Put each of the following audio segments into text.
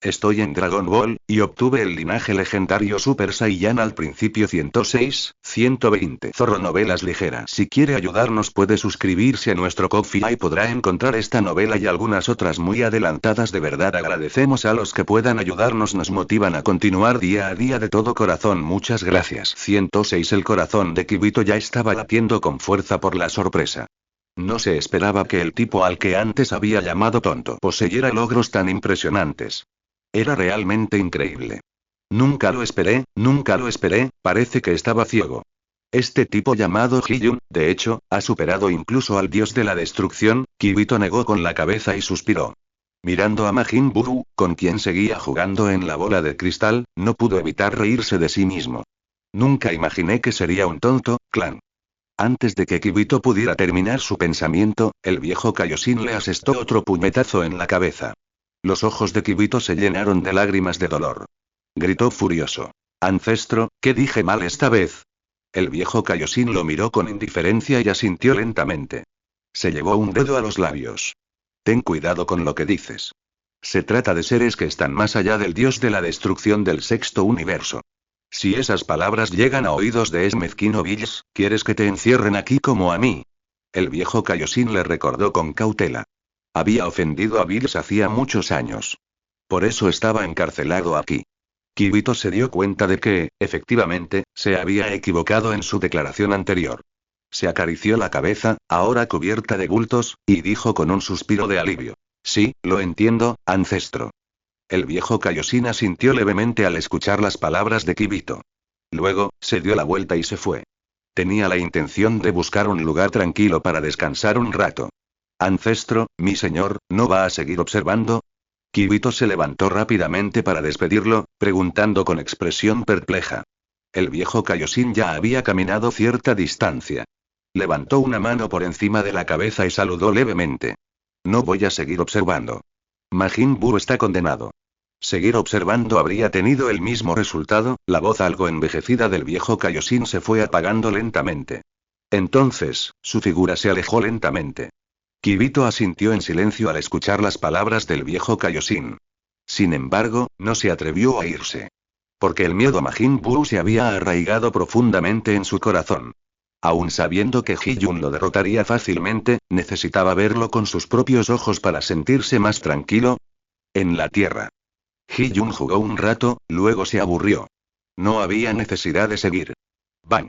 Estoy en Dragon Ball, y obtuve el linaje legendario Super Saiyan al principio 106, 120. Zorro Novelas Ligeras. Si quiere ayudarnos puede suscribirse a nuestro Ko-fi y podrá encontrar esta novela y algunas otras muy adelantadas. De verdad agradecemos a los que puedan ayudarnos, nos motivan a continuar día a día de todo corazón. Muchas gracias. 106. El corazón de Kibito ya estaba latiendo con fuerza por la sorpresa. No se esperaba que el tipo al que antes había llamado tonto poseyera logros tan impresionantes. Era realmente increíble. Nunca lo esperé, parece que estaba ciego. Este tipo llamado Hyun, de hecho, ha superado incluso al dios de la destrucción. Kibito negó con la cabeza y suspiró. Mirando a Majin Buu, con quien seguía jugando en la bola de cristal, no pudo evitar reírse de sí mismo. Nunca imaginé que sería un tonto, clan. Antes de que Kibito pudiera terminar su pensamiento, el viejo Kaioshin le asestó otro puñetazo en la cabeza. Los ojos de Kibito se llenaron de lágrimas de dolor. Gritó furioso. Ancestro, ¿qué dije mal esta vez? El viejo Kaioshin lo miró con indiferencia y asintió lentamente. Se llevó un dedo a los labios. Ten cuidado con lo que dices. Se trata de seres que están más allá del dios de la destrucción del sexto universo. Si esas palabras llegan a oídos de ese mezquino Bills, ¿quieres que te encierren aquí como a mí? El viejo Kaioshin le recordó con cautela. Había ofendido a Bills hacía muchos años. Por eso estaba encarcelado aquí. Kibito se dio cuenta de que, efectivamente, se había equivocado en su declaración anterior. Se acarició la cabeza, ahora cubierta de bultos, y dijo con un suspiro de alivio. Sí, lo entiendo, ancestro. El viejo Kaioshin asintió levemente al escuchar las palabras de Kibito. Luego, se dio la vuelta y se fue. Tenía la intención de buscar un lugar tranquilo para descansar un rato. Ancestro, mi señor, ¿no va a seguir observando? Kibito se levantó rápidamente para despedirlo, preguntando con expresión perpleja. El viejo Kaioshin ya había caminado cierta distancia. Levantó una mano por encima de la cabeza y saludó levemente. No voy a seguir observando. Majin Buu está condenado. Seguir observando habría tenido el mismo resultado. La voz algo envejecida del viejo Kaioshin se fue apagando lentamente. Entonces, su figura se alejó lentamente. Kibito asintió en silencio al escuchar las palabras del viejo Kaioshin. Sin embargo, no se atrevió a irse. Porque el miedo a Majin Buu se había arraigado profundamente en su corazón. Aun sabiendo que Hyun lo derrotaría fácilmente, necesitaba verlo con sus propios ojos para sentirse más tranquilo. En la tierra. Hyun jugó un rato, luego se aburrió. No había necesidad de seguir. ¡Bang!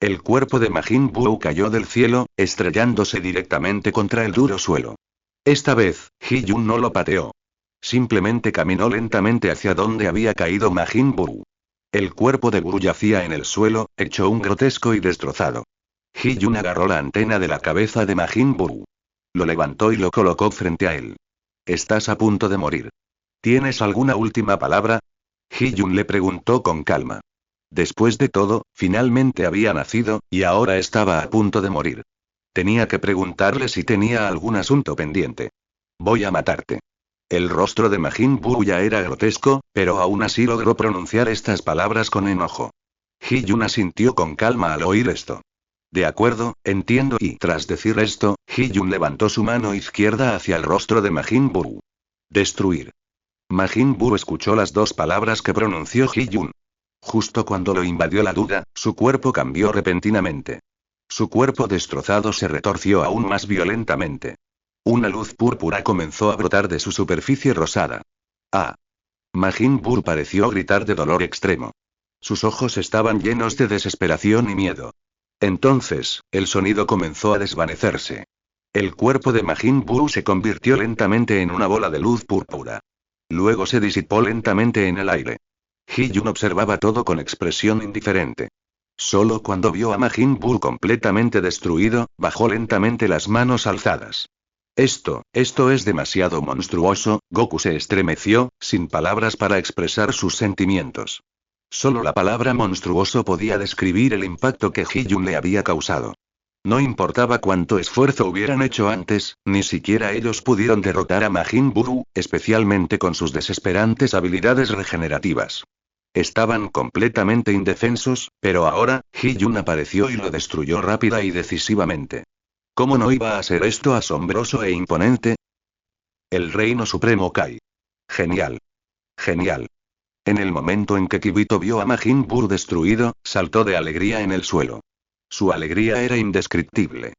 El cuerpo de Majin Buu cayó del cielo, estrellándose directamente contra el duro suelo. Esta vez, Hyun no lo pateó. Simplemente caminó lentamente hacia donde había caído Majin Buu. El cuerpo de Buu yacía en el suelo, hecho un grotesco y destrozado. Hyun agarró la antena de la cabeza de Majin Buu. Lo levantó y lo colocó frente a él. Estás a punto de morir. ¿Tienes alguna última palabra? Hyun le preguntó con calma. Después de todo, finalmente había nacido, y ahora estaba a punto de morir. Tenía que preguntarle si tenía algún asunto pendiente. Voy a matarte. El rostro de Majin Buu ya era grotesco, pero aún así logró pronunciar estas palabras con enojo. Hyun asintió con calma al oír esto. De acuerdo, entiendo, y tras decir esto, Hyun levantó su mano izquierda hacia el rostro de Majin Buu. Destruir. Majin Buu escuchó las dos palabras que pronunció Hyun. Justo cuando lo invadió la duda, su cuerpo cambió repentinamente. Su cuerpo destrozado se retorció aún más violentamente. Una luz púrpura comenzó a brotar de su superficie rosada. ¡Ah! Majin Buu pareció gritar de dolor extremo. Sus ojos estaban llenos de desesperación y miedo. Entonces, el sonido comenzó a desvanecerse. El cuerpo de Majin Buu se convirtió lentamente en una bola de luz púrpura. Luego se disipó lentamente en el aire. Hyun observaba todo con expresión indiferente. Solo cuando vio a Majin Buu completamente destruido, bajó lentamente las manos alzadas. Esto es demasiado monstruoso. Goku se estremeció, sin palabras para expresar sus sentimientos. Solo la palabra monstruoso podía describir el impacto que Hyun le había causado. No importaba cuánto esfuerzo hubieran hecho antes, ni siquiera ellos pudieron derrotar a Majin Buu, especialmente con sus desesperantes habilidades regenerativas. Estaban completamente indefensos, pero ahora, Hyun apareció y lo destruyó rápida y decisivamente. ¿Cómo no iba a ser esto asombroso e imponente? El Reino Supremo Kai. Genial. Genial. En el momento en que Kibito vio a Majin Buu destruido, saltó de alegría en el suelo. Su alegría era indescriptible.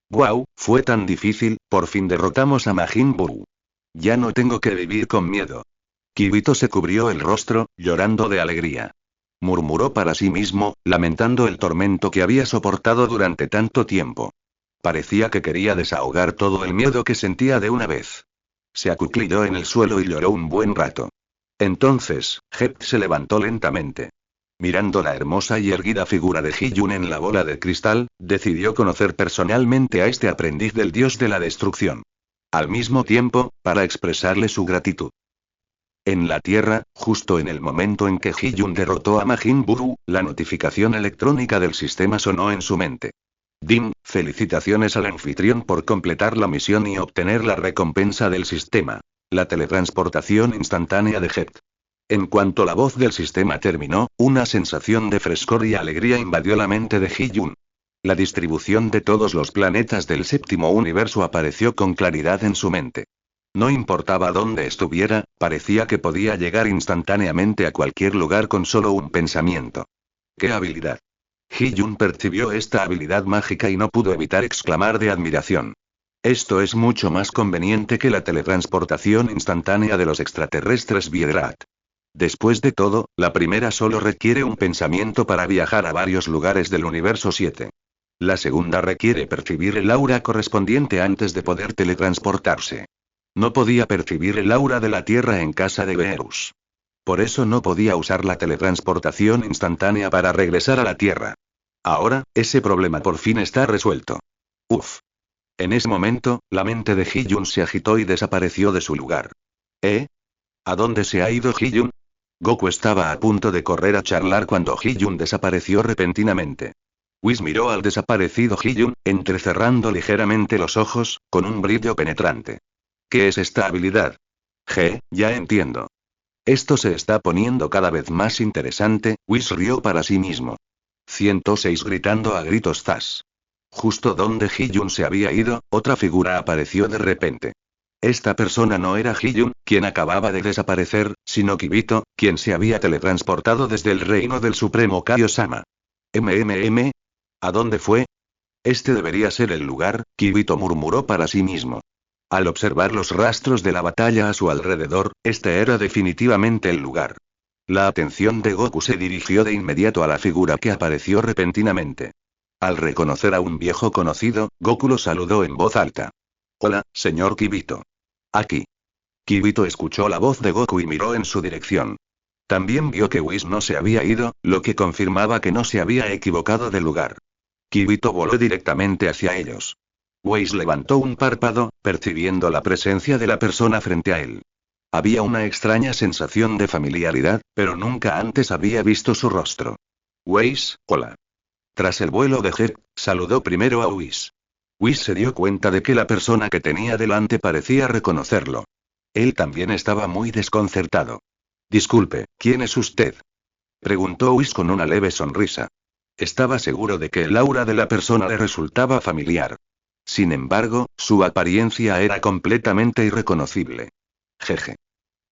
¡Guau! Fue tan difícil, por fin derrotamos a Majin Buu. Ya no tengo que vivir con miedo. Kibito se cubrió el rostro, llorando de alegría. Murmuró para sí mismo, lamentando el tormento que había soportado durante tanto tiempo. Parecía que quería desahogar todo el miedo que sentía de una vez. Se acuclilló en el suelo y lloró un buen rato. Entonces, Hept se levantó lentamente. Mirando la hermosa y erguida figura de Hee-Jun en la bola de cristal, decidió conocer personalmente a este aprendiz del dios de la destrucción. Al mismo tiempo, para expresarle su gratitud. En la Tierra, justo en el momento en que Hee-Jun derrotó a Majin Buu, la notificación electrónica del sistema sonó en su mente. Dim, felicitaciones al anfitrión por completar la misión y obtener la recompensa del sistema. La teletransportación instantánea de Hept. En cuanto la voz del sistema terminó, una sensación de frescor y alegría invadió la mente de Hee-Jun. La distribución de todos los planetas del séptimo universo apareció con claridad en su mente. No importaba dónde estuviera, parecía que podía llegar instantáneamente a cualquier lugar con solo un pensamiento. ¡Qué habilidad! Hee-Jun percibió esta habilidad mágica y no pudo evitar exclamar de admiración. Esto es mucho más conveniente que la teletransportación instantánea de los extraterrestres Viedrat. Después de todo, la primera solo requiere un pensamiento para viajar a varios lugares del universo 7. La segunda requiere percibir el aura correspondiente antes de poder teletransportarse. No podía percibir el aura de la Tierra en casa de Beerus. Por eso no podía usar la teletransportación instantánea para regresar a la Tierra. Ahora, ese problema por fin está resuelto. Uf. En ese momento, la mente de Hee-Jun se agitó y desapareció de su lugar. ¿Eh? ¿A dónde se ha ido Hee-Jun? Goku estaba a punto de correr a charlar cuando Hee-Jun desapareció repentinamente. Whis miró al desaparecido Hee-Jun, entrecerrando ligeramente los ojos, con un brillo penetrante. ¿Qué es esta habilidad? Ya entiendo. Esto se está poniendo cada vez más interesante, Whis rió para sí mismo. 106 gritando a gritos zas. Justo donde Hee-Jun se había ido, otra figura apareció de repente. Esta persona no era Hee-Jun, quien acababa de desaparecer, sino Kibito, quien se había teletransportado desde el reino del Supremo Kaiosama. ¿A dónde fue? Este debería ser el lugar, Kibito murmuró para sí mismo. Al observar los rastros de la batalla a su alrededor, este era definitivamente el lugar. La atención de Goku se dirigió de inmediato a la figura que apareció repentinamente. Al reconocer a un viejo conocido, Goku lo saludó en voz alta. Hola, señor Kibito. Aquí. Kibito escuchó la voz de Goku y miró en su dirección. También vio que Whis no se había ido, lo que confirmaba que no se había equivocado de lugar. Kibito voló directamente hacia ellos. Whis levantó un párpado, percibiendo la presencia de la persona frente a él. Había una extraña sensación de familiaridad, pero nunca antes había visto su rostro. Whis, hola. Tras el vuelo de Hept, saludó primero a Whis. Whis se dio cuenta de que la persona que tenía delante parecía reconocerlo. Él también estaba muy desconcertado. Disculpe, ¿quién es usted? Preguntó Whis con una leve sonrisa. Estaba seguro de que el aura de la persona le resultaba familiar. Sin embargo, su apariencia era completamente irreconocible. Jeje.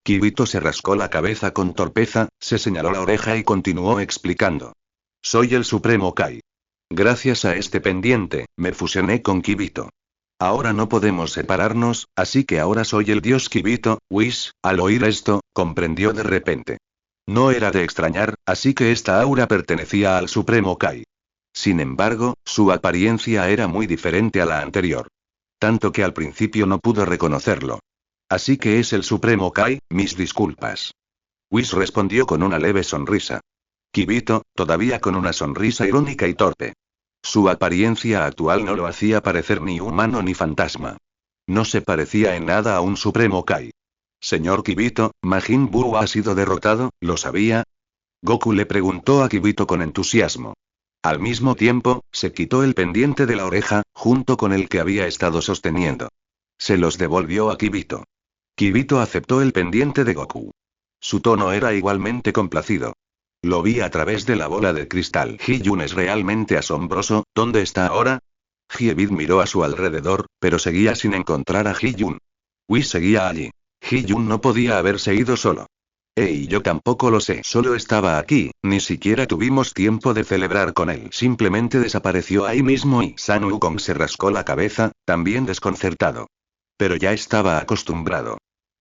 Kibito se rascó la cabeza con torpeza, se señaló la oreja y continuó explicando. Soy el Supremo Kai. Gracias a este pendiente, me fusioné con Kibito. Ahora no podemos separarnos, así que ahora soy el dios Kibito. Whis, al oír esto, comprendió de repente. No era de extrañar, así que esta aura pertenecía al Supremo Kai. Sin embargo, su apariencia era muy diferente a la anterior. Tanto que al principio no pudo reconocerlo. Así que es el Supremo Kai, mis disculpas. Whis respondió con una leve sonrisa. Kibito, todavía con una sonrisa irónica y torpe. Su apariencia actual no lo hacía parecer ni humano ni fantasma. No se parecía en nada a un Supremo Kai. Señor Kibito, Majin Buu ha sido derrotado, ¿lo sabía? Goku le preguntó a Kibito con entusiasmo. Al mismo tiempo, se quitó el pendiente de la oreja, junto con el que había estado sosteniendo. Se los devolvió a Kibito. Kibito aceptó el pendiente de Goku. Su tono era igualmente complacido. Lo vi a través de la bola de cristal. Hee-Jun es realmente asombroso, ¿dónde está ahora? Hee-Bit miró a su alrededor, pero seguía sin encontrar a Hee-Jun. Whis seguía allí. Hee-Jun no podía haberse ido solo. Yo tampoco lo sé. Solo estaba aquí, ni siquiera tuvimos tiempo de celebrar con él. Simplemente desapareció ahí mismo y Sun Wukong se rascó la cabeza, también desconcertado. Pero ya estaba acostumbrado.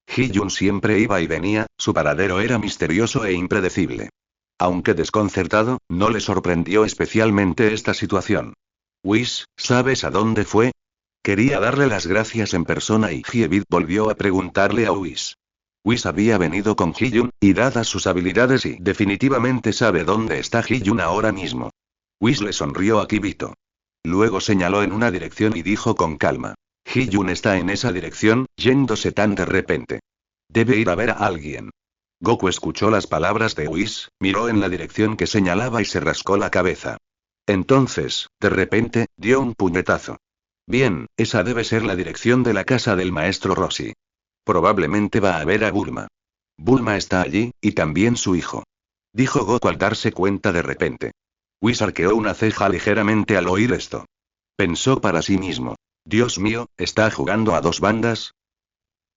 Hee-jun siempre iba y venía, su paradero era misterioso e impredecible. Aunque desconcertado, no le sorprendió especialmente esta situación. Whis, ¿sabes a dónde fue? Quería darle las gracias en persona y Hyebit volvió a preguntarle a Whis. Whis había venido con Hee-jun, y dadas sus habilidades y definitivamente sabe dónde está Hee-jun ahora mismo. Whis le sonrió a Kibito. Luego señaló en una dirección y dijo con calma. Hee-jun está en esa dirección, yéndose tan de repente. Debe ir a ver a alguien. Goku escuchó las palabras de Whis, miró en la dirección que señalaba y se rascó la cabeza. Entonces, de repente, dio un puñetazo. Bien, esa debe ser la dirección de la casa del maestro Roshi. Probablemente va a ver a Bulma. Bulma está allí, y también su hijo. Dijo Goku al darse cuenta de repente. Whis arqueó una ceja ligeramente al oír esto. Pensó para sí mismo. Dios mío, ¿está jugando a dos bandas?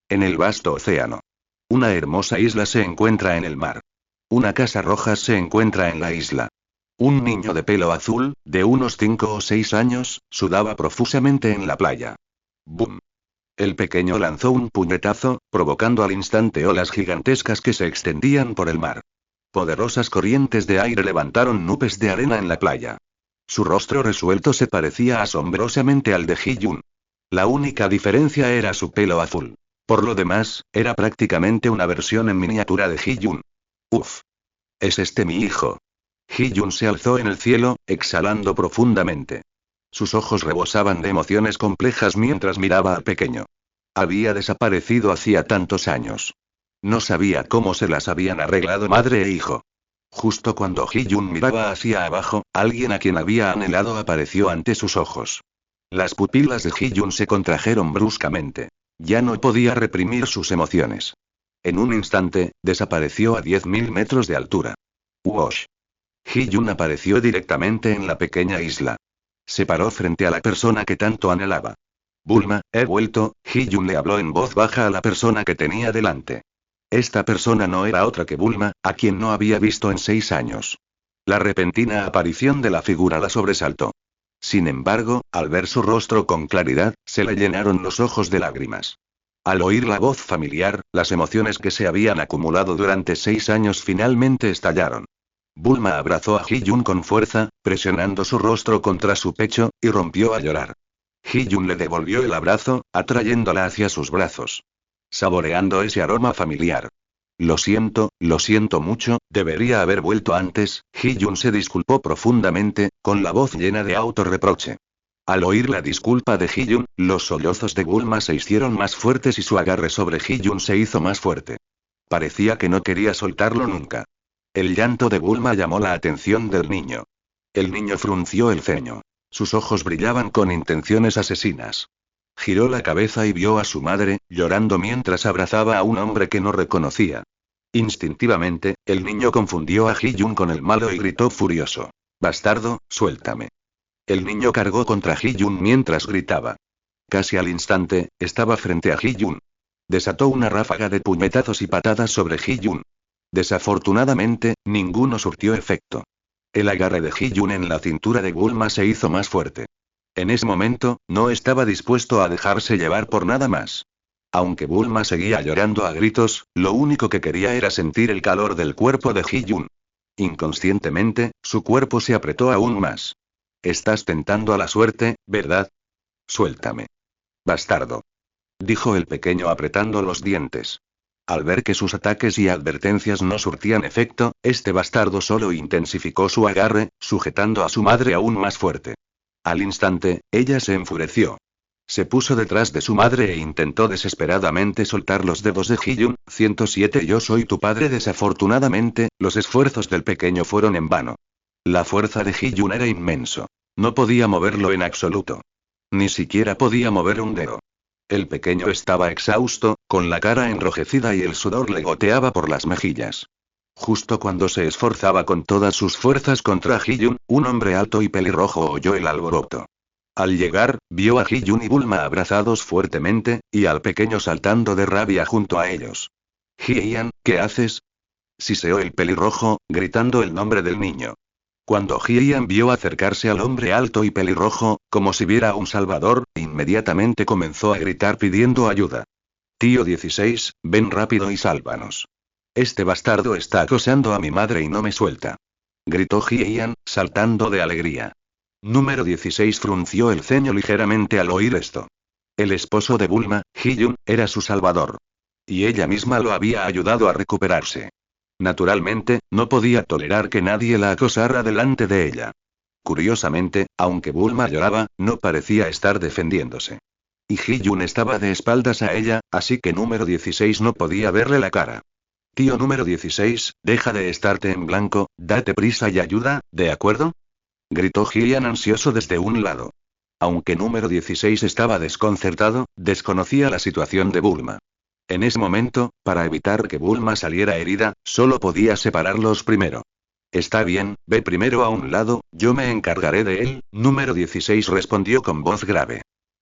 En el vasto océano. Una hermosa isla se encuentra en el mar. Una casa roja se encuentra en la isla. Un niño de pelo azul, de unos 5 o 6 años, sudaba profusamente en la playa. ¡Bum! El pequeño lanzó un puñetazo, provocando al instante olas gigantescas que se extendían por el mar. Poderosas corrientes de aire levantaron nubes de arena en la playa. Su rostro resuelto se parecía asombrosamente al de Hee-jun. La única diferencia era su pelo azul. Por lo demás, era prácticamente una versión en miniatura de Hee-jun. Uf. ¿Es este mi hijo? Hee-jun se alzó en el cielo, exhalando profundamente. Sus ojos rebosaban de emociones complejas mientras miraba al pequeño. Había desaparecido hacía tantos años. No sabía cómo se las habían arreglado madre e hijo. Justo cuando Hee-jun miraba hacia abajo, alguien a quien había anhelado apareció ante sus ojos. Las pupilas de Hee-jun se contrajeron bruscamente. Ya no podía reprimir sus emociones. En un instante, desapareció a 10.000 metros de altura. ¡Wosh! Hee-jun apareció directamente en la pequeña isla. Se paró frente a la persona que tanto anhelaba. Bulma, he vuelto, Hee-jun le habló en voz baja a la persona que tenía delante. Esta persona no era otra que Bulma, a quien no había visto en 6 años. La repentina aparición de la figura la sobresaltó. Sin embargo, al ver su rostro con claridad, se le llenaron los ojos de lágrimas. Al oír la voz familiar, las emociones que se habían acumulado durante 6 años finalmente estallaron. Bulma abrazó a Hee-jun con fuerza, presionando su rostro contra su pecho, y rompió a llorar. Hee-jun le devolvió el abrazo, atrayéndola hacia sus brazos. Saboreando ese aroma familiar. Lo siento mucho, debería haber vuelto antes, Hee-jun se disculpó profundamente, con la voz llena de autorreproche. Al oír la disculpa de Hee-jun, los sollozos de Bulma se hicieron más fuertes y su agarre sobre Hee-jun se hizo más fuerte. Parecía que no quería soltarlo nunca. El llanto de Bulma llamó la atención del niño. El niño frunció el ceño. Sus ojos brillaban con intenciones asesinas. Giró la cabeza y vio a su madre, llorando mientras abrazaba a un hombre que no reconocía. Instintivamente, el niño confundió a Hee-jun con el malo y gritó furioso. «Bastardo, suéltame». El niño cargó contra Hee-jun mientras gritaba. Casi al instante, estaba frente a Hee-jun. Desató una ráfaga de puñetazos y patadas sobre Hee-jun. Desafortunadamente, ninguno surtió efecto. El agarre de Hee-jun en la cintura de Bulma se hizo más fuerte. En ese momento, no estaba dispuesto a dejarse llevar por nada más. Aunque Bulma seguía llorando a gritos, lo único que quería era sentir el calor del cuerpo de Hee-jun. Inconscientemente, su cuerpo se apretó aún más. «Estás tentando a la suerte, ¿verdad? Suéltame. Bastardo», dijo el pequeño apretando los dientes. Al ver que sus ataques y advertencias no surtían efecto, este bastardo solo intensificó su agarre, sujetando a su madre aún más fuerte. Al instante, ella se enfureció. Se puso detrás de su madre e intentó desesperadamente soltar los dedos de Hee-jun. 107 Yo soy tu padre. Desafortunadamente, los esfuerzos del pequeño fueron en vano. La fuerza de Hee-jun era inmenso. No podía moverlo en absoluto. Ni siquiera podía mover un dedo. El pequeño estaba exhausto, con la cara enrojecida y el sudor le goteaba por las mejillas. Justo cuando se esforzaba con todas sus fuerzas contra Hee-jun, un hombre alto y pelirrojo oyó el alboroto. Al llegar, vio a Hee-jun y Bulma abrazados fuertemente, y al pequeño saltando de rabia junto a ellos. «Hee-yan, ¿qué haces? siseó el pelirrojo, gritando el nombre del niño. Cuando Hye-yan vio acercarse al hombre alto y pelirrojo, como si viera a un salvador, inmediatamente comenzó a gritar pidiendo ayuda. Tío 16, ven rápido y sálvanos. Este bastardo está acosando a mi madre y no me suelta. Gritó Hye-yan, saltando de alegría. Número 16 frunció el ceño ligeramente al oír esto. El esposo de Bulma, Hye-yun, era su salvador. Y ella misma lo había ayudado a recuperarse. Naturalmente, no podía tolerar que nadie la acosara delante de ella. Curiosamente, aunque Bulma lloraba, no parecía estar defendiéndose. Y Hye-yun estaba de espaldas a ella, así que número 16 no podía verle la cara. Tío número 16, deja de estarte en blanco, date prisa y ayuda, ¿de acuerdo? Gritó Hye-yan ansioso desde un lado. Aunque número 16 estaba desconcertado, desconocía la situación de Bulma. En ese momento, para evitar que Bulma saliera herida, solo podía separarlos primero. Está bien, ve primero a un lado, yo me encargaré de él, número 16 respondió con voz grave.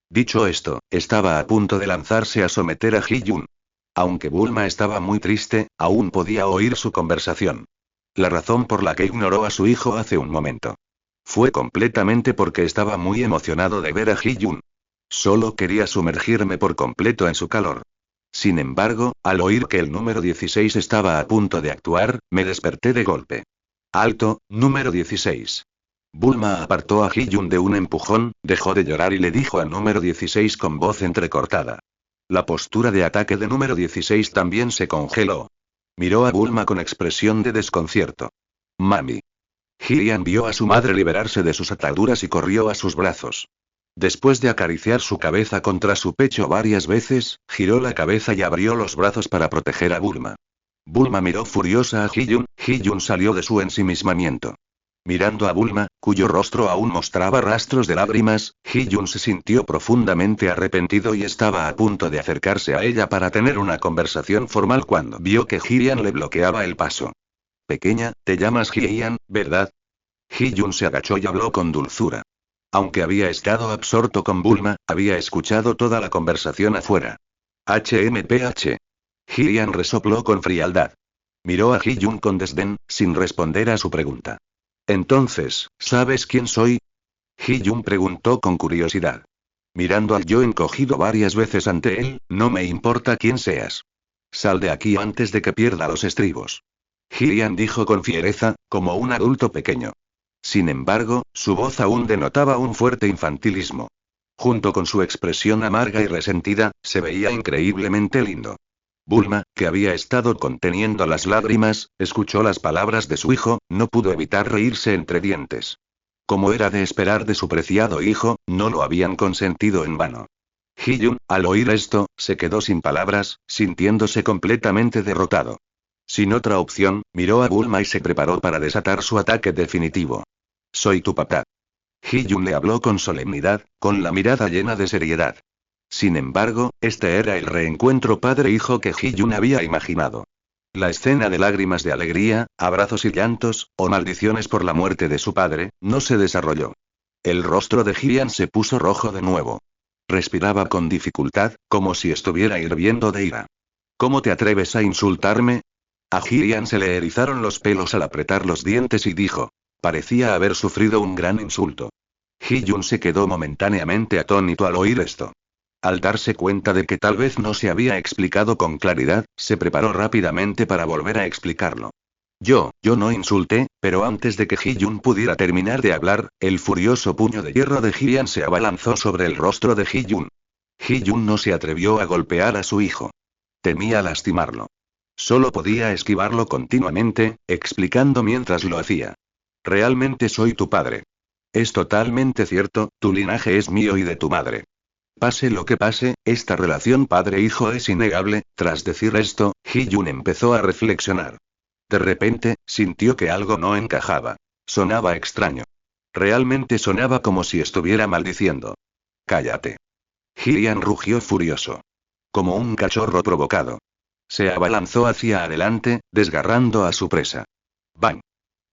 Dicho esto, estaba a punto de lanzarse a someter a Hye-yun. Aunque Bulma estaba muy triste, aún podía oír su conversación. La razón por la que ignoró a su hijo hace un momento fue completamente porque estaba muy emocionado de ver a Hye-yun. Solo quería sumergirme por completo en su calor. Sin embargo, al oír que el número 16 estaba a punto de actuar, me desperté de golpe. Alto, número 16. Bulma apartó a Hye-yun de un empujón, dejó de llorar y le dijo al número 16 con voz entrecortada. La postura de ataque de número 16 también se congeló. Miró a Bulma con expresión de desconcierto. Mami. Hye-yan vio a su madre liberarse de sus ataduras y corrió a sus brazos. Después de acariciar su cabeza contra su pecho varias veces, giró la cabeza y abrió los brazos para proteger a Bulma. Bulma miró furiosa a Hye-yun, Hye-yun salió de su ensimismamiento. Mirando a Bulma, cuyo rostro aún mostraba rastros de lágrimas, Hye-yun se sintió profundamente arrepentido y estaba a punto de acercarse a ella para tener una conversación formal cuando vio que Hye-yan le bloqueaba el paso. Pequeña, te llamas Hye-yan, ¿verdad? Hye-yun se agachó y habló con dulzura. Aunque había estado absorto con Bulma, había escuchado toda la conversación afuera. HMPH. Hye-yan resopló con frialdad. Miró a Hye-yun con desdén, sin responder a su pregunta. Entonces, ¿sabes quién soy? Hye-yun preguntó con curiosidad. Mirando al yo encogido varias veces ante él, no me importa quién seas. Sal de aquí antes de que pierda los estribos. Hye-yan dijo con fiereza, como un adulto pequeño. Sin embargo, su voz aún denotaba un fuerte infantilismo. Junto con su expresión amarga y resentida, se veía increíblemente lindo. Bulma, que había estado conteniendo las lágrimas, escuchó las palabras de su hijo, no pudo evitar reírse entre dientes. Como era de esperar de su preciado hijo, no lo habían consentido en vano. Hye-yun, al oír esto, se quedó sin palabras, sintiéndose completamente derrotado. Sin otra opción, miró a Bulma y se preparó para desatar su ataque definitivo. Soy tu papá. Hye-yun le habló con solemnidad, con la mirada llena de seriedad. Sin embargo, este era el reencuentro padre-hijo que Hye-yun había imaginado. La escena de lágrimas de alegría, abrazos y llantos, o maldiciones por la muerte de su padre, no se desarrolló. El rostro de Hye-yan se puso rojo de nuevo. Respiraba con dificultad, como si estuviera hirviendo de ira. ¿Cómo te atreves a insultarme? A Hye-yan se le erizaron los pelos al apretar los dientes y dijo. Parecía haber sufrido un gran insulto. Hye-yun se quedó momentáneamente atónito al oír esto. Al darse cuenta de que tal vez no se había explicado con claridad, se preparó rápidamente para volver a explicarlo. Yo no insulté, pero antes de que Hye-yun pudiera terminar de hablar, el furioso puño de hierro de Hye-yan se abalanzó sobre el rostro de Hye-yun. Hye-yun no se atrevió a golpear a su hijo. Temía lastimarlo. Solo podía esquivarlo continuamente, explicando mientras lo hacía. Realmente soy tu padre. Es totalmente cierto, tu linaje es mío y de tu madre. Pase lo que pase, esta relación padre-hijo es innegable. Tras decir esto, Hye-yun empezó a reflexionar. De repente, sintió que algo no encajaba. Sonaba extraño. Realmente sonaba como si estuviera maldiciendo. Cállate. Hye-yan rugió furioso. Como un cachorro provocado. Se abalanzó hacia adelante, desgarrando a su presa. ¡Bang!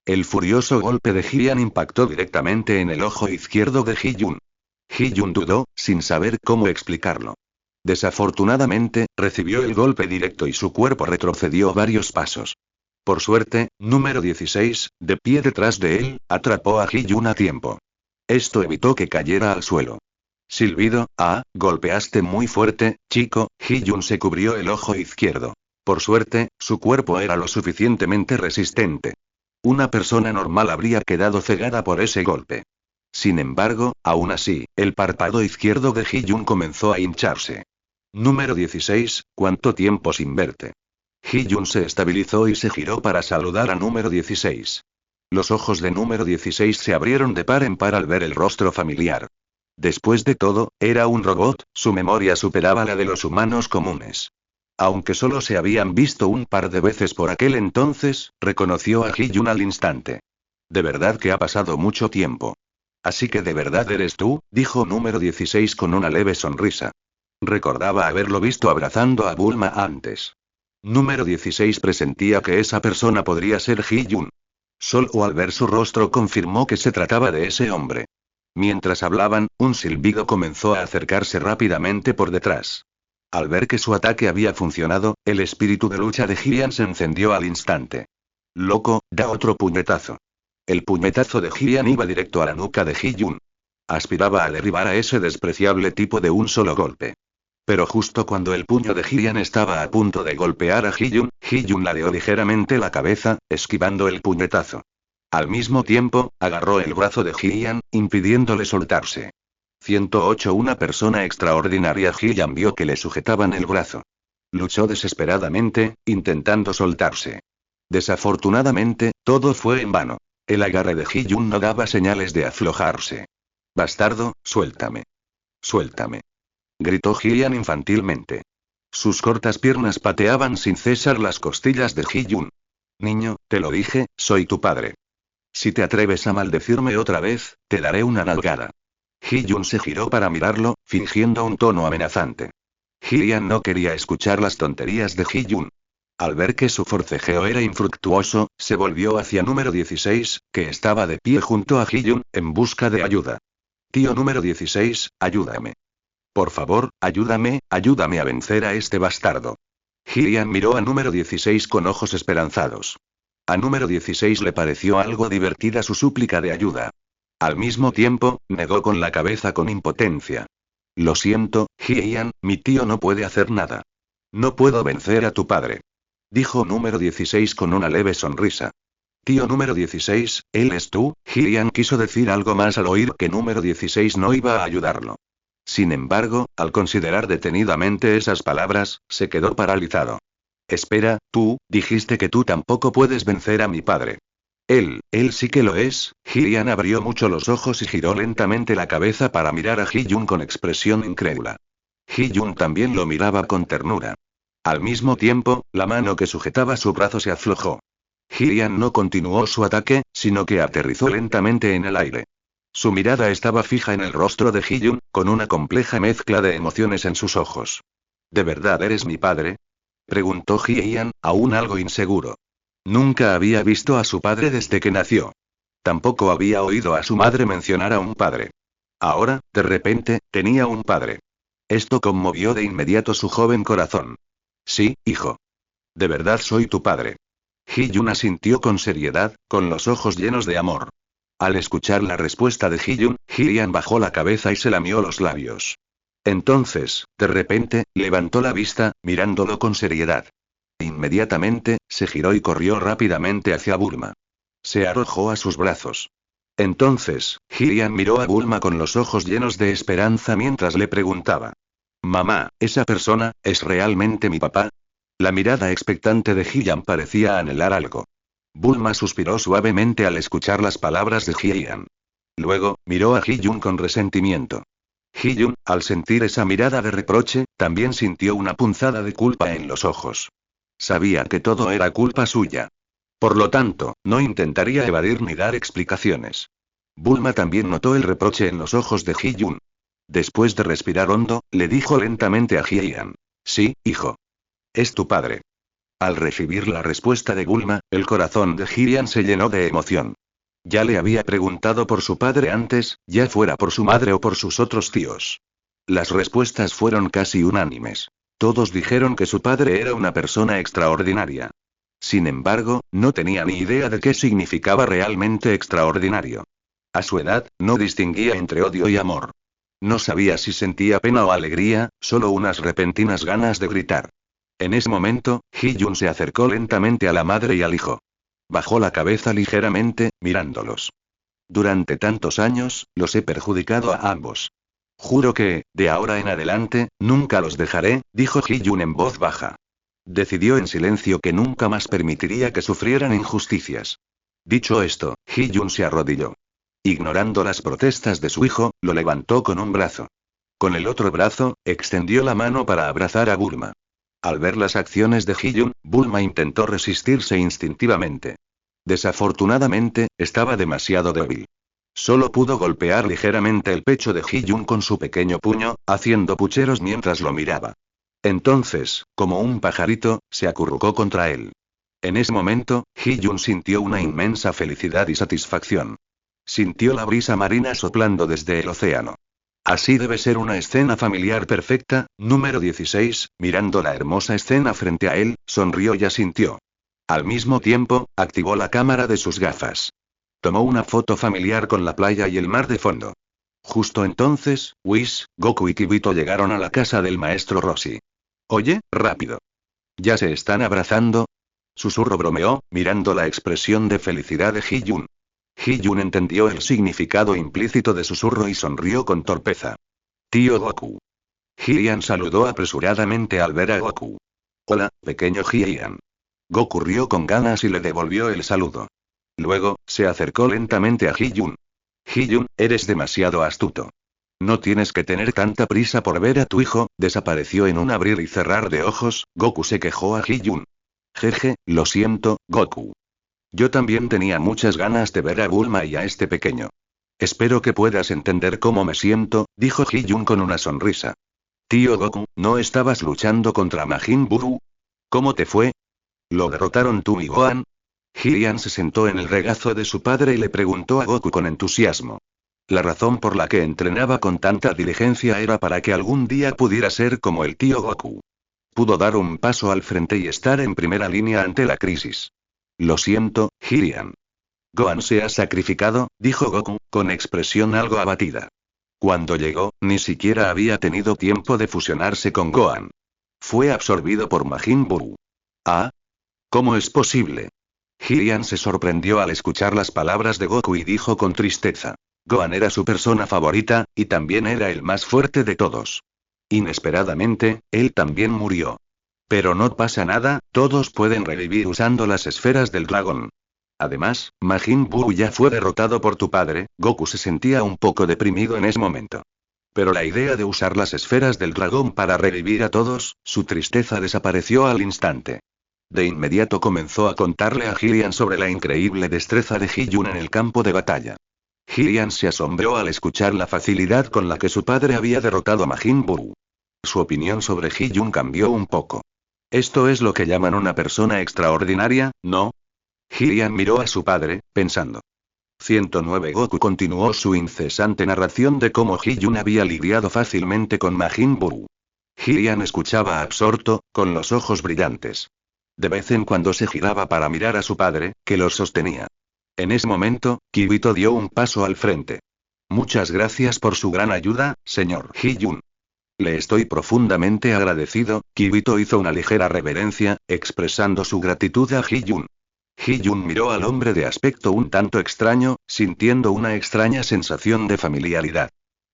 El furioso golpe de Hye-yan impactó directamente en el ojo izquierdo de Hye-yun. Hye-yun dudó, sin saber cómo explicarlo. Desafortunadamente, recibió el golpe directo y su cuerpo retrocedió varios pasos. Por suerte, número 16, de pie detrás de él, atrapó a Hee-jun a tiempo. Esto evitó que cayera al suelo. Silbido, golpeaste muy fuerte, chico. Hee-jun se cubrió el ojo izquierdo. Por suerte, su cuerpo era lo suficientemente resistente. Una persona normal habría quedado cegada por ese golpe. Sin embargo, aún así, el párpado izquierdo de Hee-jun comenzó a hincharse. Número 16, ¿cuánto tiempo sin verte? Hee-jun se estabilizó y se giró para saludar a número 16. Los ojos de número 16 se abrieron de par en par al ver el rostro familiar. Después de todo, era un robot, su memoria superaba la de los humanos comunes. Aunque solo se habían visto un par de veces por aquel entonces, reconoció a Hee-jun al instante. De verdad que ha pasado mucho tiempo. Así que de verdad eres tú, dijo número 16 con una leve sonrisa. Recordaba haberlo visto abrazando a Bulma antes. Número 16 presentía que esa persona podría ser Hee-jun. Solo al ver su rostro confirmó que se trataba de ese hombre. Mientras hablaban, un silbido comenzó a acercarse rápidamente por detrás. Al ver que su ataque había funcionado, el espíritu de lucha de Hylian se encendió al instante. Loco, da otro puñetazo. El puñetazo de Hylian iba directo a la nuca de Hee-jun. Aspiraba a derribar a ese despreciable tipo de un solo golpe. Pero justo cuando el puño de Hylian estaba a punto de golpear a Hee-jun ladeó ligeramente la cabeza, esquivando el puñetazo. Al mismo tiempo, agarró el brazo de Hylian, impidiéndole soltarse. 108 Una persona extraordinaria. Hylian vio que le sujetaban el brazo. Luchó desesperadamente, intentando soltarse. Desafortunadamente, todo fue en vano. El agarre de Hee-jun no daba señales de aflojarse. Bastardo, suéltame. Suéltame. Gritó Hylian infantilmente. Sus cortas piernas pateaban sin cesar las costillas de Hee-jun. Niño, te lo dije, soy tu padre. Si te atreves a maldecirme otra vez, te daré una nalgada. Hee-jun se giró para mirarlo, fingiendo un tono amenazante. Hylian no quería escuchar las tonterías de Hee-jun. Al ver que su forcejeo era infructuoso, se volvió hacia número 16, que estaba de pie junto a Hee-jun, en busca de ayuda. Tío número 16, ayúdame. Por favor, ayúdame a vencer a este bastardo. Hylian miró a número 16 con ojos esperanzados. A número 16 le pareció algo divertida su súplica de ayuda. Al mismo tiempo, negó con la cabeza con impotencia. Lo siento, Hylian, mi tío no puede hacer nada. No puedo vencer a tu padre. Dijo número 16 con una leve sonrisa. Tío número 16, ¿él es tú? Hylian quiso decir algo más al oír que número 16 no iba a ayudarlo. Sin embargo, al considerar detenidamente esas palabras, se quedó paralizado. Espera, tú, dijiste que tú tampoco puedes vencer a mi padre. Él sí que lo es. Hylian abrió mucho los ojos y giró lentamente la cabeza para mirar a Hee-jun con expresión incrédula. Hee-jun también lo miraba con ternura. Al mismo tiempo, la mano que sujetaba su brazo se aflojó. Hylian no continuó su ataque, sino que aterrizó lentamente en el aire. Su mirada estaba fija en el rostro de Hee-jun, con una compleja mezcla de emociones en sus ojos. ¿De verdad eres mi padre? Preguntó Hylian, aún algo inseguro. Nunca había visto a su padre desde que nació. Tampoco había oído a su madre mencionar a un padre. Ahora, de repente, tenía un padre. Esto conmovió de inmediato su joven corazón. Sí, hijo. De verdad soy tu padre. Hee-jun asintió con seriedad, con los ojos llenos de amor. Al escuchar la respuesta de Hee-jun, Hylian bajó la cabeza y se lamió los labios. Entonces, de repente, levantó la vista, mirándolo con seriedad. Inmediatamente, se giró y corrió rápidamente hacia Bulma. Se arrojó a sus brazos. Entonces, Hylian miró a Bulma con los ojos llenos de esperanza mientras le preguntaba. Mamá, ¿esa persona, es realmente mi papá? La mirada expectante de Hylian parecía anhelar algo. Bulma suspiró suavemente al escuchar las palabras de Hylian. Luego, miró a Hee-jun con resentimiento. Hee-jun, al sentir esa mirada de reproche, también sintió una punzada de culpa en los ojos. Sabía que todo era culpa suya. Por lo tanto, no intentaría evadir ni dar explicaciones. Bulma también notó el reproche en los ojos de Hee-jun. Después de respirar hondo, le dijo lentamente a Hylian. Sí, hijo. Es tu padre. Al recibir la respuesta de Bulma, el corazón de Hylian se llenó de emoción. Ya le había preguntado por su padre antes, ya fuera por su madre o por sus otros tíos. Las respuestas fueron casi unánimes. Todos dijeron que su padre era una persona extraordinaria. Sin embargo, no tenía ni idea de qué significaba realmente extraordinario. A su edad, no distinguía entre odio y amor. No sabía si sentía pena o alegría, solo unas repentinas ganas de gritar. En ese momento, Hee-jun se acercó lentamente a la madre y al hijo. Bajó la cabeza ligeramente, mirándolos. Durante tantos años, los he perjudicado a ambos. Juro que, de ahora en adelante, nunca los dejaré, dijo Hee-jun en voz baja. Decidió en silencio que nunca más permitiría que sufrieran injusticias. Dicho esto, Hee-jun se arrodilló. Ignorando las protestas de su hijo, lo levantó con un brazo. Con el otro brazo, extendió la mano para abrazar a Bulma. Al ver las acciones de Hee-jun, Bulma intentó resistirse instintivamente. Desafortunadamente, estaba demasiado débil. Solo pudo golpear ligeramente el pecho de Hee-jun con su pequeño puño, haciendo pucheros mientras lo miraba. Entonces, como un pajarito, se acurrucó contra él. En ese momento, Hee-jun sintió una inmensa felicidad y satisfacción. Sintió la brisa marina soplando desde el océano. Así debe ser una escena familiar perfecta. Número 16, mirando la hermosa escena frente a él, sonrió y asintió. Al mismo tiempo, activó la cámara de sus gafas. Tomó una foto familiar con la playa y el mar de fondo. Justo entonces, Whis, Goku y Kibito llegaron a la casa del maestro Roshi. Oye, rápido. ¿Ya se están abrazando? Susurro bromeó, mirando la expresión de felicidad de Hee-jun. Hee-jun entendió el significado implícito de susurro y sonrió con torpeza. Tío Goku. Hee-yan saludó apresuradamente al ver a Goku. Hola, pequeño Hee-yan. Goku rió con ganas y le devolvió el saludo. Luego, se acercó lentamente a Hee-jun. Hee-jun, eres demasiado astuto. No tienes que tener tanta prisa por ver a tu hijo, desapareció en un abrir y cerrar de ojos. Goku se quejó a Hee-jun. Jeje, lo siento, Goku. Yo también tenía muchas ganas de ver a Bulma y a este pequeño. Espero que puedas entender cómo me siento, dijo Hee-jun con una sonrisa. Tío Goku, ¿no estabas luchando contra Majin Buu? ¿Cómo te fue? ¿Lo derrotaron tú y Gohan? Hee-yan se sentó en el regazo de su padre y le preguntó a Goku con entusiasmo. La razón por la que entrenaba con tanta diligencia era para que algún día pudiera ser como el tío Goku. Pudo dar un paso al frente y estar en primera línea ante la crisis. Lo siento, Hee-yan. Gohan se ha sacrificado, dijo Goku, con expresión algo abatida. Cuando llegó, ni siquiera había tenido tiempo de fusionarse con Gohan. Fue absorbido por Majin Buu. ¿Ah? ¿Cómo es posible? Hee-yan se sorprendió al escuchar las palabras de Goku y dijo con tristeza. Gohan era su persona favorita, y también era el más fuerte de todos. Inesperadamente, él también murió. Pero no pasa nada, todos pueden revivir usando las esferas del dragón. Además, Majin Buu ya fue derrotado por tu padre. Goku se sentía un poco deprimido en ese momento. Pero la idea de usar las esferas del dragón para revivir a todos, su tristeza desapareció al instante. De inmediato comenzó a contarle a Hee-yan sobre la increíble destreza de Hee-jun en el campo de batalla. Hee-yan se asombró al escuchar la facilidad con la que su padre había derrotado a Majin Buu. Su opinión sobre Hee-jun cambió un poco. Esto es lo que llaman una persona extraordinaria, ¿no? Hee-yan miró a su padre, pensando. 109 Goku continuó su incesante narración de cómo Hee-jun había lidiado fácilmente con Majin Buu. Hee-yan escuchaba absorto, con los ojos brillantes. De vez en cuando se giraba para mirar a su padre, que los sostenía. En ese momento, Kibito dio un paso al frente. Muchas gracias por su gran ayuda, señor Hee-jun. Le estoy profundamente agradecido. Kibito hizo una ligera reverencia, expresando su gratitud a Hee-jun. Hee-jun miró al hombre de aspecto un tanto extraño, sintiendo una extraña sensación de familiaridad.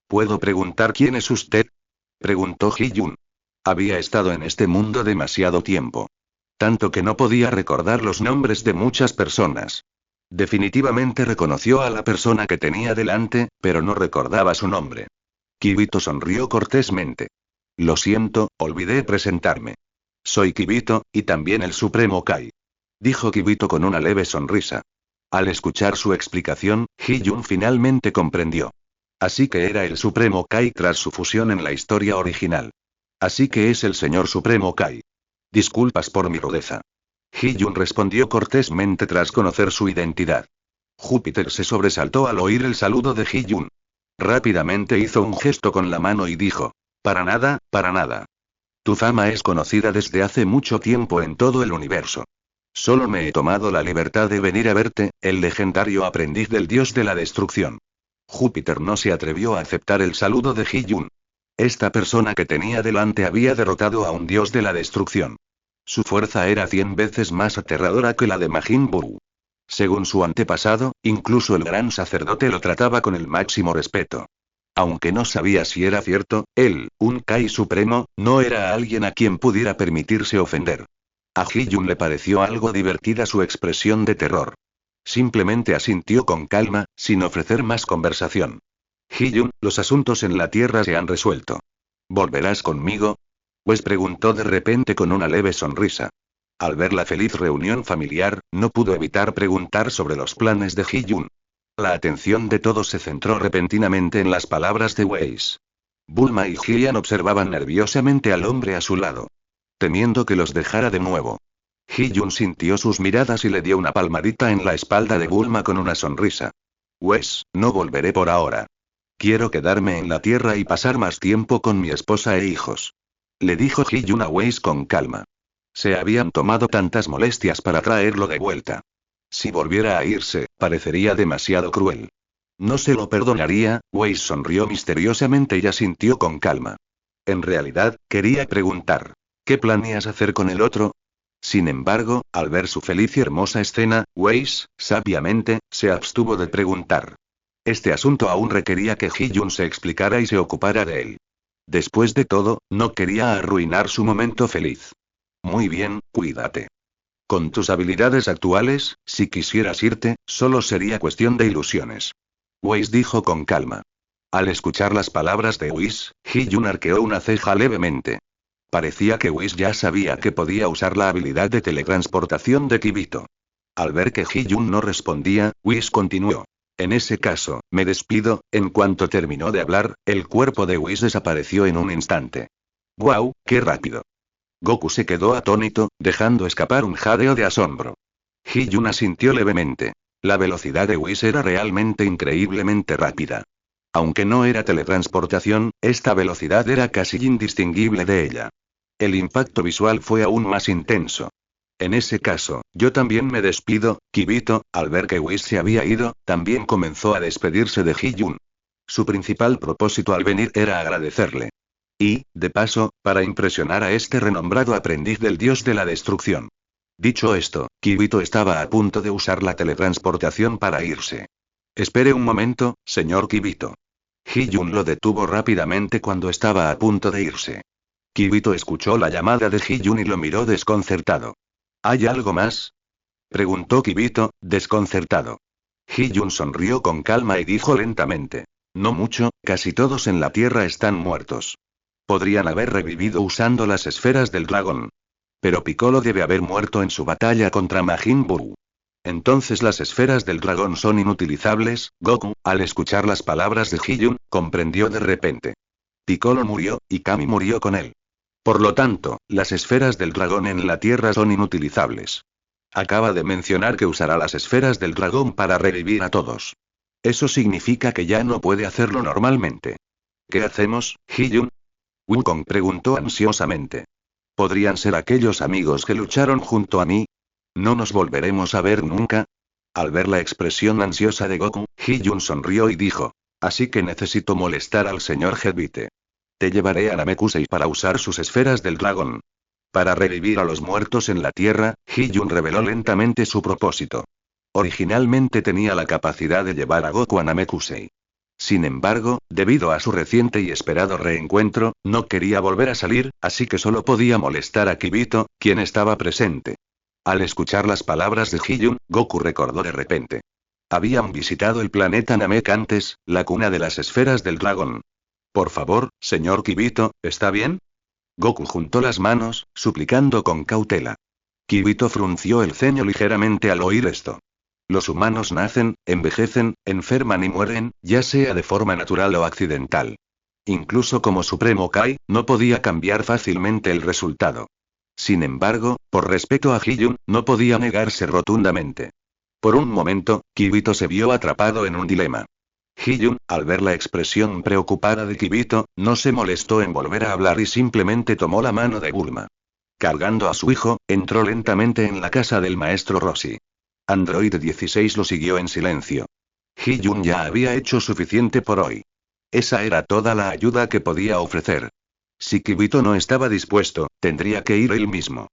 ¿Puedo preguntar quién es usted? Preguntó Hee-jun. Había estado en este mundo demasiado tiempo. Tanto que no podía recordar los nombres de muchas personas. Definitivamente reconoció a la persona que tenía delante, pero no recordaba su nombre. Kibito sonrió cortésmente. Lo siento, olvidé presentarme. Soy Kibito, y también el Supremo Kai. Dijo Kibito con una leve sonrisa. Al escuchar su explicación, Hee-jun finalmente comprendió. Así que era el Supremo Kai tras su fusión en la historia original. Así que es el señor Supremo Kai. Disculpas por mi rudeza. Hee-jun respondió cortésmente tras conocer su identidad. Júpiter se sobresaltó al oír el saludo de Hee-jun. Rápidamente hizo un gesto con la mano y dijo. Para nada, para nada. Tu fama es conocida desde hace mucho tiempo en todo el universo. Solo me he tomado la libertad de venir a verte, el legendario aprendiz del dios de la destrucción. Júpiter no se atrevió a aceptar el saludo de Ji-Yun. Esta persona que tenía delante había derrotado a un dios de la destrucción. Su fuerza era 100 veces más aterradora que la de Majin Buu. Según su antepasado, incluso el gran sacerdote lo trataba con el máximo respeto. Aunque no sabía si era cierto, él, un Kai supremo, no era alguien a quien pudiera permitirse ofender. A Ji-Yun le pareció algo divertida su expresión de terror. Simplemente asintió con calma, sin ofrecer más conversación. Ji-Yun, los asuntos en la Tierra se han resuelto. ¿Volverás conmigo? Pues preguntó de repente con una leve sonrisa. Al ver la feliz reunión familiar, no pudo evitar preguntar sobre los planes de Ji-Yun. La atención de todos se centró repentinamente en las palabras de Weiss. Bulma y Gillian observaban nerviosamente al hombre a su lado, temiendo que los dejara de nuevo. Ji-Yun sintió sus miradas y le dio una palmadita en la espalda de Bulma con una sonrisa. Weiss, no volveré por ahora. Quiero quedarme en la Tierra y pasar más tiempo con mi esposa e hijos. Le dijo Ji-Yun a Weiss con calma. Se habían tomado tantas molestias para traerlo de vuelta. Si volviera a irse, parecería demasiado cruel. No se lo perdonaría. Weiss sonrió misteriosamente y asintió con calma. En realidad, quería preguntar, ¿qué planeas hacer con el otro? Sin embargo, al ver su feliz y hermosa escena, Weiss, sabiamente, se abstuvo de preguntar. Este asunto aún requería que Ji-Yun se explicara y se ocupara de él. Después de todo, no quería arruinar su momento feliz. Muy bien, cuídate. Con tus habilidades actuales, si quisieras irte, solo sería cuestión de ilusiones. Weiss dijo con calma. Al escuchar las palabras de Weiss, Ji-Yun arqueó una ceja levemente. Parecía que Weiss ya sabía que podía usar la habilidad de teletransportación de Kibito. Al ver que Ji-Yun no respondía, Weiss continuó. En ese caso, me despido. En cuanto terminó de hablar, el cuerpo de Weiss desapareció en un instante. ¡Guau, qué rápido! Goku se quedó atónito, dejando escapar un jadeo de asombro. Ji-Yun asintió levemente. La velocidad de Whis era realmente increíblemente rápida. Aunque no era teletransportación, esta velocidad era casi indistinguible de ella. El impacto visual fue aún más intenso. En ese caso, yo también me despido. Kibito, al ver que Whis se había ido, también comenzó a despedirse de Ji-Yun. Su principal propósito al venir era agradecerle. Y, de paso, para impresionar a este renombrado aprendiz del dios de la destrucción. Dicho esto, Kibito estaba a punto de usar la teletransportación para irse. Espere un momento, señor Kibito. Ji-Yun lo detuvo rápidamente cuando estaba a punto de irse. Kibito escuchó la llamada de Ji-Yun y lo miró desconcertado. ¿Hay algo más? Preguntó Kibito, desconcertado. Ji-Yun sonrió con calma y dijo lentamente. No mucho, casi todos en la Tierra están muertos. Podrían haber revivido usando las esferas del dragón. Pero Piccolo debe haber muerto en su batalla contra Majin Buu. Entonces las esferas del dragón son inutilizables. Goku, al escuchar las palabras de Ji-Yun, comprendió de repente. Piccolo murió, y Kami murió con él. Por lo tanto, las esferas del dragón en la Tierra son inutilizables. Acaba de mencionar que usará las esferas del dragón para revivir a todos. Eso significa que ya no puede hacerlo normalmente. ¿Qué hacemos, Ji-Yun? Wukong preguntó ansiosamente. ¿Podrían ser aquellos amigos que lucharon junto a mí? ¿No nos volveremos a ver nunca? Al ver la expresión ansiosa de Goku, Ji-Yun sonrió y dijo. Así que necesito molestar al señor Gebite. Te llevaré a Namekusei para usar sus esferas del dragón. Para revivir a los muertos en la Tierra, Ji-Yun reveló lentamente su propósito. Originalmente tenía la capacidad de llevar a Goku a Namekusei. Sin embargo, debido a su reciente y esperado reencuentro, no quería volver a salir, así que solo podía molestar a Kibito, quien estaba presente. Al escuchar las palabras de Ji-Yun, Goku recordó de repente. Habían visitado el planeta Namek antes, la cuna de las esferas del dragón. Por favor, señor Kibito, ¿está bien? Goku juntó las manos, suplicando con cautela. Kibito frunció el ceño ligeramente al oír esto. Los humanos nacen, envejecen, enferman y mueren, ya sea de forma natural o accidental. Incluso como Supremo Kai, no podía cambiar fácilmente el resultado. Sin embargo, por respeto a Ji-Yun, no podía negarse rotundamente. Por un momento, Kibito se vio atrapado en un dilema. Ji-Yun, al ver la expresión preocupada de Kibito, no se molestó en volver a hablar y simplemente tomó la mano de Bulma. cargando a su hijo, entró lentamente en la casa del maestro Roshi. Android 16 lo siguió en silencio. Hee-jun ya había hecho suficiente por hoy. Esa era toda la ayuda que podía ofrecer. Si Kibito no estaba dispuesto, tendría que ir él mismo.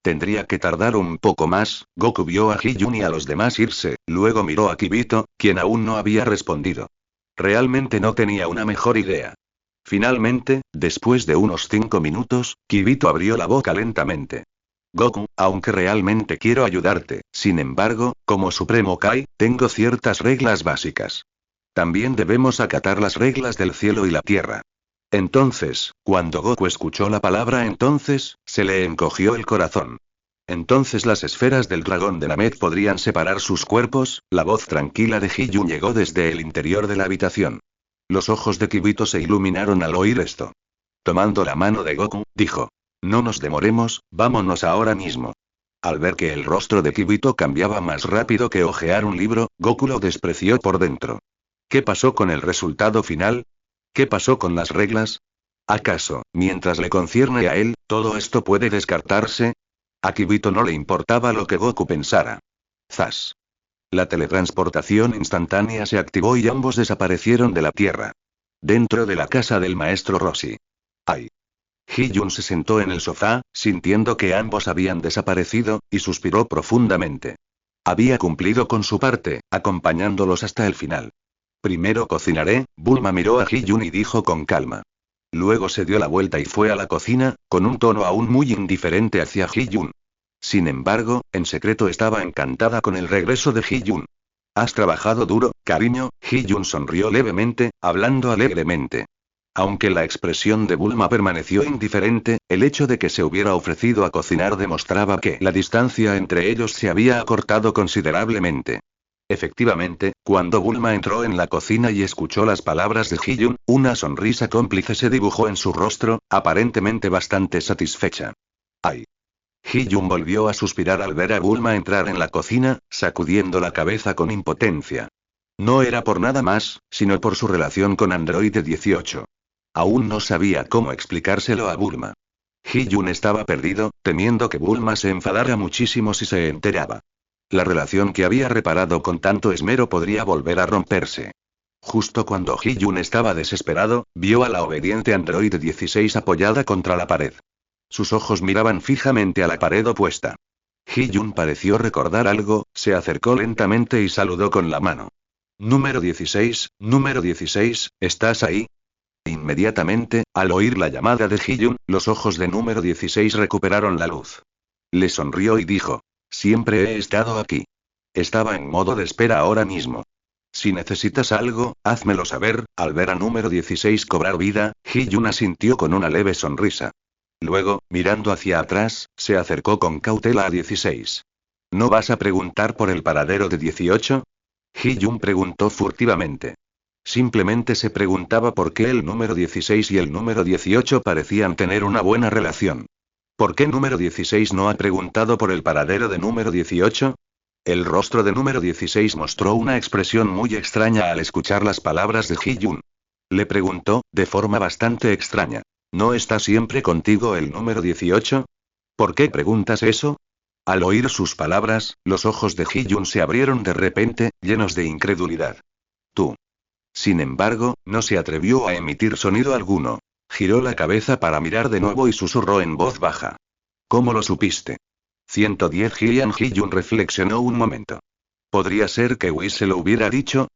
Tendría que tardar un poco más. Goku vio a Hee-jun y a los demás irse, luego miró a Kibito, quien aún no había respondido. Realmente no tenía una mejor idea. Finalmente, después de unos 5 minutos, Kibito abrió la boca lentamente. Goku, aunque realmente quiero ayudarte, sin embargo, como Supremo Kai, tengo ciertas reglas básicas. También debemos acatar las reglas del cielo y la tierra. Entonces, cuando Goku escuchó la palabra entonces, se le encogió el corazón. Entonces las esferas del dragón de Namek podrían separar sus cuerpos. La voz tranquila de Hee-jun llegó desde el interior de la habitación. Los ojos de Kibito se iluminaron al oír esto. Tomando la mano de Goku, dijo: no nos demoremos, vámonos ahora mismo. Al ver que el rostro de Kibito cambiaba más rápido que hojear un libro, Goku lo despreció por dentro. ¿Qué pasó con el resultado final? ¿Qué pasó con las reglas? ¿Acaso, mientras le concierne a él, todo esto puede descartarse? A Kibito no le importaba lo que Goku pensara. ¡Zas! La teletransportación instantánea se activó y ambos desaparecieron de la Tierra. Dentro de la casa del maestro Roshi. ¡Ay! Hee-jun se sentó en el sofá, sintiendo que ambos habían desaparecido, y suspiró profundamente. Había cumplido con su parte, acompañándolos hasta el final. Primero cocinaré. Bulma miró a Hee-jun y dijo con calma. Luego se dio la vuelta y fue a la cocina, con un tono aún muy indiferente hacia Hee-jun. Sin embargo, en secreto estaba encantada con el regreso de Hee-jun. ¿Has trabajado duro, cariño? Hee-jun sonrió levemente, hablando alegremente. Aunque la expresión de Bulma permaneció indiferente, el hecho de que se hubiera ofrecido a cocinar demostraba que la distancia entre ellos se había acortado considerablemente. Efectivamente, cuando Bulma entró en la cocina y escuchó las palabras de Hee-jun, una sonrisa cómplice se dibujó en su rostro, aparentemente bastante satisfecha. ¡Ay! Hee-jun volvió a suspirar al ver a Bulma entrar en la cocina, sacudiendo la cabeza con impotencia. No era por nada más, sino por su relación con Android 18. Aún no sabía cómo explicárselo a Bulma. Hee-jun estaba perdido, temiendo que Bulma se enfadara muchísimo si se enteraba. La relación que había reparado con tanto esmero podría volver a romperse. Justo cuando Hee-jun estaba desesperado, vio a la obediente Android 16 apoyada contra la pared. Sus ojos miraban fijamente a la pared opuesta. Hee-jun pareció recordar algo, se acercó lentamente y saludó con la mano. Número 16, ¿estás ahí? Inmediatamente, al oír la llamada de Hee-jun, los ojos de número 16 recuperaron la luz. Le sonrió y dijo: siempre he estado aquí. Estaba en modo de espera ahora mismo. Si necesitas algo, házmelo saber. Al ver a número 16 cobrar vida, Hee-jun asintió con una leve sonrisa. Luego, mirando hacia atrás, se acercó con cautela a 16. ¿No vas a preguntar por el paradero de 18? Hee-jun preguntó furtivamente. Simplemente se preguntaba por qué el número 16 y el número 18 parecían tener una buena relación. ¿Por qué número 16 no ha preguntado por el paradero de número 18? El rostro de número 16 mostró una expresión muy extraña al escuchar las palabras de Hee-jun. Le preguntó, de forma bastante extraña. ¿No está siempre contigo el número 18? ¿Por qué preguntas eso? Al oír sus palabras, los ojos de Hee-jun se abrieron de repente, llenos de incredulidad. Tú. Sin embargo, no se atrevió a emitir sonido alguno. Giró la cabeza para mirar de nuevo y susurró en voz baja. ¿Cómo lo supiste? 110 Gillian. Hee-jun reflexionó un momento. ¿Podría ser que Whis se lo hubiera dicho?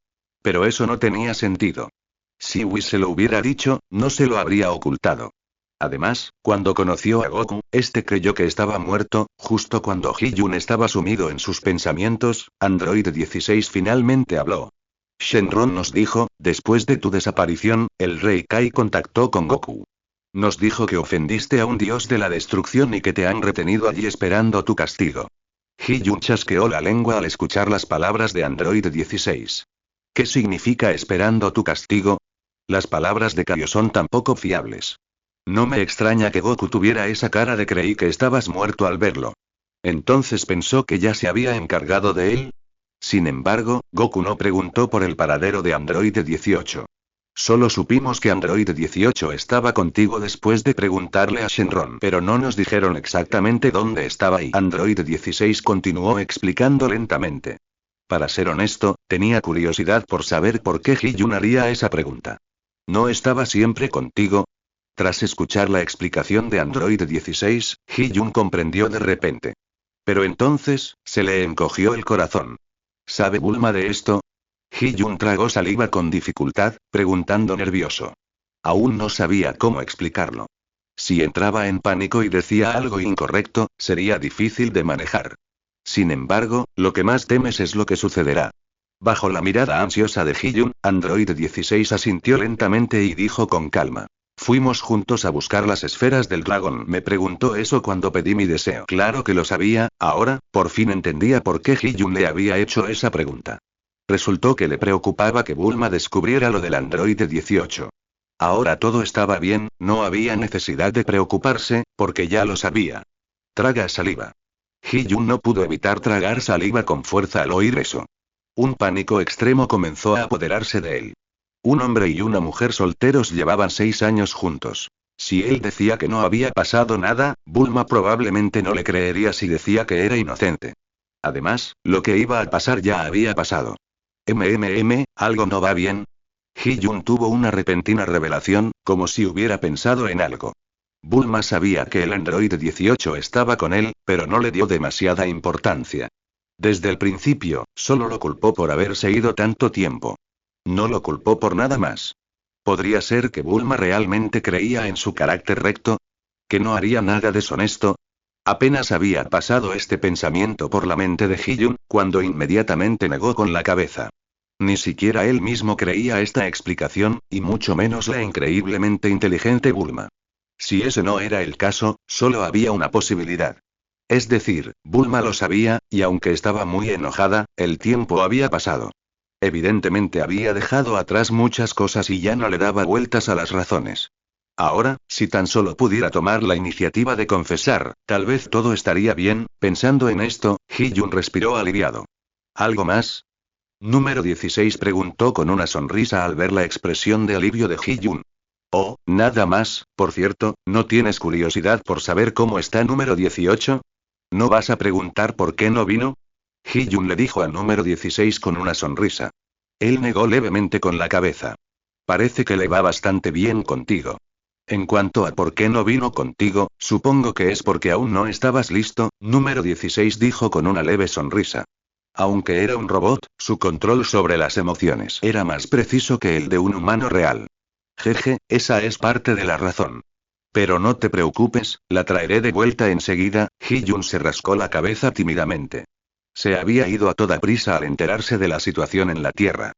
Pero eso no tenía sentido. Si Whis se lo hubiera dicho, no se lo habría ocultado. Además, cuando conoció a Goku, este creyó que estaba muerto. Justo cuando Hee-jun estaba sumido en sus pensamientos, Android 16 finalmente habló. Shenron nos dijo, después de tu desaparición, el rey Kai contactó con Goku. Nos dijo que ofendiste a un dios de la destrucción y que te han retenido allí esperando tu castigo. Hee-jun chasqueó la lengua al escuchar las palabras de Android 16. ¿Qué significa esperando tu castigo? Las palabras de Kaio son tan poco fiables. No me extraña que Goku tuviera esa cara de creí que estabas muerto al verlo. Entonces pensó que ya se había encargado de él. Sin embargo, Goku no preguntó por el paradero de Android 18. Solo supimos que Android 18 estaba contigo después de preguntarle a Shenron, pero no nos dijeron exactamente dónde estaba y Android 16 continuó explicando lentamente. Para ser honesto, tenía curiosidad por saber por qué Hee-jun haría esa pregunta. ¿No estaba siempre contigo? Tras escuchar la explicación de Android 16, Hee-jun comprendió de repente. Pero entonces, se le encogió el corazón. ¿Sabe Bulma de esto? Hee-jun tragó saliva con dificultad, preguntando nervioso. Aún no sabía cómo explicarlo. Si entraba en pánico y decía algo incorrecto, sería difícil de manejar. Sin embargo, lo que más temes es lo que sucederá. Bajo la mirada ansiosa de Hee-jun, Android 16 asintió lentamente y dijo con calma. Fuimos juntos a buscar las esferas del dragón. Me preguntó eso cuando pedí mi deseo. Claro que lo sabía, ahora, por fin entendía por qué Hee-jun le había hecho esa pregunta. Resultó que le preocupaba que Bulma descubriera lo del Android 18. Ahora todo estaba bien, no había necesidad de preocuparse, porque ya lo sabía. Traga saliva. Hee-jun no pudo evitar tragar saliva con fuerza al oír eso. Un pánico extremo comenzó a apoderarse de él. Un hombre y una mujer solteros llevaban 6 años juntos. Si él decía que no había pasado nada, Bulma probablemente no le creería si decía que era inocente. Además, lo que iba a pasar ya había pasado. ¿Algo no va bien? Hee-jun tuvo una repentina revelación, como si hubiera pensado en algo. Bulma sabía que el Android 18 estaba con él, pero no le dio demasiada importancia. Desde el principio, solo lo culpó por haberse ido tanto tiempo. No lo culpó por nada más. ¿Podría ser que Bulma realmente creía en su carácter recto? ¿Que no haría nada deshonesto? Apenas había pasado este pensamiento por la mente de Hee-jun, cuando inmediatamente negó con la cabeza. Ni siquiera él mismo creía esta explicación, y mucho menos la increíblemente inteligente Bulma. Si ese no era el caso, solo había una posibilidad. Es decir, Bulma lo sabía, y aunque estaba muy enojada, el tiempo había pasado. Evidentemente había dejado atrás muchas cosas y ya no le daba vueltas a las razones. Ahora, si tan solo pudiera tomar la iniciativa de confesar, tal vez todo estaría bien. Pensando en esto, Hee-jun respiró aliviado. ¿Algo más? Número 16 preguntó con una sonrisa al ver la expresión de alivio de Hee-jun. Oh, nada más. Por cierto, ¿no tienes curiosidad por saber cómo está número 18? ¿No vas a preguntar por qué no vino? Hee-jun le dijo al número 16 con una sonrisa. Él negó levemente con la cabeza. Parece que le va bastante bien contigo. En cuanto a por qué no vino contigo, supongo que es porque aún no estabas listo, número 16 dijo con una leve sonrisa. Aunque era un robot, su control sobre las emociones era más preciso que el de un humano real. Jeje, esa es parte de la razón. Pero no te preocupes, la traeré de vuelta enseguida. Hee-jun se rascó la cabeza tímidamente. Se había ido a toda prisa al enterarse de la situación en la Tierra.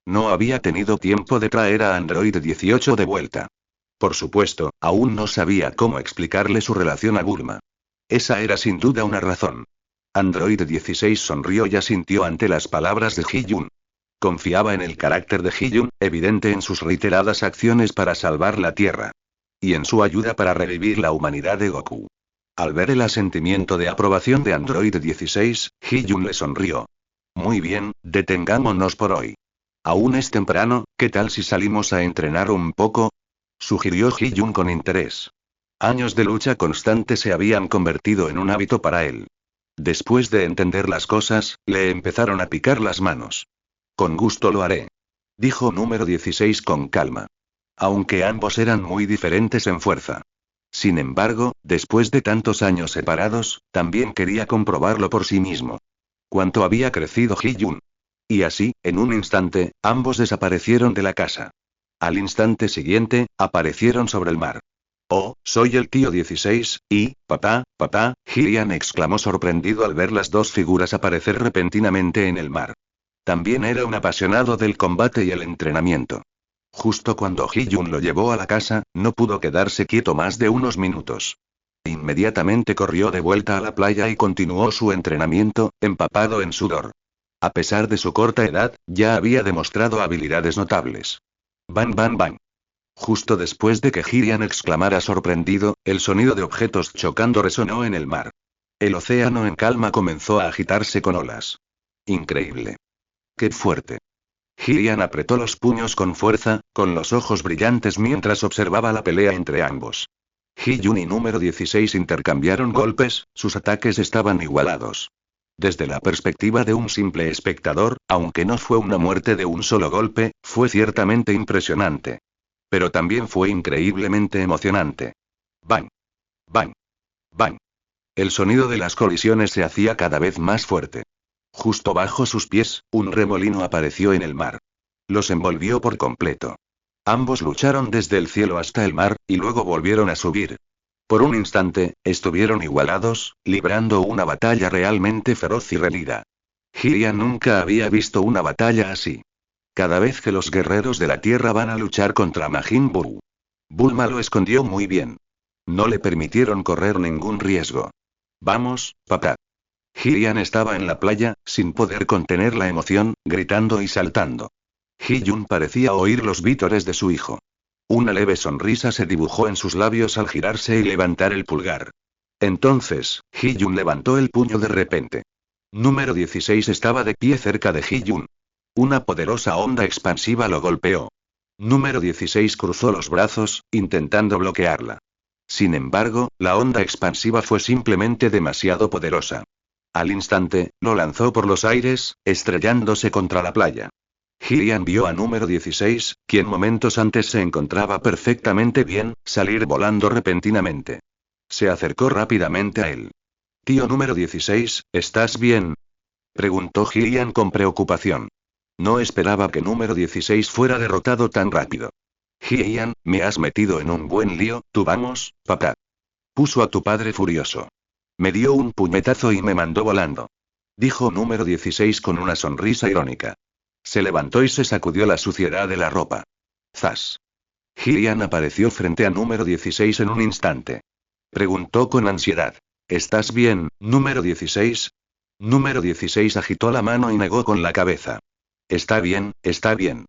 No había tenido tiempo de traer a Android 18 de vuelta. Por supuesto, aún no sabía cómo explicarle su relación a Bulma. Esa era sin duda una razón. Android 16 sonrió y asintió ante las palabras de Hee-jun. Confiaba en el carácter de Hee-jun, evidente en sus reiteradas acciones para salvar la Tierra. Y en su ayuda para revivir la humanidad de Goku. Al ver el asentimiento de aprobación de Android 16, Hee-jun le sonrió. Muy bien, detengámonos por hoy. Aún es temprano, ¿qué tal si salimos a entrenar un poco? Sugirió Hee-jun con interés. Años de lucha constante se habían convertido en un hábito para él. Después de entender las cosas, le empezaron a picar las manos. Con gusto lo haré. Dijo número 16 con calma. Aunque ambos eran muy diferentes en fuerza. Sin embargo, después de tantos años separados, también quería comprobarlo por sí mismo. Cuánto había crecido Hee-jun. Y así, en un instante, ambos desaparecieron de la casa. Al instante siguiente, aparecieron sobre el mar. Oh, soy el tío 16, y, papá, Hirian exclamó sorprendido al ver las dos figuras aparecer repentinamente en el mar. También era un apasionado del combate y el entrenamiento. Justo cuando Hee-jun lo llevó a la casa, no pudo quedarse quieto más de unos minutos. Inmediatamente corrió de vuelta a la playa y continuó su entrenamiento, empapado en sudor. A pesar de su corta edad, ya había demostrado habilidades notables. Bang bang bang. Justo después de que Hirian exclamara sorprendido, el sonido de objetos chocando resonó en el mar. El océano en calma comenzó a agitarse con olas. Increíble. ¡Qué fuerte! Hylian apretó los puños con fuerza, con los ojos brillantes mientras observaba la pelea entre ambos. Hee-jun y número 16 intercambiaron golpes, sus ataques estaban igualados. Desde la perspectiva de un simple espectador, aunque no fue una muerte de un solo golpe, fue ciertamente impresionante. Pero también fue increíblemente emocionante. Bang. Bang. Bang. El sonido de las colisiones se hacía cada vez más fuerte. Justo bajo sus pies, un remolino apareció en el mar. Los envolvió por completo. Ambos lucharon desde el cielo hasta el mar, y luego volvieron a subir. Por un instante, estuvieron igualados, librando una batalla realmente feroz y reñida. Hylian nunca había visto una batalla así. Cada vez que los guerreros de la Tierra van a luchar contra Majin Buu, Bulma lo escondió muy bien. No le permitieron correr ningún riesgo. Vamos, papá. Hylian estaba en la playa, sin poder contener la emoción, gritando y saltando. Hee-jun parecía oír los vítores de su hijo. Una leve sonrisa se dibujó en sus labios al girarse y levantar el pulgar. Entonces, Hee-jun levantó el puño de repente. Número 16 estaba de pie cerca de Hee-jun. Una poderosa onda expansiva lo golpeó. Número 16 cruzó los brazos, intentando bloquearla. Sin embargo, la onda expansiva fue simplemente demasiado poderosa. Al instante, lo lanzó por los aires, estrellándose contra la playa. Hylian vio a número 16, quien momentos antes se encontraba perfectamente bien, salir volando repentinamente. Se acercó rápidamente a él. Tío número 16, ¿estás bien? Preguntó Hylian con preocupación. No esperaba que número 16 fuera derrotado tan rápido. Hylian, me has metido en un buen lío, tú vamos, papá. Puso a tu padre furioso. Me dio un puñetazo y me mandó volando. Dijo número 16 con una sonrisa irónica. Se levantó y se sacudió la suciedad de la ropa. ¡Zas! Hylian apareció frente a número 16 en un instante. Preguntó con ansiedad. ¿Estás bien, número 16? Número 16 agitó la mano y negó con la cabeza. Está bien, está bien.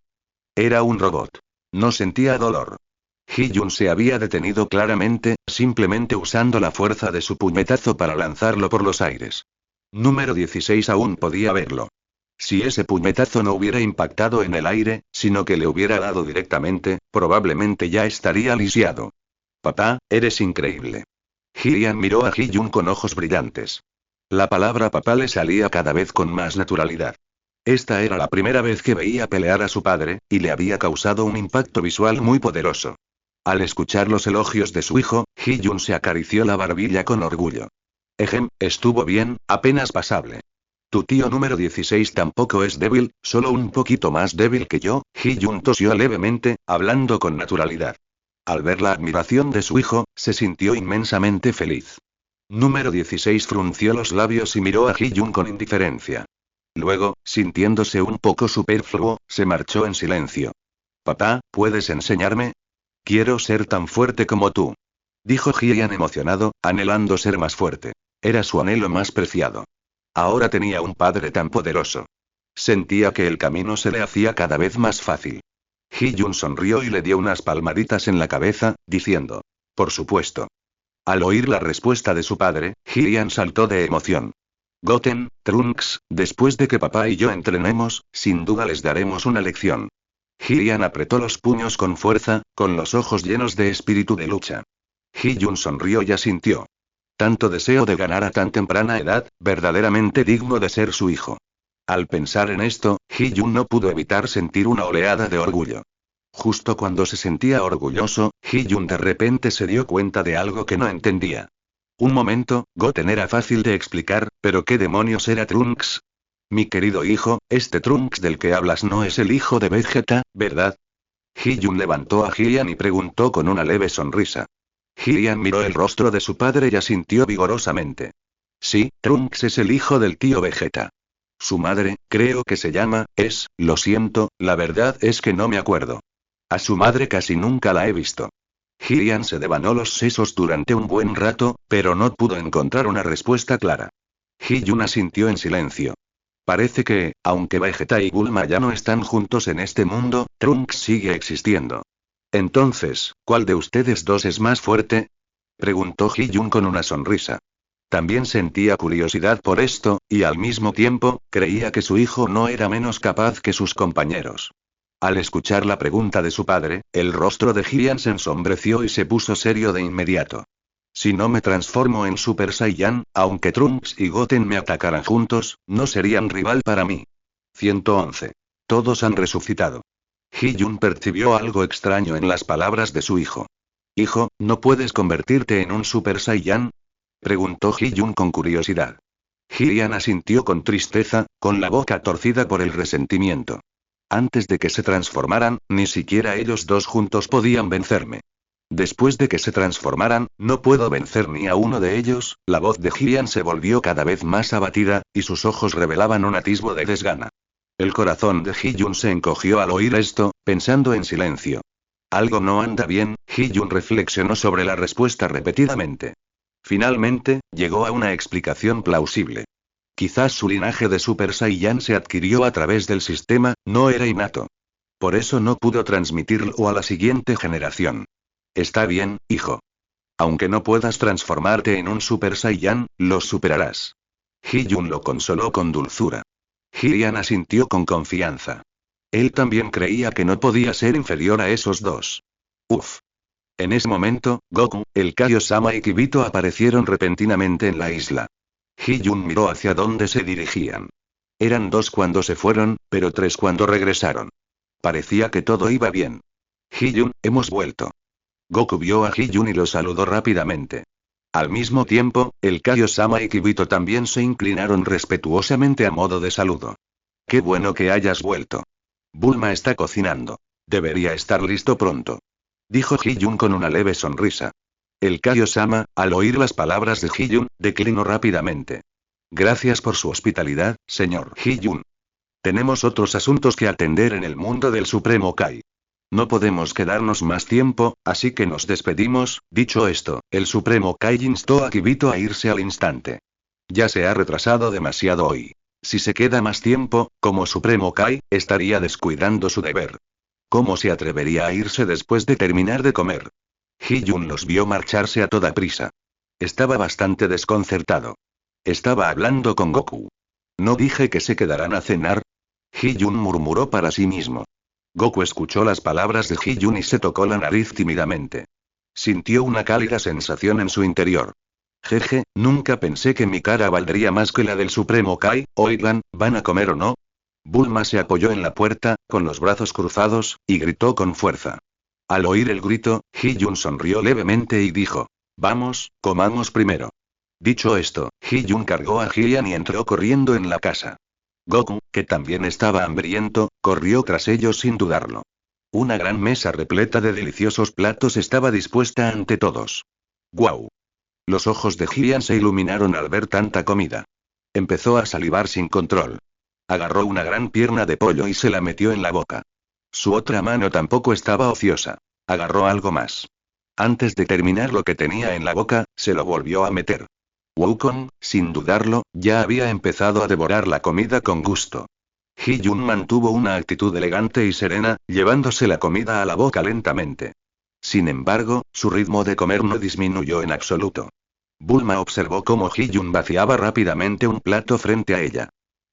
Era un robot. No sentía dolor. Hee-jun se había detenido claramente, simplemente usando la fuerza de su puñetazo para lanzarlo por los aires. Número 16 aún podía verlo. Si ese puñetazo no hubiera impactado en el aire, sino que le hubiera dado directamente, probablemente ya estaría lisiado. Papá, eres increíble. Hylian miró a Hee-jun con ojos brillantes. La palabra papá le salía cada vez con más naturalidad. Esta era la primera vez que veía pelear a su padre, y le había causado un impacto visual muy poderoso. Al escuchar los elogios de su hijo, Hee-jun se acarició la barbilla con orgullo. Estuvo bien, apenas pasable. Tu tío número 16 tampoco es débil, solo un poquito más débil que yo. Hee-jun tosió levemente, hablando con naturalidad. Al ver la admiración de su hijo, se sintió inmensamente feliz. Número 16 frunció los labios y miró a Hee-jun con indiferencia. Luego, sintiéndose un poco superfluo, se marchó en silencio. Papá, ¿puedes enseñarme? Quiero ser tan fuerte como tú. Dijo Hylian emocionado, anhelando ser más fuerte. Era su anhelo más preciado. Ahora tenía un padre tan poderoso. Sentía que el camino se le hacía cada vez más fácil. Hee-jun sonrió y le dio unas palmaditas en la cabeza, diciendo: por supuesto. Al oír la respuesta de su padre, Hylian saltó de emoción. Goten, Trunks, después de que papá y yo entrenemos, sin duda les daremos una lección. Hylian apretó los puños con fuerza, con los ojos llenos de espíritu de lucha. Hee-jun sonrió y asintió. Tanto deseo de ganar a tan temprana edad, verdaderamente digno de ser su hijo. Al pensar en esto, Hee-jun no pudo evitar sentir una oleada de orgullo. Justo cuando se sentía orgulloso, Hee-jun de repente se dio cuenta de algo que no entendía. Un momento, Goten era fácil de explicar, pero ¿qué demonios era Trunks? Mi querido hijo, este Trunks del que hablas no es el hijo de Vegeta, ¿verdad? Hee-jun levantó a Hylian y preguntó con una leve sonrisa. Hylian miró el rostro de su padre y asintió vigorosamente. Sí, Trunks es el hijo del tío Vegeta. Su madre, creo que se llama, lo siento, la verdad es que no me acuerdo. A su madre casi nunca la he visto. Hylian se devanó los sesos durante un buen rato, pero no pudo encontrar una respuesta clara. Hee-jun asintió en silencio. Parece que, aunque Vegeta y Bulma ya no están juntos en este mundo, Trunks sigue existiendo. Entonces, ¿cuál de ustedes dos es más fuerte? Preguntó Hee-jun con una sonrisa. También sentía curiosidad por esto, y al mismo tiempo, creía que su hijo no era menos capaz que sus compañeros. Al escuchar la pregunta de su padre, el rostro de Hylian se ensombreció y se puso serio de inmediato. Si no me transformo en Super Saiyan, aunque Trunks y Goten me atacaran juntos, no serían rival para mí. 111. Todos han resucitado. Hyun percibió algo extraño en las palabras de su hijo. Hijo, ¿no puedes convertirte en un Super Saiyan? Preguntó Hyun con curiosidad. Hylian asintió con tristeza, con la boca torcida por el resentimiento. Antes de que se transformaran, ni siquiera ellos dos juntos podían vencerme. Después de que se transformaran, no puedo vencer ni a uno de ellos. La voz de Hylian se volvió cada vez más abatida, y sus ojos revelaban un atisbo de desgana. El corazón de Hyun se encogió al oír esto, pensando en silencio. Algo no anda bien, Hyun reflexionó sobre la respuesta repetidamente. Finalmente, llegó a una explicación plausible. Quizás su linaje de Super Saiyan se adquirió a través del sistema, no era innato. Por eso no pudo transmitirlo a la siguiente generación. Está bien, hijo. Aunque no puedas transformarte en un Super Saiyan, los superarás. Hyun lo consoló con dulzura. Hylian asintió con confianza. Él también creía que no podía ser inferior a esos dos. Uf. En ese momento, Goku, el Kaiosama y Kibito aparecieron repentinamente en la isla. Hyun miró hacia dónde se dirigían. Eran dos cuando se fueron, pero tres cuando regresaron. Parecía que todo iba bien. Hyun, hemos vuelto. Goku vio a Hyun y lo saludó rápidamente. Al mismo tiempo, el Kaiosama y Kibito también se inclinaron respetuosamente a modo de saludo. Qué bueno que hayas vuelto. Bulma está cocinando. Debería estar listo pronto. Dijo Hyun con una leve sonrisa. El Kaiosama, al oír las palabras de Hyun, declinó rápidamente. Gracias por su hospitalidad, señor Hyun. Tenemos otros asuntos que atender en el mundo del Supremo Kai. No podemos quedarnos más tiempo, así que nos despedimos. Dicho esto, el Supremo Kai instó a Kibito a irse al instante. Ya se ha retrasado demasiado hoy. Si se queda más tiempo, como Supremo Kai, estaría descuidando su deber. ¿Cómo se atrevería a irse después de terminar de comer? Hyun los vio marcharse a toda prisa. Estaba bastante desconcertado. Estaba hablando con Goku. ¿No dije que se quedarán a cenar? Hyun murmuró para sí mismo. Goku escuchó las palabras de Hyun y se tocó la nariz tímidamente. Sintió una cálida sensación en su interior. Jeje, nunca pensé que mi cara valdría más que la del Supremo Kai. Oigan, ¿van a comer o no? Bulma se apoyó en la puerta, con los brazos cruzados, y gritó con fuerza. Al oír el grito, Hyun sonrió levemente y dijo: Vamos, comamos primero. Dicho esto, Hyun cargó a Hylian y entró corriendo en la casa. Goku, que también estaba hambriento, corrió tras ellos sin dudarlo. Una gran mesa repleta de deliciosos platos estaba dispuesta ante todos. ¡Guau! Los ojos de Hylian se iluminaron al ver tanta comida. Empezó a salivar sin control. Agarró una gran pierna de pollo y se la metió en la boca. Su otra mano tampoco estaba ociosa. Agarró algo más. Antes de terminar lo que tenía en la boca, se lo volvió a meter. Wukong, sin dudarlo, ya había empezado a devorar la comida con gusto. Hyun mantuvo una actitud elegante y serena, llevándose la comida a la boca lentamente. Sin embargo, su ritmo de comer no disminuyó en absoluto. Bulma observó cómo Hyun vaciaba rápidamente un plato frente a ella.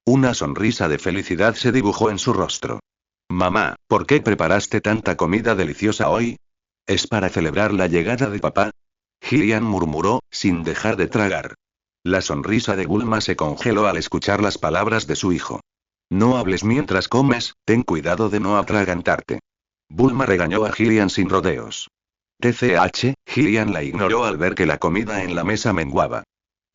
Una sonrisa de felicidad se dibujó en su rostro. Mamá, ¿por qué preparaste tanta comida deliciosa hoy? ¿Es para celebrar la llegada de papá? Hylian murmuró, sin dejar de tragar. La sonrisa de Bulma se congeló al escuchar las palabras de su hijo. No hables mientras comes, ten cuidado de no atragantarte. Bulma regañó a Hylian sin rodeos. TCH, Hylian la ignoró al ver que la comida en la mesa menguaba.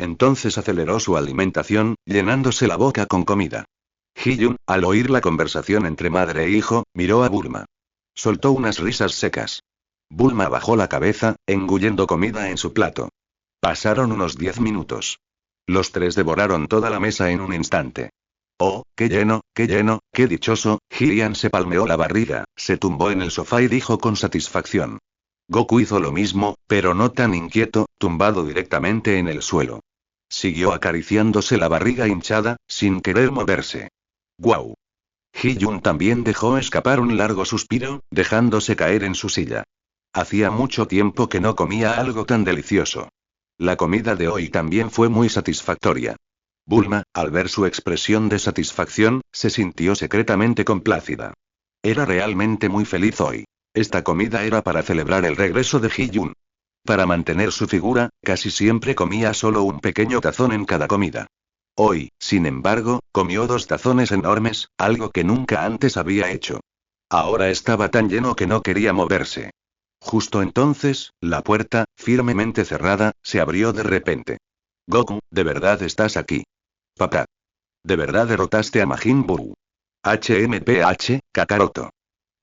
Entonces aceleró su alimentación, llenándose la boca con comida. Hyun, al oír la conversación entre madre e hijo, miró a Bulma. Soltó unas risas secas. Bulma bajó la cabeza, engullendo comida en su plato. Pasaron unos 10 minutos. Los tres devoraron toda la mesa en un instante. ¡Oh, qué lleno, qué dichoso! Hylian se palmeó la barriga, se tumbó en el sofá y dijo con satisfacción. Goku hizo lo mismo, pero no tan inquieto, tumbado directamente en el suelo. Siguió acariciándose la barriga hinchada, sin querer moverse. ¡Guau! Hyun también dejó escapar un largo suspiro, dejándose caer en su silla. Hacía mucho tiempo que no comía algo tan delicioso. La comida de hoy también fue muy satisfactoria. Bulma, al ver su expresión de satisfacción, se sintió secretamente complacida. Era realmente muy feliz hoy. Esta comida era para celebrar el regreso de Hee-jun. Para mantener su figura, casi siempre comía solo un pequeño tazón en cada comida. Hoy, sin embargo, comió 2 tazones enormes, algo que nunca antes había hecho. Ahora estaba tan lleno que no quería moverse. Justo entonces, la puerta, firmemente cerrada, se abrió de repente. Goku, ¿de verdad estás aquí? Papá. ¿De verdad derrotaste a Majin Buu? HMPH, Kakaroto.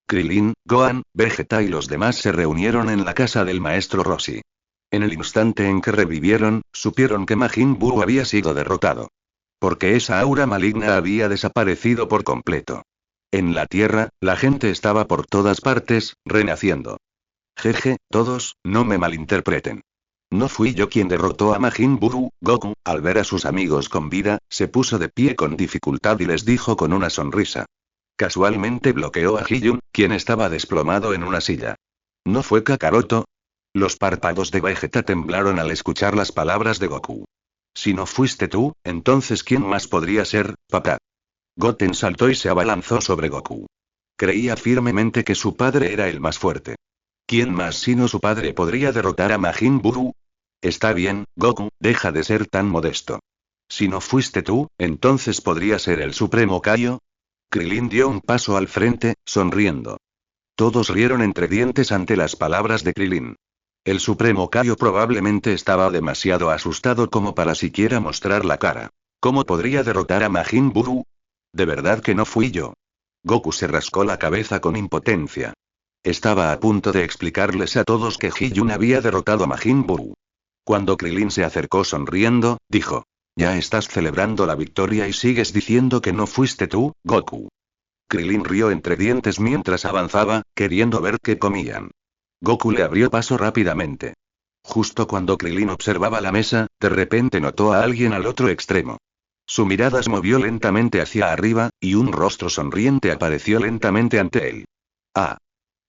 Krillin, Gohan, Vegeta y los demás se reunieron en la casa del maestro Roshi. En el instante en que revivieron, supieron que Majin Buu había sido derrotado. Porque esa aura maligna había desaparecido por completo. En la Tierra, la gente estaba por todas partes, renaciendo. Jeje, todos, no me malinterpreten. No fui yo quien derrotó a Majin Buu. Goku, al ver a sus amigos con vida, se puso de pie con dificultad y les dijo con una sonrisa. Casualmente bloqueó a Hee-jun, quien estaba desplomado en una silla. ¿No fue Kakaroto? Los párpados de Vegeta temblaron al escuchar las palabras de Goku. Si no fuiste tú, entonces ¿quién más podría ser, papá? Goten saltó y se abalanzó sobre Goku. Creía firmemente que su padre era el más fuerte. ¿Quién más sino su padre podría derrotar a Majin Buu? Está bien, Goku, deja de ser tan modesto. Si no fuiste tú, entonces podría ser el Supremo Kaio. Krillin dio un paso al frente, sonriendo. Todos rieron entre dientes ante las palabras de Krillin. El Supremo Kaio probablemente estaba demasiado asustado como para siquiera mostrar la cara. ¿Cómo podría derrotar a Majin Buu? ¿De verdad que no fui yo? Goku se rascó la cabeza con impotencia. Estaba a punto de explicarles a todos que Hee-jun había derrotado a Majin Buu. Cuando Krillin se acercó sonriendo, dijo. Ya estás celebrando la victoria y sigues diciendo que no fuiste tú, Goku. Krillin rió entre dientes mientras avanzaba, queriendo ver qué comían. Goku le abrió paso rápidamente. Justo cuando Krillin observaba la mesa, de repente notó a alguien al otro extremo. Su mirada se movió lentamente hacia arriba, y un rostro sonriente apareció lentamente ante él. ¡Ah!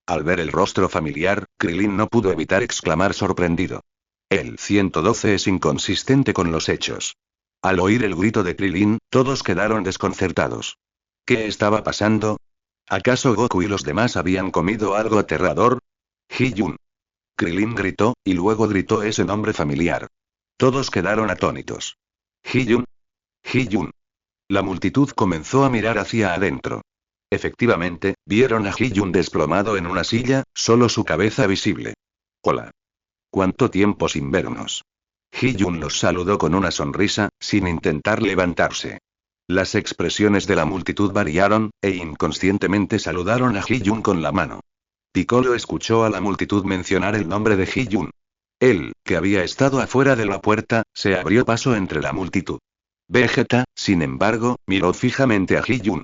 Al ver el rostro familiar, Krillin no pudo evitar exclamar sorprendido. El 112 es inconsistente con los hechos. Al oír el grito de Krillin, todos quedaron desconcertados. ¿Qué estaba pasando? ¿Acaso Goku y los demás habían comido algo aterrador? Hee-jun. Krillin gritó, y luego gritó ese nombre familiar. Todos quedaron atónitos. Hee-jun. Hee-jun. La multitud comenzó a mirar hacia adentro. Efectivamente, vieron a Hee-jun desplomado en una silla, solo su cabeza visible. Hola. ¿Cuánto tiempo sin vernos? Hee-jun los saludó con una sonrisa, sin intentar levantarse. Las expresiones de la multitud variaron, e inconscientemente saludaron a Hee-jun con la mano. Piccolo escuchó a la multitud mencionar el nombre de Hee-jun. Él, que había estado afuera de la puerta, se abrió paso entre la multitud. Vegeta, sin embargo, miró fijamente a Hee-jun.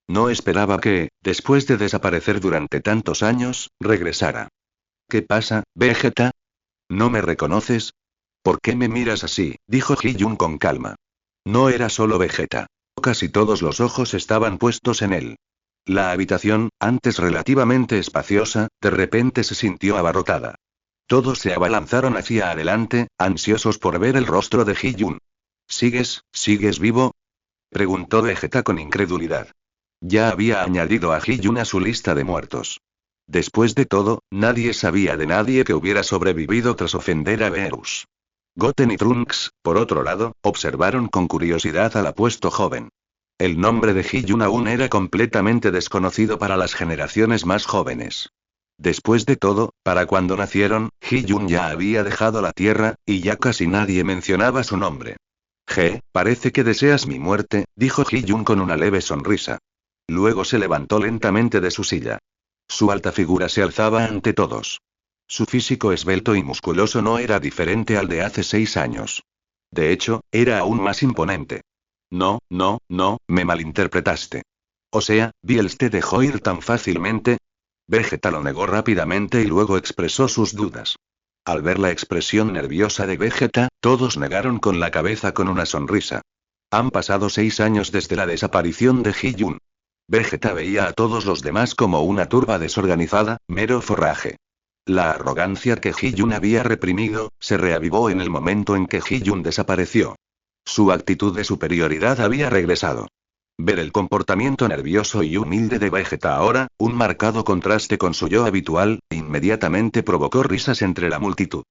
No esperaba que, después de desaparecer durante tantos años, regresara. ¿Qué pasa, Vegeta? ¿No me reconoces? ¿Por qué me miras así?, dijo Hee-jun con calma. No era solo Vegeta. Casi todos los ojos estaban puestos en él. La habitación, antes relativamente espaciosa, de repente se sintió abarrotada. Todos se abalanzaron hacia adelante, ansiosos por ver el rostro de Hee-jun. ¿Sigues vivo? Preguntó Vegeta con incredulidad. Ya había añadido a Hee-jun a su lista de muertos. Después de todo, nadie sabía de nadie que hubiera sobrevivido tras ofender a Beerus. Goten y Trunks, por otro lado, observaron con curiosidad al apuesto joven. El nombre de Hee-jun aún era completamente desconocido para las generaciones más jóvenes. Después de todo, para cuando nacieron, Hee-jun ya había dejado la Tierra, y ya casi nadie mencionaba su nombre. Parece que deseas mi muerte, dijo Hee-jun con una leve sonrisa. Luego se levantó lentamente de su silla. Su alta figura se alzaba ante todos. Su físico esbelto y musculoso no era diferente al de hace 6 años. De hecho, era aún más imponente. No, me malinterpretaste. O sea, ¿Bills te dejó ir tan fácilmente? Vegeta lo negó rápidamente y luego expresó sus dudas. Al ver la expresión nerviosa de Vegeta, todos negaron con la cabeza con una sonrisa. Han pasado 6 años desde la desaparición de Hee-jun. Vegeta veía a todos los demás como una turba desorganizada, mero forraje. La arrogancia que Hee-jun había reprimido, se reavivó en el momento en que Hee-jun desapareció. Su actitud de superioridad había regresado. Ver el comportamiento nervioso y humilde de Vegeta ahora, un marcado contraste con su yo habitual, inmediatamente provocó risas entre la multitud.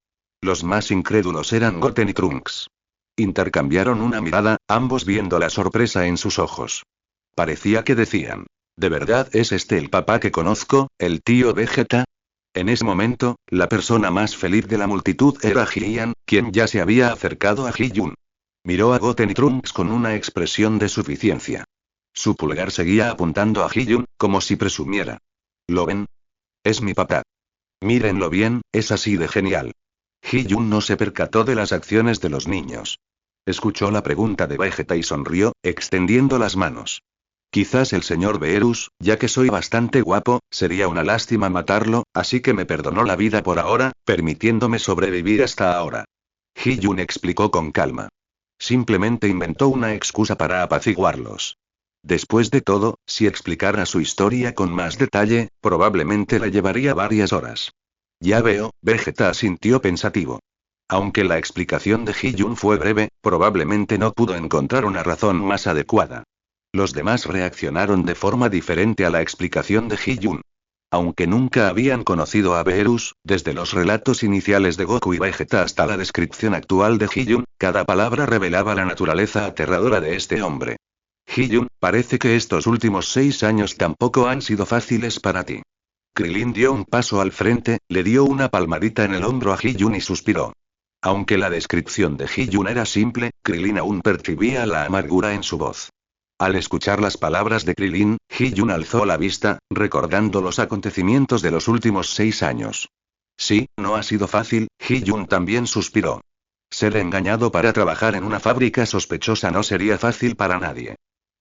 Los más incrédulos eran Goten y Trunks. Intercambiaron una mirada, ambos viendo la sorpresa en sus ojos. Parecía que decían: ¿de verdad es este el papá que conozco, el tío Vegeta? En ese momento, la persona más feliz de la multitud era Jian, quien ya se había acercado a Hee-jun. Miró a Goten y Trunks con una expresión de suficiencia. Su pulgar seguía apuntando a Hee-jun, como si presumiera. ¿Lo ven? Es mi papá. Mírenlo bien, es así de genial. Hee-jun no se percató de las acciones de los niños. Escuchó la pregunta de Vegeta y sonrió, extendiendo las manos. Quizás el señor Beerus, ya que soy bastante guapo, sería una lástima matarlo, así que me perdonó la vida por ahora, permitiéndome sobrevivir hasta ahora. Hee-jun explicó con calma. Simplemente inventó una excusa para apaciguarlos. Después de todo, si explicara su historia con más detalle, probablemente le llevaría varias horas. Ya veo, Vegeta asintió pensativo. Aunque la explicación de Hee-jun fue breve, probablemente no pudo encontrar una razón más adecuada. Los demás reaccionaron de forma diferente a la explicación de Hee-jun. Aunque nunca habían conocido a Beerus, desde los relatos iniciales de Goku y Vegeta hasta la descripción actual de Hee-jun, cada palabra revelaba la naturaleza aterradora de este hombre. Hee-jun, parece que estos últimos 6 años tampoco han sido fáciles para ti. Krilin dio un paso al frente, le dio una palmadita en el hombro a Hee-jun y suspiró. Aunque la descripción de Hee-jun era simple, Krilin aún percibía la amargura en su voz. Al escuchar las palabras de Krilin, Hee-jun alzó la vista, recordando los acontecimientos de los últimos 6 años. Sí, no ha sido fácil, Hee-jun también suspiró. Ser engañado para trabajar en una fábrica sospechosa no sería fácil para nadie.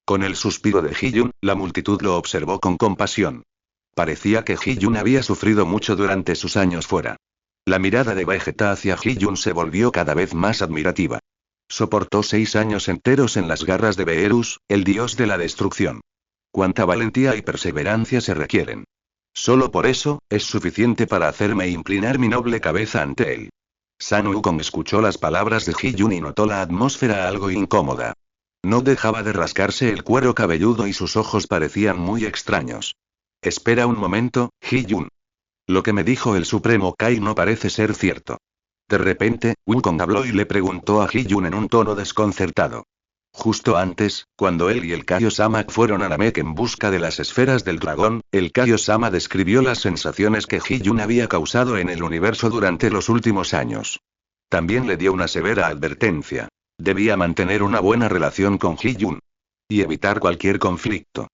Con el suspiro de Hee-jun, la multitud lo observó con compasión. Parecía que Hee-jun había sufrido mucho durante sus años fuera. La mirada de Vegeta hacia Hee-jun se volvió cada vez más admirativa. Soportó 6 años enteros en las garras de Beerus, el dios de la destrucción. Cuánta valentía y perseverancia se requieren. Solo por eso, es suficiente para hacerme inclinar mi noble cabeza ante él. Sun Wukong escuchó las palabras de Hee-jun y notó la atmósfera algo incómoda. No dejaba de rascarse el cuero cabelludo y sus ojos parecían muy extraños. Espera un momento, Hee-jun. Lo que me dijo el Supremo Kai no parece ser cierto. De repente, Wukong habló y le preguntó a Hee-jun en un tono desconcertado. Justo antes, cuando él y el Kaio-sama fueron a Namek en busca de las esferas del dragón, el Kaio-sama describió las sensaciones que Hee-jun había causado en el universo durante los últimos años. También le dio una severa advertencia. Debía mantener una buena relación con Hee-jun. Y evitar cualquier conflicto.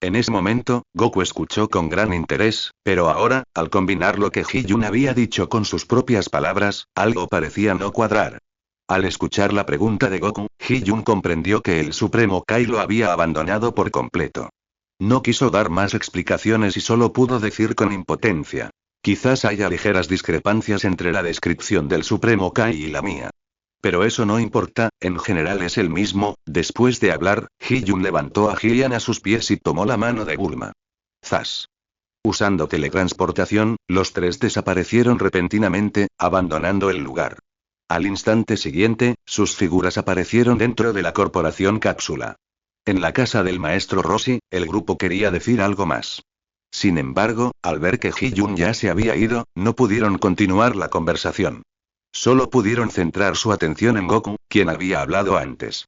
En ese momento, Goku escuchó con gran interés, pero ahora, al combinar lo que Hee-jun había dicho con sus propias palabras, algo parecía no cuadrar. Al escuchar la pregunta de Goku, Hee-jun comprendió que el Supremo Kai lo había abandonado por completo. No quiso dar más explicaciones y solo pudo decir con impotencia. Quizás haya ligeras discrepancias entre la descripción del Supremo Kai y la mía. Pero eso no importa, en general es el mismo. Después de hablar, Hee-jun levantó a Hylian a sus pies y tomó la mano de Bulma. ¡Zas! Usando teletransportación, los tres desaparecieron repentinamente, abandonando el lugar. Al instante siguiente, sus figuras aparecieron dentro de la corporación Cápsula. En la casa del maestro Roshi, el grupo quería decir algo más. Sin embargo, al ver que Hee-jun ya se había ido, no pudieron continuar la conversación. Solo pudieron centrar su atención en Goku, quien había hablado antes.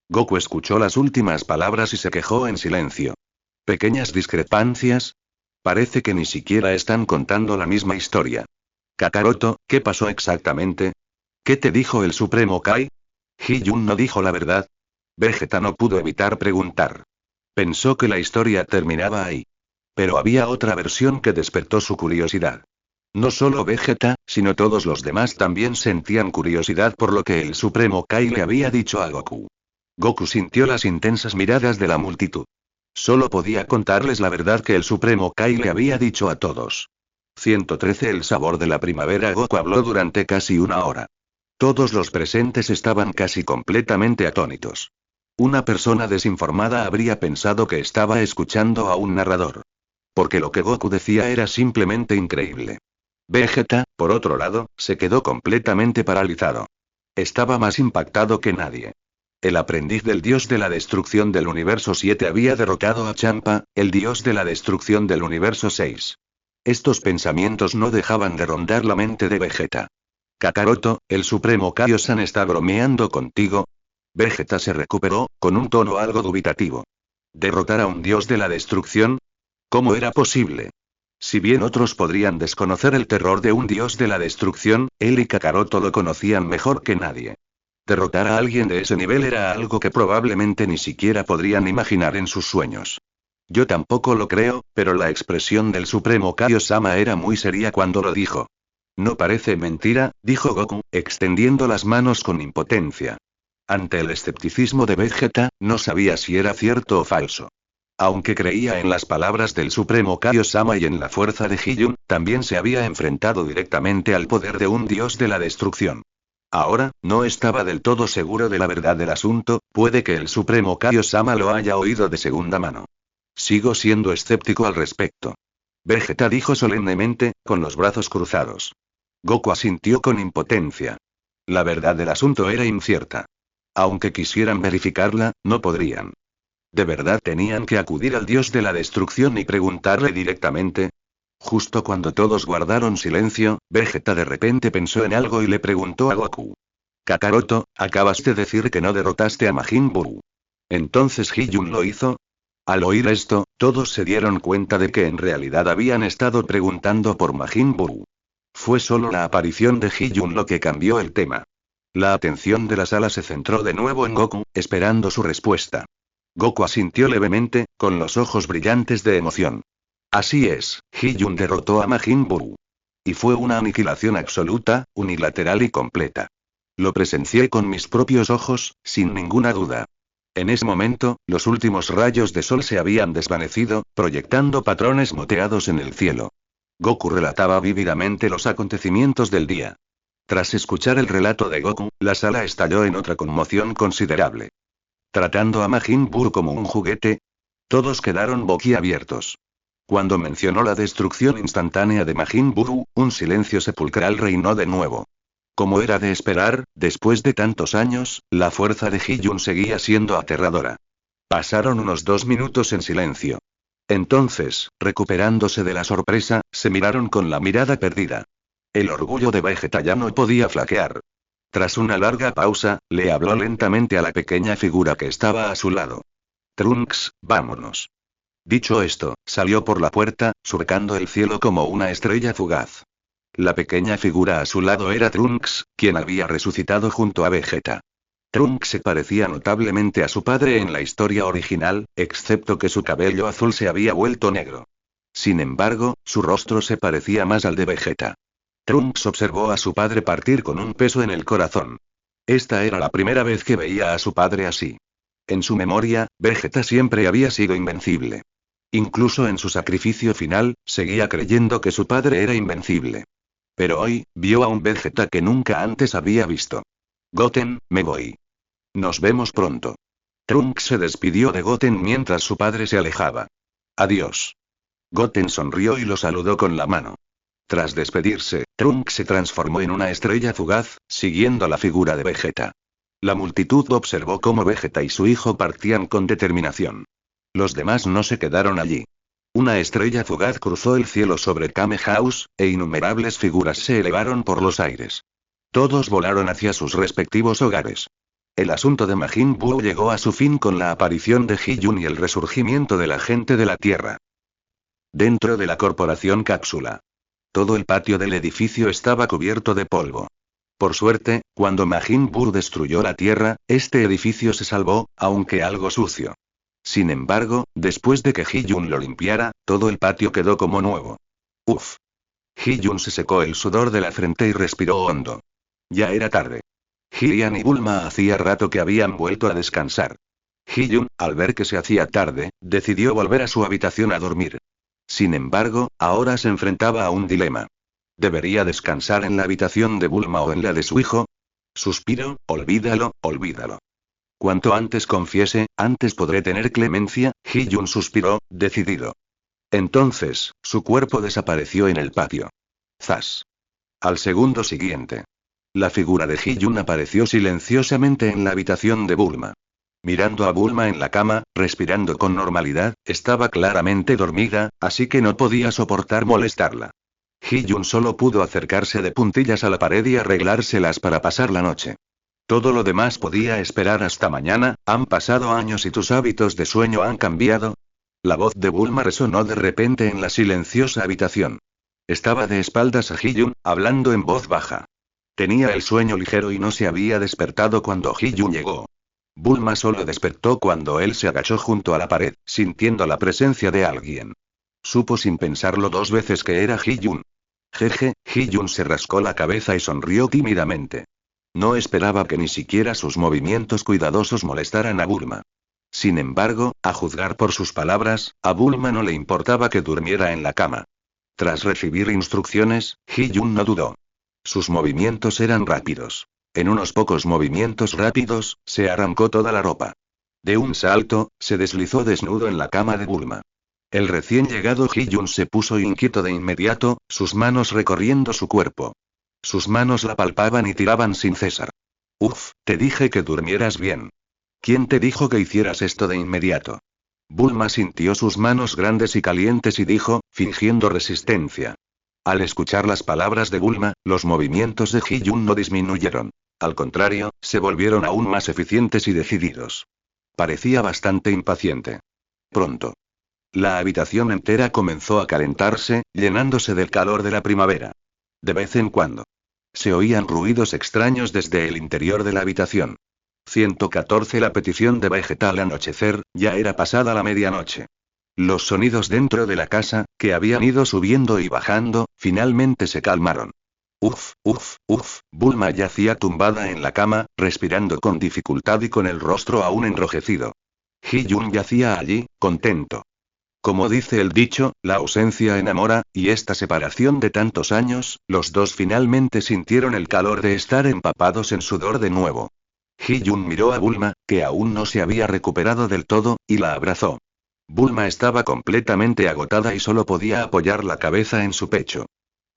Goku escuchó las últimas palabras y se quejó en silencio. ¿Pequeñas discrepancias? Parece que ni siquiera están contando la misma historia. Kakaroto, ¿qué pasó exactamente? ¿Qué te dijo el Supremo Kai? Hee-jun no dijo la verdad. Vegeta no pudo evitar preguntar. Pensó que la historia terminaba ahí. Pero había otra versión que despertó su curiosidad. No solo Vegeta, sino todos los demás también sentían curiosidad por lo que el Supremo Kai le había dicho a Goku. Goku sintió las intensas miradas de la multitud. Solo podía contarles la verdad que el Supremo Kai le había dicho a todos. 113 El sabor de la primavera. Goku habló durante casi una hora. Todos los presentes estaban casi completamente atónitos. Una persona desinformada habría pensado que estaba escuchando a un narrador. Porque lo que Goku decía era simplemente increíble. Vegeta, por otro lado, se quedó completamente paralizado. Estaba más impactado que nadie. El aprendiz del dios de la destrucción del universo 7 había derrotado a Champa, el dios de la destrucción del universo 6. Estos pensamientos no dejaban de rondar la mente de Vegeta. Kakaroto, el supremo Kaiosan está bromeando contigo. Vegeta se recuperó, con un tono algo dubitativo. ¿Derrotar a un dios de la destrucción? ¿Cómo era posible? Si bien otros podrían desconocer el terror de un dios de la destrucción, él y Kakaroto lo conocían mejor que nadie. Derrotar a alguien de ese nivel era algo que probablemente ni siquiera podrían imaginar en sus sueños. Yo tampoco lo creo, pero la expresión del supremo Kaiosama era muy seria cuando lo dijo. No parece mentira, dijo Goku, extendiendo las manos con impotencia. Ante el escepticismo de Vegeta, no sabía si era cierto o falso. Aunque creía en las palabras del supremo Kaiosama y en la fuerza de Hyun, también se había enfrentado directamente al poder de un dios de la destrucción. Ahora, no estaba del todo seguro de la verdad del asunto, puede que el supremo Kaiosama lo haya oído de segunda mano. Sigo siendo escéptico al respecto. Vegeta dijo solemnemente, con los brazos cruzados. Goku asintió con impotencia. La verdad del asunto era incierta. Aunque quisieran verificarla, no podrían. ¿De verdad tenían que acudir al dios de la destrucción y preguntarle directamente? Justo cuando todos guardaron silencio, Vegeta de repente pensó en algo y le preguntó a Goku. Kakaroto, acabas de decir que no derrotaste a Majin Buu. ¿Entonces Hyun lo hizo? Al oír esto, todos se dieron cuenta de que en realidad habían estado preguntando por Majin Buu. Fue solo la aparición de Hyun lo que cambió el tema. La atención de la sala se centró de nuevo en Goku, esperando su respuesta. Goku asintió levemente, con los ojos brillantes de emoción. Así es, Hyun derrotó a Majin Buu. Y fue una aniquilación absoluta, unilateral y completa. Lo presencié con mis propios ojos, sin ninguna duda. En ese momento, los últimos rayos de sol se habían desvanecido, proyectando patrones moteados en el cielo. Goku relataba vívidamente los acontecimientos del día. Tras escuchar el relato de Goku, la sala estalló en otra conmoción considerable. Tratando a Majin Buu como un juguete, todos quedaron boquiabiertos. Cuando mencionó la destrucción instantánea de Majin Buu, un silencio sepulcral reinó de nuevo. Como era de esperar, después de tantos años, la fuerza de Hyun seguía siendo aterradora. Pasaron unos 2 minutos en silencio. Entonces, recuperándose de la sorpresa, se miraron con la mirada perdida. El orgullo de Vegeta ya no podía flaquear. Tras una larga pausa, le habló lentamente a la pequeña figura que estaba a su lado. Trunks, vámonos. Dicho esto, salió por la puerta, surcando el cielo como una estrella fugaz. La pequeña figura a su lado era Trunks, quien había resucitado junto a Vegeta. Trunks se parecía notablemente a su padre en la historia original, excepto que su cabello azul se había vuelto negro. Sin embargo, su rostro se parecía más al de Vegeta. Trunks observó a su padre partir con un peso en el corazón. Esta era la primera vez que veía a su padre así. En su memoria, Vegeta siempre había sido invencible. Incluso en su sacrificio final, seguía creyendo que su padre era invencible. Pero hoy, vio a un Vegeta que nunca antes había visto. Goten, me voy. Nos vemos pronto. Trunks se despidió de Goten mientras su padre se alejaba. Adiós. Goten sonrió y lo saludó con la mano. Tras despedirse, Trunks se transformó en una estrella fugaz, siguiendo la figura de Vegeta. La multitud observó cómo Vegeta y su hijo partían con determinación. Los demás no se quedaron allí. Una estrella fugaz cruzó el cielo sobre Kame House, e innumerables figuras se elevaron por los aires. Todos volaron hacia sus respectivos hogares. El asunto de Majin Buu llegó a su fin con la aparición de Hyun y el resurgimiento de la gente de la Tierra. Dentro de la corporación Cápsula. Todo el patio del edificio estaba cubierto de polvo. Por suerte, cuando Majin Buu destruyó la Tierra, este edificio se salvó, aunque algo sucio. Sin embargo, después de que Hyun lo limpiara, todo el patio quedó como nuevo. Uf. Hyun se secó el sudor de la frente y respiró hondo. Ya era tarde. Hyun y Bulma hacía rato que habían vuelto a descansar. Hyun, al ver que se hacía tarde, decidió volver a su habitación a dormir. Sin embargo, ahora se enfrentaba a un dilema. ¿Debería descansar en la habitación de Bulma o en la de su hijo? Suspiro, olvídalo, olvídalo. Cuanto antes confiese, antes podré tener clemencia, Hyun suspiró, decidido. Entonces, su cuerpo desapareció en el patio. Zas. Al segundo siguiente. La figura de Hee-jun apareció silenciosamente en la habitación de Bulma. Mirando a Bulma en la cama, respirando con normalidad, estaba claramente dormida, así que no podía soportar molestarla. Hee-jun solo pudo acercarse de puntillas a la pared y arreglárselas para pasar la noche. Todo lo demás podía esperar hasta mañana. ¿Han pasado años y tus hábitos de sueño han cambiado? La voz de Bulma resonó de repente en la silenciosa habitación. Estaba de espaldas a Hee-jun, hablando en voz baja. Tenía el sueño ligero y no se había despertado cuando Hee-jun llegó. Bulma solo despertó cuando él se agachó junto a la pared, sintiendo la presencia de alguien. Supo sin pensarlo 2 veces que era Hee-jun. Jeje, Hee-jun se rascó la cabeza y sonrió tímidamente. No esperaba que ni siquiera sus movimientos cuidadosos molestaran a Bulma. Sin embargo, a juzgar por sus palabras, a Bulma no le importaba que durmiera en la cama. Tras recibir instrucciones, Hee-jun no dudó. Sus movimientos eran rápidos. En unos pocos movimientos rápidos, se arrancó toda la ropa. De un salto, se deslizó desnudo en la cama de Bulma. El recién llegado Hee-jun se puso inquieto de inmediato, sus manos recorriendo su cuerpo. Sus manos la palpaban y tiraban sin cesar. Uf, te dije que durmieras bien. ¿Quién te dijo que hicieras esto de inmediato? Bulma sintió sus manos grandes y calientes y dijo, fingiendo resistencia. Al escuchar las palabras de Bulma, los movimientos de Hee-jun no disminuyeron. Al contrario, se volvieron aún más eficientes y decididos. Parecía bastante impaciente. Pronto. La habitación entera comenzó a calentarse, llenándose del calor de la primavera. De vez en cuando. Se oían ruidos extraños desde el interior de la habitación. 114 La petición de Vegeta al anochecer, ya era pasada la medianoche. Los sonidos dentro de la casa, que habían ido subiendo y bajando, finalmente se calmaron. Uf, Bulma yacía tumbada en la cama, respirando con dificultad y con el rostro aún enrojecido. Hee-jun yacía allí, contento. Como dice el dicho, la ausencia enamora, y esta separación de tantos años, los dos finalmente sintieron el calor de estar empapados en sudor de nuevo. Hee-jun miró a Bulma, que aún no se había recuperado del todo, y la abrazó. Bulma estaba completamente agotada y solo podía apoyar la cabeza en su pecho.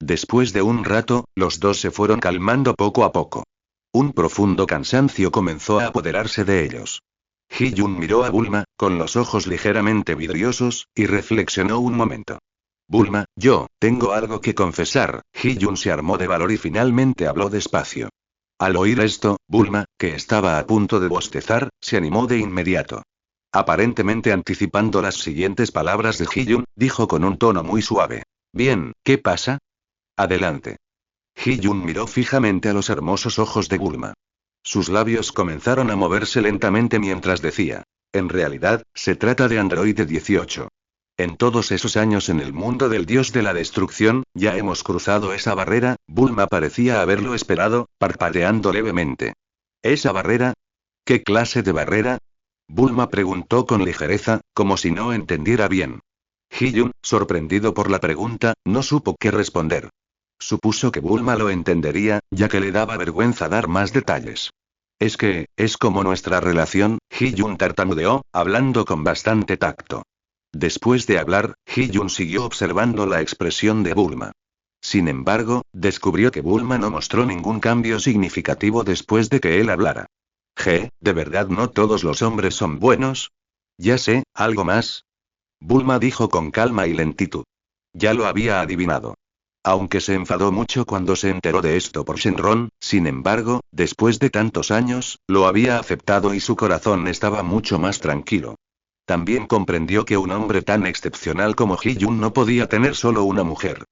Después de un rato, los dos se fueron calmando poco a poco. Un profundo cansancio comenzó a apoderarse de ellos. Hee-jun miró a Bulma, con los ojos ligeramente vidriosos, y reflexionó un momento. Bulma, yo, tengo algo que confesar. Hee-jun se armó de valor y finalmente habló despacio. Al oír esto, Bulma, que estaba a punto de bostezar, se animó de inmediato. Aparentemente anticipando las siguientes palabras de Hee-jun, dijo con un tono muy suave. Bien, ¿qué pasa? Adelante. Hee-jun miró fijamente a los hermosos ojos de Bulma. Sus labios comenzaron a moverse lentamente mientras decía. En realidad, se trata de Android 18. En todos esos años en el mundo del dios de la destrucción, ya hemos cruzado esa barrera. Bulma parecía haberlo esperado, parpadeando levemente. ¿Esa barrera? ¿Qué clase de barrera? Bulma preguntó con ligereza, como si no entendiera bien. Hee-jun, sorprendido por la pregunta, no supo qué responder. Supuso que Bulma lo entendería, ya que le daba vergüenza dar más detalles. Es como nuestra relación. Hee-jun tartamudeó, hablando con bastante tacto. Después de hablar, Hee-jun siguió observando la expresión de Bulma. Sin embargo, descubrió que Bulma no mostró ningún cambio significativo después de que él hablara. ¿De verdad no todos los hombres son buenos? Ya sé, ¿algo más? Bulma dijo con calma y lentitud. Ya lo había adivinado. Aunque se enfadó mucho cuando se enteró de esto por Shenron, sin embargo, después de tantos años, lo había aceptado y su corazón estaba mucho más tranquilo. También comprendió que un hombre tan excepcional como Hee-jun no podía tener solo una mujer.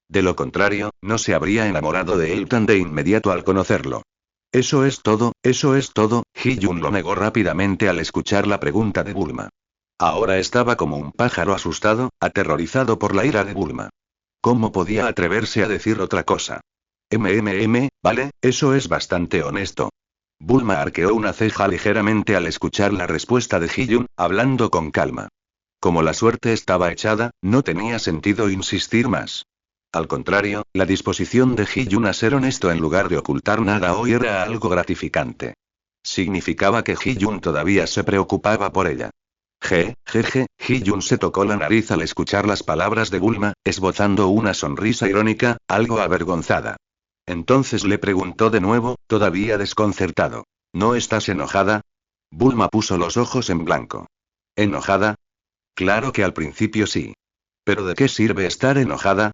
De lo contrario, no se habría enamorado de él tan de inmediato al conocerlo. Eso es todo. Hee-jun lo negó rápidamente al escuchar la pregunta de Bulma. Ahora estaba como un pájaro asustado, aterrorizado por la ira de Bulma. ¿Cómo podía atreverse a decir otra cosa? Vale, eso es bastante honesto. Bulma arqueó una ceja ligeramente al escuchar la respuesta de Hee-jun, hablando con calma. Como la suerte estaba echada, no tenía sentido insistir más. Al contrario, la disposición de Hee-jun a ser honesto en lugar de ocultar nada hoy era algo gratificante. Significaba que Hee-jun todavía se preocupaba por ella. Jeje, Hee-jun se tocó la nariz al escuchar las palabras de Bulma, esbozando una sonrisa irónica, algo avergonzada. Entonces le preguntó de nuevo, todavía desconcertado. ¿No estás enojada? Bulma puso los ojos en blanco. ¿Enojada? Claro que al principio sí. ¿Pero de qué sirve estar enojada?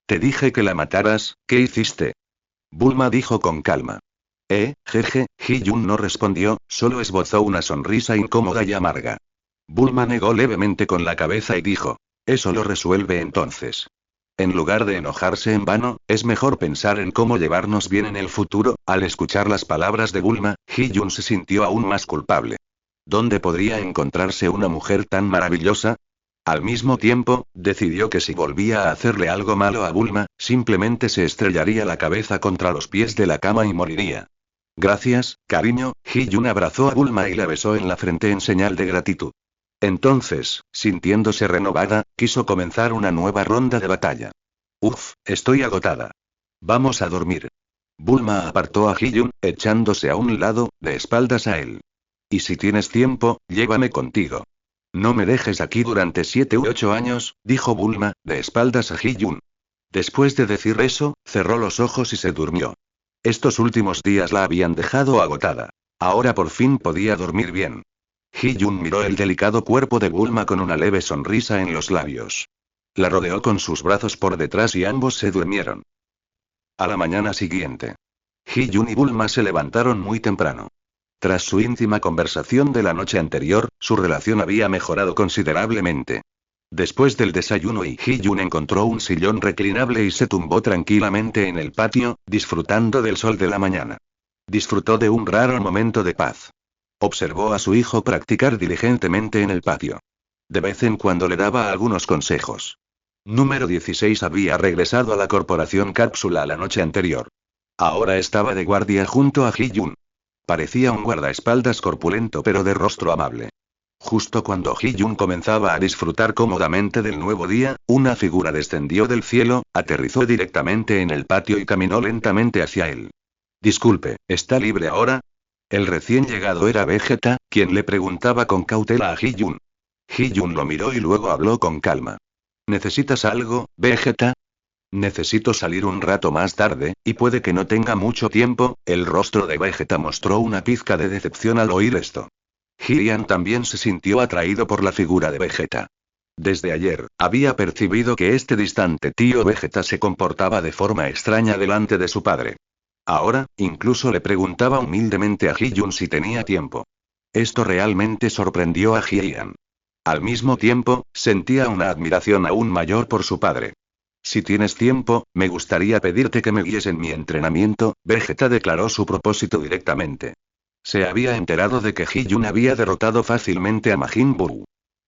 Te dije que la mataras, ¿qué hiciste? Bulma dijo con calma. Jeje, Hee-jun no respondió, solo esbozó una sonrisa incómoda y amarga. Bulma negó levemente con la cabeza y dijo. Eso lo resuelve entonces. En lugar de enojarse en vano, es mejor pensar en cómo llevarnos bien en el futuro. Al escuchar las palabras de Bulma, Hee-jun se sintió aún más culpable. ¿Dónde podría encontrarse una mujer tan maravillosa? Al mismo tiempo, decidió que si volvía a hacerle algo malo a Bulma, simplemente se estrellaría la cabeza contra los pies de la cama y moriría. Gracias, cariño. Hee-jun abrazó a Bulma y la besó en la frente en señal de gratitud. Entonces, sintiéndose renovada, quiso comenzar una nueva ronda de batalla. Estoy agotada. Vamos a dormir. Bulma apartó a Hee-jun, echándose a un lado, de espaldas a él. Y si tienes tiempo, llévame contigo. No me dejes aquí durante 7 u 8 años, dijo Bulma, de espaldas a Hee-jun. Después de decir eso, cerró los ojos y se durmió. Estos últimos días la habían dejado agotada. Ahora por fin podía dormir bien. Hee-jun miró el delicado cuerpo de Bulma con una leve sonrisa en los labios. La rodeó con sus brazos por detrás y ambos se durmieron. A la mañana siguiente. Hee-jun y Bulma se levantaron muy temprano. Tras su íntima conversación de la noche anterior, su relación había mejorado considerablemente. Después del desayuno Hee-jun encontró un sillón reclinable y se tumbó tranquilamente en el patio, disfrutando del sol de la mañana. Disfrutó de un raro momento de paz. Observó a su hijo practicar diligentemente en el patio. De vez en cuando le daba algunos consejos. Número 16 había regresado a la corporación Cápsula la noche anterior. Ahora estaba de guardia junto a Hee-jun. Parecía un guardaespaldas corpulento pero de rostro amable. Justo cuando Hee-jun comenzaba a disfrutar cómodamente del nuevo día, una figura descendió del cielo, aterrizó directamente en el patio y caminó lentamente hacia él. Disculpe, ¿está libre ahora? El recién llegado era Vegeta, quien le preguntaba con cautela a Hee-jun. Hee-jun lo miró y luego habló con calma. ¿Necesitas algo, Vegeta? Necesito salir un rato más tarde, y puede que no tenga mucho tiempo. El rostro de Vegeta mostró una pizca de decepción al oír esto. Jiren también se sintió atraído por la figura de Vegeta. Desde ayer, había percibido que este distante tío Vegeta se comportaba de forma extraña delante de su padre. Ahora, incluso le preguntaba humildemente a Hee-jun si tenía tiempo. Esto realmente sorprendió a Jiren. Al mismo tiempo, sentía una admiración aún mayor por su padre. Si tienes tiempo, me gustaría pedirte que me guíes en mi entrenamiento. Vegeta declaró su propósito directamente. Se había enterado de que Hee-jun había derrotado fácilmente a Majin Buu.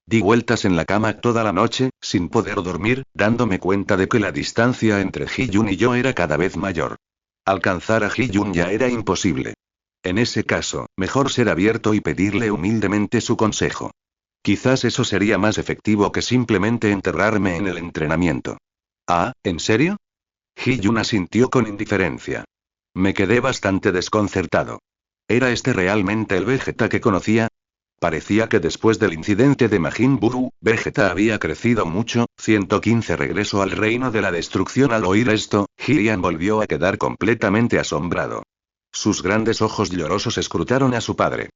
Di vueltas en la cama toda la noche, sin poder dormir, dándome cuenta de que la distancia entre Hee-jun y yo era cada vez mayor. Alcanzar a Hee-jun ya era imposible. En ese caso, mejor ser abierto y pedirle humildemente su consejo. Quizás eso sería más efectivo que simplemente enterrarme en el entrenamiento. ¿En serio? Hee-jun asintió con indiferencia. Me quedé bastante desconcertado. ¿Era este realmente el Vegeta que conocía? Parecía que después del incidente de Majin Buu, Vegeta había crecido mucho. 115 Regreso al reino de la destrucción. Al oír esto, Jiren volvió a quedar completamente asombrado. Sus grandes ojos llorosos escrutaron a su padre.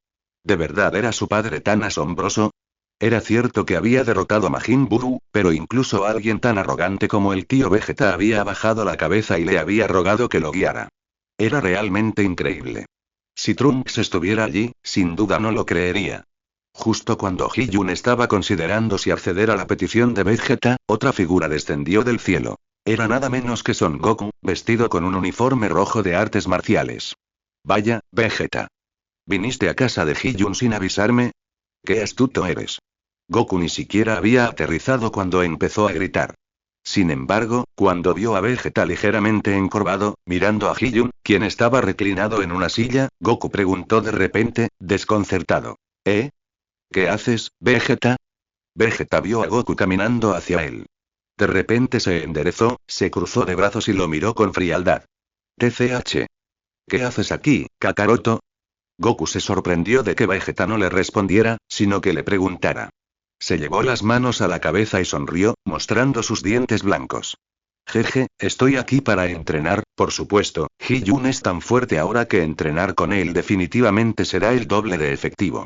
¿De verdad era su padre tan asombroso? Era cierto que había derrotado a Majin Buu, pero incluso alguien tan arrogante como el tío Vegeta había bajado la cabeza y le había rogado que lo guiara. Era realmente increíble. Si Trunks estuviera allí, sin duda no lo creería. Justo cuando Hee-jun estaba considerando si acceder a la petición de Vegeta, otra figura descendió del cielo. Era nada menos que Son Goku, vestido con un uniforme rojo de artes marciales. Vaya, Vegeta. ¿Viniste a casa de Hee-jun sin avisarme? ¡Qué astuto eres! Goku ni siquiera había aterrizado cuando empezó a gritar. Sin embargo, cuando vio a Vegeta ligeramente encorvado, mirando a Hee-jun, quien estaba reclinado en una silla, Goku preguntó de repente, desconcertado. ¿Qué haces, Vegeta? Vegeta vio a Goku caminando hacia él. De repente se enderezó, se cruzó de brazos y lo miró con frialdad. TCH. ¿Qué haces aquí, Kakaroto? Goku se sorprendió de que Vegeta no le respondiera, sino que le preguntara. Se llevó las manos a la cabeza y sonrió, mostrando sus dientes blancos. Jeje, estoy aquí para entrenar, por supuesto. Hee-Jun es tan fuerte ahora que entrenar con él definitivamente será el doble de efectivo.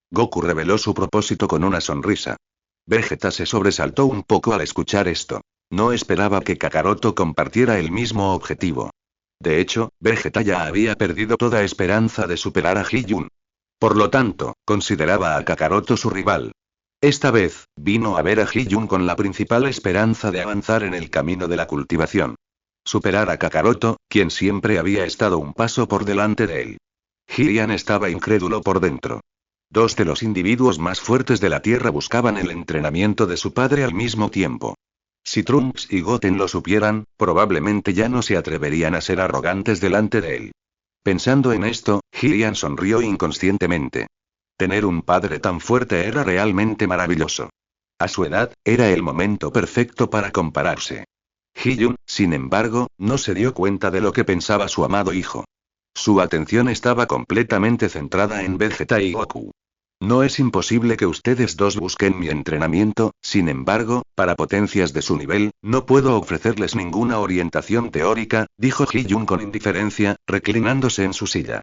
Goku reveló su propósito con una sonrisa. Vegeta se sobresaltó un poco al escuchar esto. No esperaba que Kakaroto compartiera el mismo objetivo. De hecho, Vegeta ya había perdido toda esperanza de superar a Hee-Jun. Por lo tanto, consideraba a Kakaroto su rival. Esta vez, vino a ver a Hee-Jun con la principal esperanza de avanzar en el camino de la cultivación. Superar a Kakaroto, quien siempre había estado un paso por delante de él. Jiren estaba incrédulo por dentro. Dos de los individuos más fuertes de la Tierra buscaban el entrenamiento de su padre al mismo tiempo. Si Trunks y Goten lo supieran, probablemente ya no se atreverían a ser arrogantes delante de él. Pensando en esto, Jiren sonrió inconscientemente. Tener un padre tan fuerte era realmente maravilloso. A su edad, era el momento perfecto para compararse. Hee-Jun, sin embargo, no se dio cuenta de lo que pensaba su amado hijo. Su atención estaba completamente centrada en Vegeta y Goku. No es imposible que ustedes dos busquen mi entrenamiento, sin embargo, para potencias de su nivel, no puedo ofrecerles ninguna orientación teórica, dijo Hee-Jun con indiferencia, reclinándose en su silla.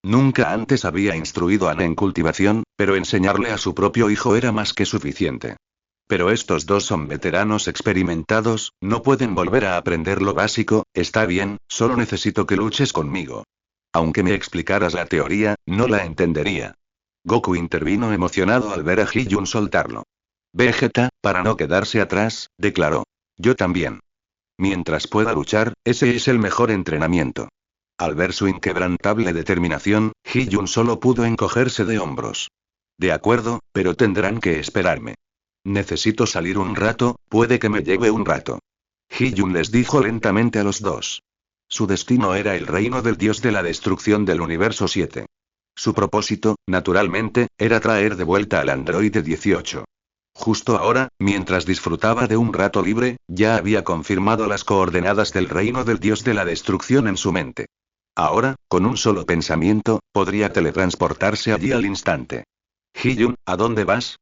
Nunca antes había instruido a Nen en cultivación, pero enseñarle a su propio hijo era más que suficiente. Pero estos dos son veteranos experimentados, no pueden volver a aprender lo básico. Está bien, solo necesito que luches conmigo. Aunque me explicaras la teoría, no la entendería. Goku intervino emocionado al ver a Hee-Jun soltarlo. Vegeta, para no quedarse atrás, declaró. Yo también. Mientras pueda luchar, ese es el mejor entrenamiento. Al ver su inquebrantable determinación, Hee-Jun solo pudo encogerse de hombros. De acuerdo, pero tendrán que esperarme. Necesito salir un rato, puede que me lleve un rato. Hee-Jun les dijo lentamente a los dos. Su destino era el reino del dios de la destrucción del universo 7. Su propósito, naturalmente, era traer de vuelta al androide 18. Justo ahora, mientras disfrutaba de un rato libre, ya había confirmado las coordenadas del reino del dios de la destrucción en su mente. Ahora, con un solo pensamiento, podría teletransportarse allí al instante. Hee-Jun, ¿a dónde vas?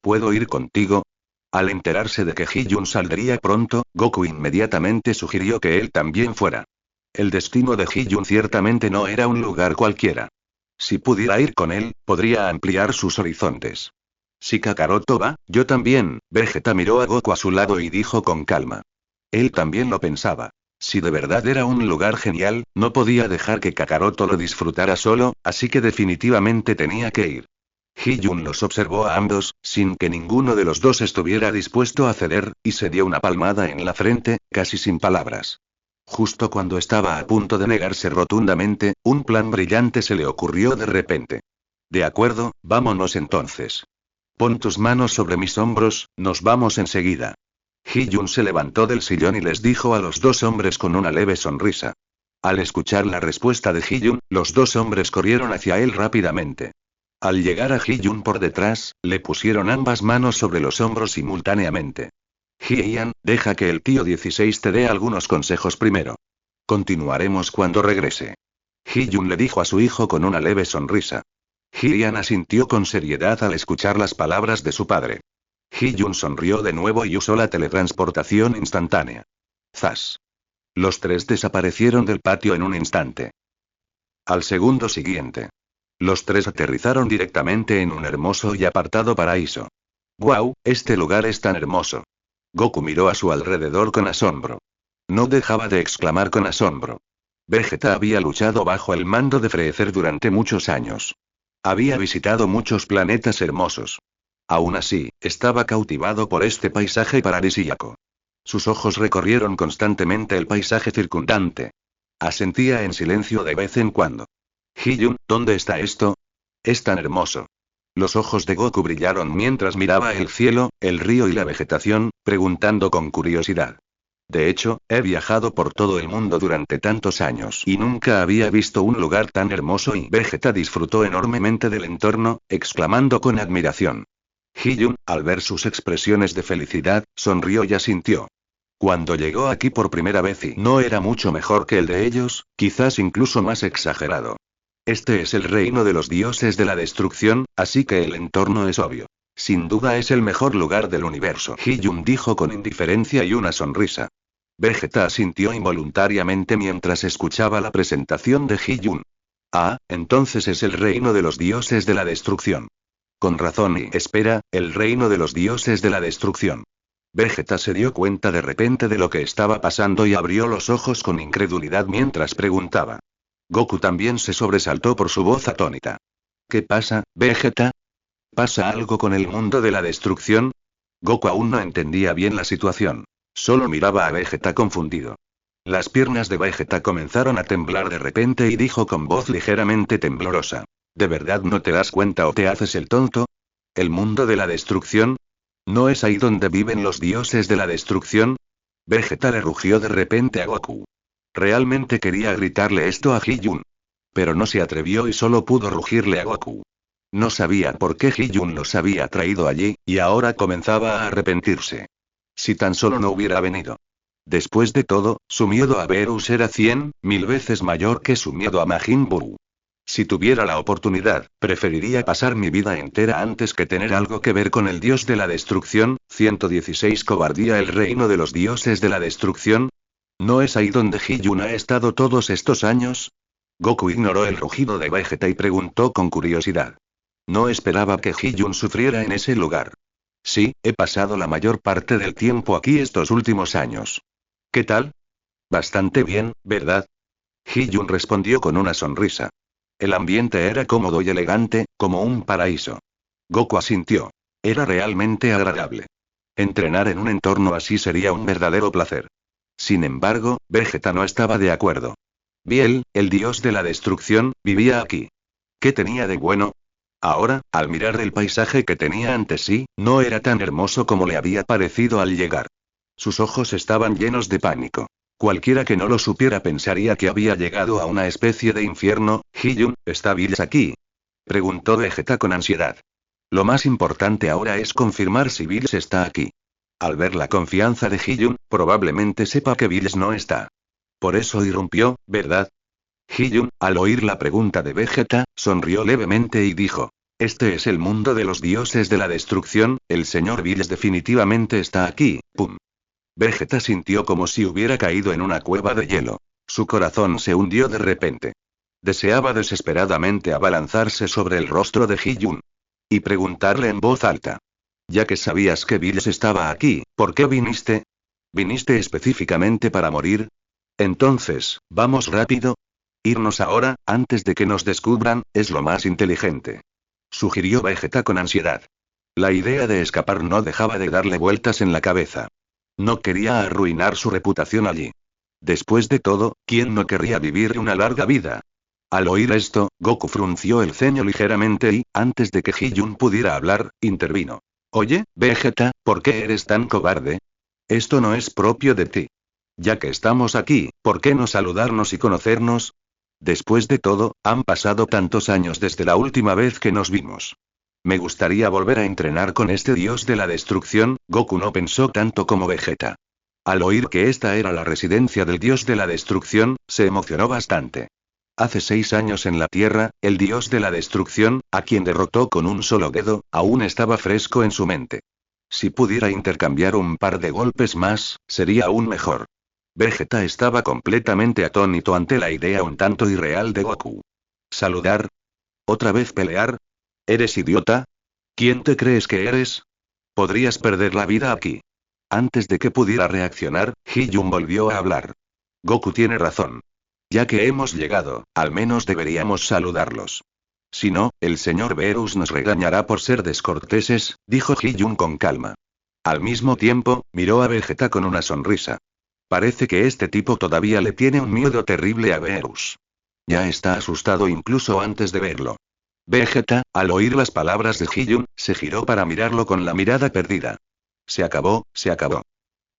¿Puedo ir contigo? Al enterarse de que Hee-Jun saldría pronto, Goku inmediatamente sugirió que él también fuera. El destino de Hee-Jun ciertamente no era un lugar cualquiera. Si pudiera ir con él, podría ampliar sus horizontes. Si Kakaroto va, yo también. Vegeta miró a Goku a su lado y dijo con calma. Él también lo pensaba. Si de verdad era un lugar genial, no podía dejar que Kakaroto lo disfrutara solo, así que definitivamente tenía que ir. Hee-Jun los observó a ambos, sin que ninguno de los dos estuviera dispuesto a ceder, y se dio una palmada en la frente, casi sin palabras. Justo cuando estaba a punto de negarse rotundamente, un plan brillante se le ocurrió de repente. De acuerdo, vámonos entonces. Pon tus manos sobre mis hombros, nos vamos enseguida. Hee-Jun se levantó del sillón y les dijo a los dos hombres con una leve sonrisa. Al escuchar la respuesta de Hee-Jun, los dos hombres corrieron hacia él rápidamente. Al llegar a Hee-Jun por detrás, le pusieron ambas manos sobre los hombros simultáneamente. Hee-Jun, deja que el tío 16 te dé algunos consejos primero. Continuaremos cuando regrese. Hee-Jun le dijo a su hijo con una leve sonrisa. Hee-Jun asintió con seriedad al escuchar las palabras de su padre. Hee-Jun sonrió de nuevo y usó la teletransportación instantánea. ¡Zas! Los tres desaparecieron del patio en un instante. Al segundo siguiente. Los tres aterrizaron directamente en un hermoso y apartado paraíso. ¡Guau! Este lugar es tan hermoso. Goku miró a su alrededor con asombro. No dejaba de exclamar con asombro. Vegeta había luchado bajo el mando de Freezer durante muchos años. Había visitado muchos planetas hermosos. Aún así, estaba cautivado por este paisaje paradisíaco. Sus ojos recorrieron constantemente el paisaje circundante. Asentía en silencio de vez en cuando. Hee-Jun, ¿dónde está esto? Es tan hermoso. Los ojos de Goku brillaron mientras miraba el cielo, el río y la vegetación, preguntando con curiosidad. De hecho, he viajado por todo el mundo durante tantos años y nunca había visto un lugar tan hermoso y Vegeta disfrutó enormemente del entorno, exclamando con admiración. Hee-Jun, al ver sus expresiones de felicidad, sonrió y asintió. Cuando llegó aquí por primera vez y no era mucho mejor que el de ellos, quizás incluso más exagerado. Este es el reino de los dioses de la destrucción, así que el entorno es obvio. Sin duda es el mejor lugar del universo, Hee-jun dijo con indiferencia y una sonrisa. Vegeta asintió involuntariamente mientras escuchaba la presentación de Hee-jun. Ah, entonces es el reino de los dioses de la destrucción. Con razón y espera, el reino de los dioses de la destrucción. Vegeta se dio cuenta de repente de lo que estaba pasando y abrió los ojos con incredulidad mientras preguntaba. Goku también se sobresaltó por su voz atónita. ¿Qué pasa, Vegeta? ¿Pasa algo con el mundo de la destrucción? Goku aún no entendía bien la situación. Solo miraba a Vegeta confundido. Las piernas de Vegeta comenzaron a temblar de repente y dijo con voz ligeramente temblorosa. ¿De verdad no te das cuenta o te haces el tonto? ¿El mundo de la destrucción? ¿No es ahí donde viven los dioses de la destrucción? Vegeta le rugió de repente a Goku. Realmente quería gritarle esto a Hee-jun. Pero no se atrevió y solo pudo rugirle a Goku. No sabía por qué Hee-jun los había traído allí, y ahora comenzaba a arrepentirse. Si tan solo no hubiera venido. Después de todo, su miedo a Beerus era 100.000 veces mayor que su miedo a Majin Buu. Si tuviera la oportunidad, preferiría pasar mi vida entera antes que tener algo que ver con el dios de la destrucción. 116 Cobardía. El reino de los dioses de la destrucción. ¿No es ahí donde Hee-jun ha estado todos estos años? Goku ignoró el rugido de Vegeta y preguntó con curiosidad. No esperaba que Hee-jun sufriera en ese lugar. Sí, he pasado la mayor parte del tiempo aquí estos últimos años. ¿Qué tal? Bastante bien, ¿verdad? Hee-jun respondió con una sonrisa. El ambiente era cómodo y elegante, como un paraíso. Goku asintió. Era realmente agradable. Entrenar en un entorno así sería un verdadero placer. Sin embargo, Vegeta no estaba de acuerdo. Biel, el dios de la destrucción, vivía aquí. ¿Qué tenía de bueno? Ahora, al mirar el paisaje que tenía ante sí, no era tan hermoso como le había parecido al llegar. Sus ojos estaban llenos de pánico. Cualquiera que no lo supiera pensaría que había llegado a una especie de infierno. Hee-jun, ¿está Bills aquí? Preguntó Vegeta con ansiedad. Lo más importante ahora es confirmar si Bills está aquí. Al ver la confianza de Hee-jun, probablemente sepa que Bills no está. Por eso irrumpió, ¿verdad? Hee-jun, al oír la pregunta de Vegeta, sonrió levemente y dijo. Este es el mundo de los dioses de la destrucción, el señor Bills definitivamente está aquí, pum. Vegeta sintió como si hubiera caído en una cueva de hielo. Su corazón se hundió de repente. Deseaba desesperadamente abalanzarse sobre el rostro de Hee-jun. Y preguntarle en voz alta. Ya que sabías que Bills estaba aquí, ¿por qué viniste? ¿Viniste específicamente para morir? Entonces, vamos rápido. Irnos ahora, antes de que nos descubran, es lo más inteligente. Sugirió Vegeta con ansiedad. La idea de escapar no dejaba de darle vueltas en la cabeza. No quería arruinar su reputación allí. Después de todo, ¿quién no querría vivir una larga vida? Al oír esto, Goku frunció el ceño ligeramente y, antes de que Hee-jun pudiera hablar, intervino. Oye, Vegeta, ¿por qué eres tan cobarde? Esto no es propio de ti. Ya que estamos aquí, ¿por qué no saludarnos y conocernos? Después de todo, han pasado tantos años desde la última vez que nos vimos. Me gustaría volver a entrenar con este dios de la destrucción. Goku no pensó tanto como Vegeta. Al oír que esta era la residencia del dios de la destrucción, se emocionó bastante. Hace 6 años en la Tierra, el dios de la destrucción, a quien derrotó con un solo dedo, aún estaba fresco en su mente. Si pudiera intercambiar un par de golpes más, sería aún mejor. Vegeta estaba completamente atónito ante la idea un tanto irreal de Goku. ¿Saludar? ¿Otra vez pelear? ¿Eres idiota? ¿Quién te crees que eres? Podrías perder la vida aquí. Antes de que pudiera reaccionar, Hee-jun volvió a hablar. Goku tiene razón. Ya que hemos llegado, al menos deberíamos saludarlos. Si no, el señor Beerus nos regañará por ser descorteses, dijo Hee-jun con calma. Al mismo tiempo, miró a Vegeta con una sonrisa. Parece que este tipo todavía le tiene un miedo terrible a Beerus. Ya está asustado incluso antes de verlo. Vegeta, al oír las palabras de Hee-jun, se giró para mirarlo con la mirada perdida. Se acabó, se acabó.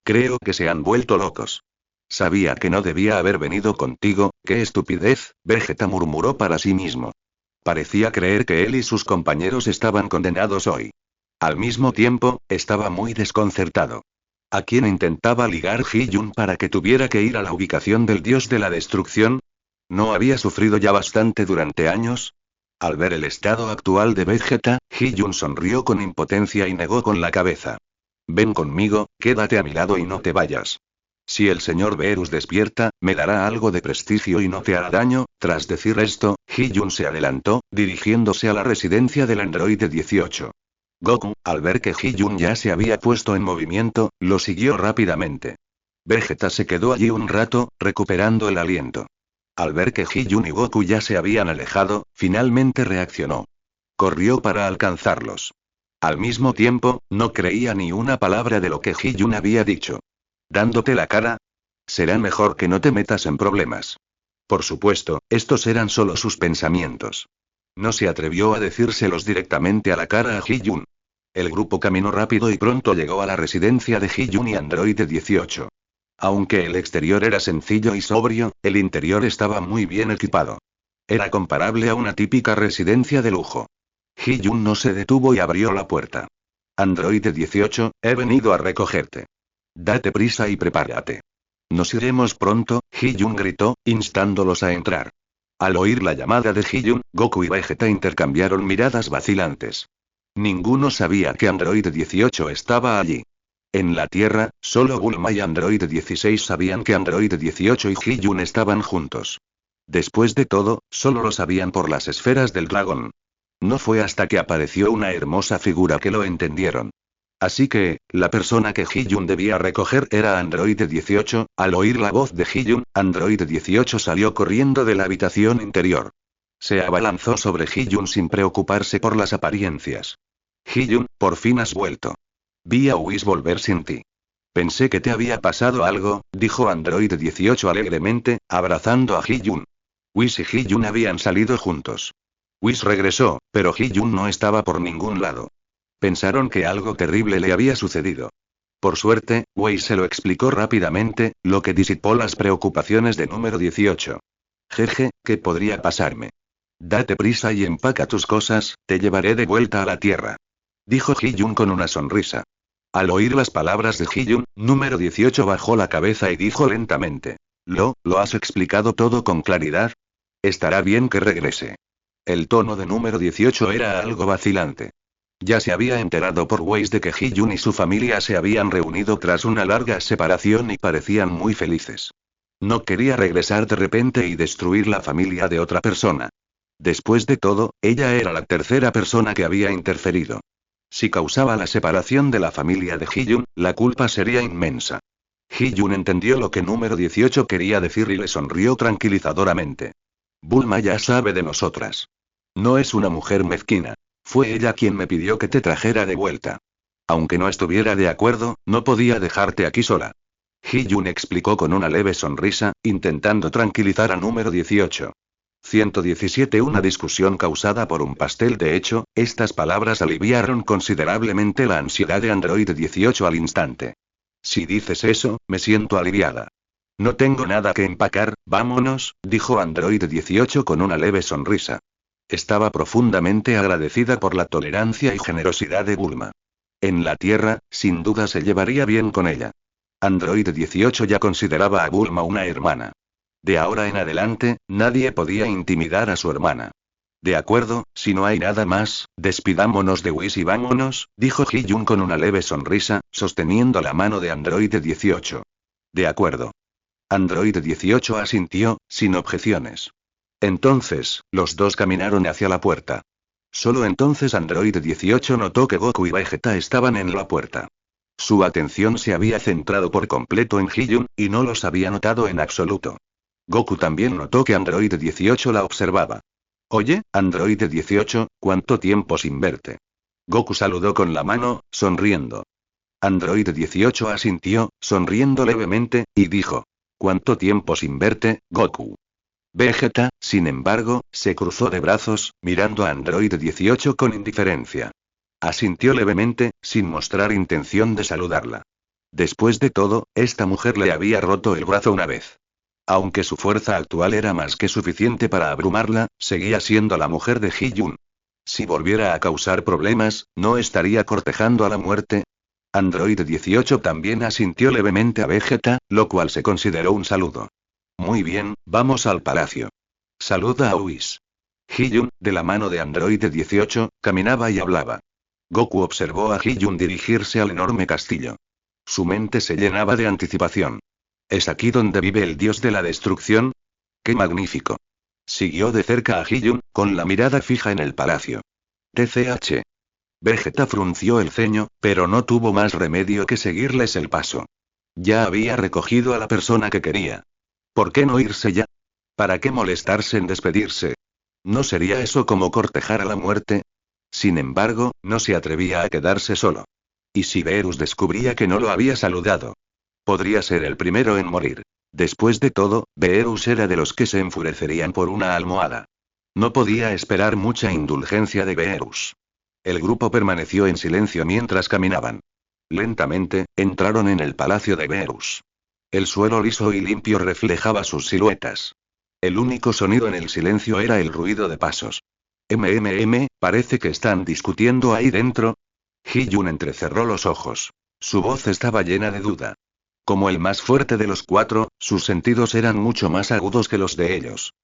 Creo que se han vuelto locos. Sabía que no debía haber venido contigo, qué estupidez, Vegeta murmuró para sí mismo. Parecía creer que él y sus compañeros estaban condenados hoy. Al mismo tiempo, estaba muy desconcertado. ¿A quién intentaba ligar Hee-jun para que tuviera que ir a la ubicación del dios de la destrucción? ¿No había sufrido ya bastante durante años? Al ver el estado actual de Vegeta, Hee-jun sonrió con impotencia y negó con la cabeza. Ven conmigo, quédate a mi lado y no te vayas. Si el señor Beerus despierta, me dará algo de prestigio y no te hará daño. Tras decir esto, Hee-jun se adelantó, dirigiéndose a la residencia del androide 18. Goku, al ver que Hee-jun ya se había puesto en movimiento, lo siguió rápidamente. Vegeta se quedó allí un rato, recuperando el aliento. Al ver que Hee-jun y Goku ya se habían alejado, finalmente reaccionó. Corrió para alcanzarlos. Al mismo tiempo, no creía ni una palabra de lo que Hee-jun había dicho. ¿Dándote la cara? Será mejor que no te metas en problemas. Por supuesto, estos eran solo sus pensamientos. No se atrevió a decírselos directamente a la cara a Hee-jun. El grupo caminó rápido y pronto llegó a la residencia de Hee-jun y Androide 18. Aunque el exterior era sencillo y sobrio, el interior estaba muy bien equipado. Era comparable a una típica residencia de lujo. Hee-jun no se detuvo y abrió la puerta. Androide 18, he venido a recogerte. Date prisa y prepárate. Nos iremos pronto, Hee-jun gritó, instándolos a entrar. Al oír la llamada de Hee-jun, Goku y Vegeta intercambiaron miradas vacilantes. Ninguno sabía que Androide 18 estaba allí. En la Tierra, solo Bulma y Androide 16 sabían que Androide 18 y Hee-jun estaban juntos. Después de todo, solo lo sabían por las esferas del dragón. No fue hasta que apareció una hermosa figura que lo entendieron. Así que, la persona que Hee-jun debía recoger era Androide 18. Al oír la voz de Hee-jun, Androide 18 salió corriendo de la habitación interior. Se abalanzó sobre Hee-jun sin preocuparse por las apariencias. Hee-jun, por fin has vuelto. Vi a Whis volver sin ti. Pensé que te había pasado algo, dijo Androide 18 alegremente, abrazando a Hee-jun. Whis y Hee-jun habían salido juntos. Whis regresó, pero Hee-jun no estaba por ningún lado. Pensaron que algo terrible le había sucedido. Por suerte, Wei se lo explicó rápidamente, lo que disipó las preocupaciones de número 18. Jeje, ¿qué podría pasarme? Date prisa y empaca tus cosas, te llevaré de vuelta a la Tierra. Dijo Hee-jun con una sonrisa. Al oír las palabras de Hee-jun, número 18 bajó la cabeza y dijo lentamente. ¿Lo has explicado todo con claridad? Estará bien que regrese. El tono de número 18 era algo vacilante. Ya se había enterado por Weiss de que Hee-jun y su familia se habían reunido tras una larga separación y parecían muy felices. No quería regresar de repente y destruir la familia de otra persona. Después de todo, ella era la tercera persona que había interferido. Si causaba la separación de la familia de Hee-jun, la culpa sería inmensa. Hee-jun entendió lo que número 18 quería decir y le sonrió tranquilizadoramente. Bulma ya sabe de nosotras. No es una mujer mezquina. Fue ella quien me pidió que te trajera de vuelta. Aunque no estuviera de acuerdo, no podía dejarte aquí sola. Hee-jun explicó con una leve sonrisa, intentando tranquilizar a número 18. 117 Una discusión causada por un pastel. De hecho, estas palabras aliviaron considerablemente la ansiedad de Androide 18 al instante. Si dices eso, me siento aliviada. No tengo nada que empacar, vámonos, dijo Androide 18 con una leve sonrisa. Estaba profundamente agradecida por la tolerancia y generosidad de Bulma. En la Tierra, sin duda se llevaría bien con ella. Androide 18 ya consideraba a Bulma una hermana. De ahora en adelante, nadie podía intimidar a su hermana. De acuerdo, si no hay nada más, despidámonos de Whis y vámonos, dijo Hee-jun con una leve sonrisa, sosteniendo la mano de Androide 18. De acuerdo. Androide 18 asintió, sin objeciones. Entonces, los dos caminaron hacia la puerta. Solo entonces Androide 18 notó que Goku y Vegeta estaban en la puerta. Su atención se había centrado por completo en Hee-jun, y no los había notado en absoluto. Goku también notó que Androide 18 la observaba. Oye, Androide 18, ¿cuánto tiempo sin verte? Goku saludó con la mano, sonriendo. Androide 18 asintió, sonriendo levemente, y dijo. ¿Cuánto tiempo sin verte, Goku? Vegeta, sin embargo, se cruzó de brazos, mirando a Androide 18 con indiferencia. Asintió levemente, sin mostrar intención de saludarla. Después de todo, esta mujer le había roto el brazo una vez. Aunque su fuerza actual era más que suficiente para abrumarla, seguía siendo la mujer de Hee-jun. Si volviera a causar problemas, ¿no estaría cortejando a la muerte? Androide 18 también asintió levemente a Vegeta, lo cual se consideró un saludo. Muy bien, vamos al palacio. Saluda a Whis. Hee-jun, de la mano de Android 18, caminaba y hablaba. Goku observó a Hee-jun dirigirse al enorme castillo. Su mente se llenaba de anticipación. ¿Es aquí donde vive el dios de la destrucción? ¡Qué magnífico! Siguió de cerca a Hee-jun, con la mirada fija en el palacio. TCH. Vegeta frunció el ceño, pero no tuvo más remedio que seguirles el paso. Ya había recogido a la persona que quería. ¿Por qué no irse ya? ¿Para qué molestarse en despedirse? ¿No sería eso como cortejar a la muerte? Sin embargo, no se atrevía a quedarse solo. ¿Y si Beerus descubría que no lo había saludado? Podría ser el primero en morir. Después de todo, Beerus era de los que se enfurecerían por una almohada. No podía esperar mucha indulgencia de Beerus. El grupo permaneció en silencio mientras caminaban. Lentamente, entraron en el palacio de Beerus. El suelo liso y limpio reflejaba sus siluetas. El único sonido en el silencio era el ruido de pasos. Parece que están discutiendo ahí dentro. Hee-jun entrecerró los ojos. Su voz estaba llena de duda. Como el más fuerte de los cuatro, sus sentidos eran mucho más agudos que los de ellos.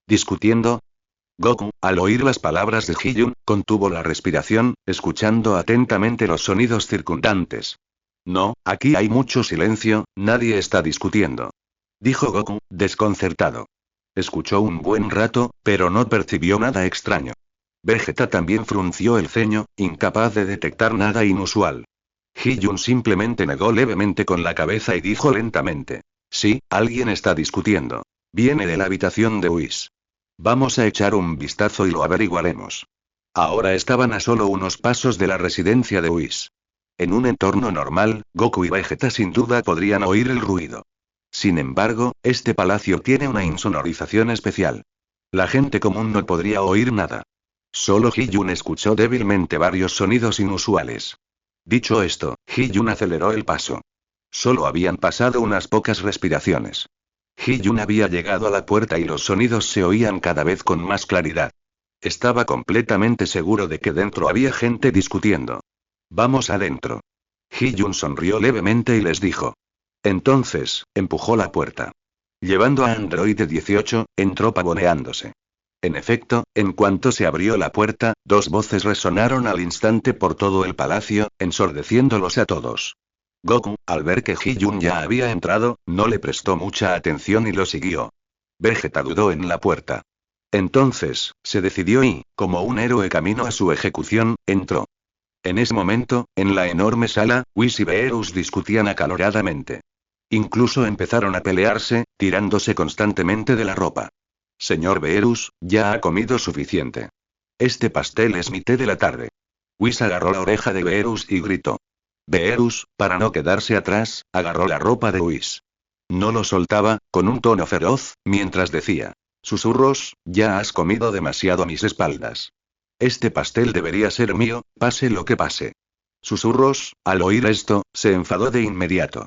¿Discutiendo? Goku, al oír las palabras de Hee-jun, contuvo la respiración, escuchando atentamente los sonidos circundantes. No, aquí hay mucho silencio, nadie está discutiendo. Dijo Goku, desconcertado. Escuchó un buen rato, pero no percibió nada extraño. Vegeta también frunció el ceño, incapaz de detectar nada inusual. Hee-jun simplemente negó levemente con la cabeza y dijo lentamente. Sí, alguien está discutiendo. Viene de la habitación de Whis. Vamos a echar un vistazo y lo averiguaremos. Ahora estaban a solo unos pasos de la residencia de Whis. En un entorno normal, Goku y Vegeta sin duda podrían oír el ruido. Sin embargo, este palacio tiene una insonorización especial. La gente común no podría oír nada. Solo Hee-jun escuchó débilmente varios sonidos inusuales. Dicho esto, Hee-jun aceleró el paso. Solo habían pasado unas pocas respiraciones. Hee-jun había llegado a la puerta y los sonidos se oían cada vez con más claridad. Estaba completamente seguro de que dentro había gente discutiendo. Vamos adentro. Hee-jun sonrió levemente y les dijo. Entonces, empujó la puerta. Llevando a Android 18, entró pavoneándose. En efecto, en cuanto se abrió la puerta, dos voces resonaron al instante por todo el palacio, ensordeciéndolos a todos. Goku, al ver que Hee-jun ya había entrado, no le prestó mucha atención y lo siguió. Vegeta dudó en la puerta. Entonces, se decidió y, como un héroe camino a su ejecución, entró. En ese momento, en la enorme sala, Whis y Beerus discutían acaloradamente. Incluso empezaron a pelearse, tirándose constantemente de la ropa. Señor Beerus, ya ha comido suficiente. Este pastel es mi té de la tarde. Whis agarró la oreja de Beerus y gritó. Beerus, para no quedarse atrás, agarró la ropa de Whis. No lo soltaba, con un tono feroz, mientras decía. Susurros, ya has comido demasiado a mis espaldas. Este pastel debería ser mío, pase lo que pase. Susurros, al oír esto, se enfadó de inmediato.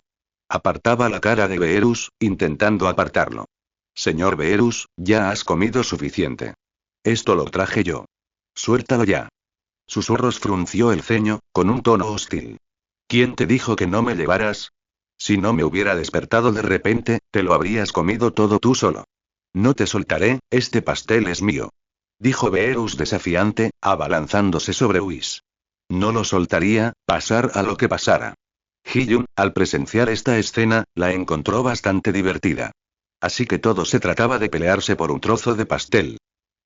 Apartaba la cara de Beerus, intentando apartarlo. Señor Beerus, ya has comido suficiente. Esto lo traje yo. Suéltalo ya. Susurros frunció el ceño, con un tono hostil. ¿Quién te dijo que no me llevaras? Si no me hubiera despertado de repente, te lo habrías comido todo tú solo. No te soltaré, este pastel es mío. Dijo Beerus desafiante, abalanzándose sobre Whis. No lo soltaría, pasar a lo que pasara. Hee-jun, al presenciar esta escena, la encontró bastante divertida. Así que todo se trataba de pelearse por un trozo de pastel.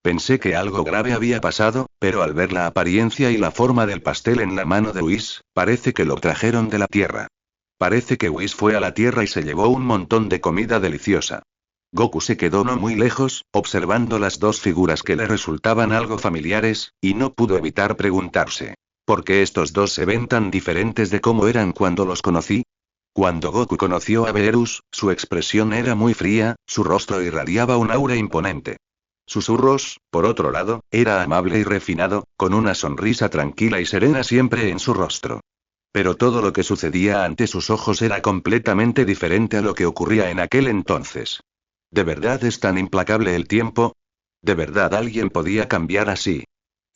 Pensé que algo grave había pasado, pero al ver la apariencia y la forma del pastel en la mano de Whis, parece que lo trajeron de la tierra. Parece que Whis fue a la tierra y se llevó un montón de comida deliciosa. Goku se quedó no muy lejos, observando las dos figuras que le resultaban algo familiares, y no pudo evitar preguntarse. ¿Por qué estos dos se ven tan diferentes de cómo eran cuando los conocí? Cuando Goku conoció a Beerus, su expresión era muy fría, su rostro irradiaba un aura imponente. Susurros, por otro lado, era amable y refinado, con una sonrisa tranquila y serena siempre en su rostro. Pero todo lo que sucedía ante sus ojos era completamente diferente a lo que ocurría en aquel entonces. ¿De verdad es tan implacable el tiempo? ¿De verdad alguien podía cambiar así?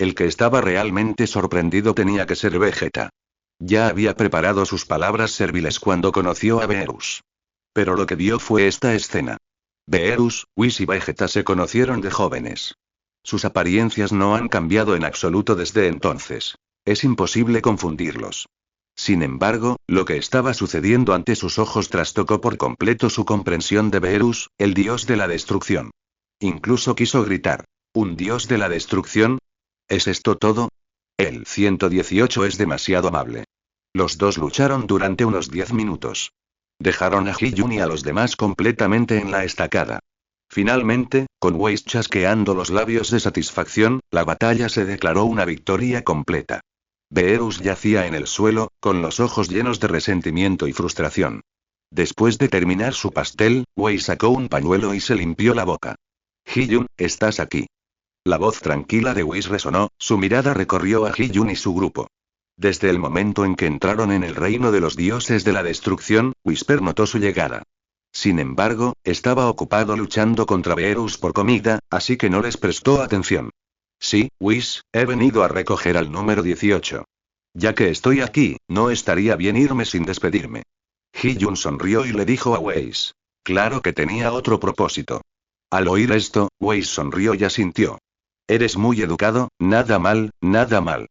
El que estaba realmente sorprendido tenía que ser Vegeta. Ya había preparado sus palabras serviles cuando conoció a Beerus. Pero lo que vio fue esta escena. Beerus, Whis y Vegeta se conocieron de jóvenes. Sus apariencias no han cambiado en absoluto desde entonces. Es imposible confundirlos. Sin embargo, lo que estaba sucediendo ante sus ojos trastocó por completo su comprensión de Beerus, el dios de la destrucción. Incluso quiso gritar: ¿un dios de la destrucción? ¿Es esto todo? El 118 es demasiado amable. Los dos lucharon durante unos 10 minutos. Dejaron a Hee-Jun y a los demás completamente en la estacada. Finalmente, con Whis chasqueando los labios de satisfacción, la batalla se declaró una victoria completa. Beerus yacía en el suelo, con los ojos llenos de resentimiento y frustración. Después de terminar su pastel, Whis sacó un pañuelo y se limpió la boca. Hee-Jun, estás aquí. La voz tranquila de Whis resonó, su mirada recorrió a Hee-Jun y su grupo. Desde el momento en que entraron en el reino de los dioses de la destrucción, Whisper notó su llegada. Sin embargo, estaba ocupado luchando contra Beerus por comida, así que no les prestó atención. Sí, Whis, he venido a recoger al número 18. Ya que estoy aquí, no estaría bien irme sin despedirme. Hee-Jun sonrió y le dijo a Whis. Claro que tenía otro propósito. Al oír esto, Whis sonrió y asintió. Eres muy educado, nada mal, nada mal.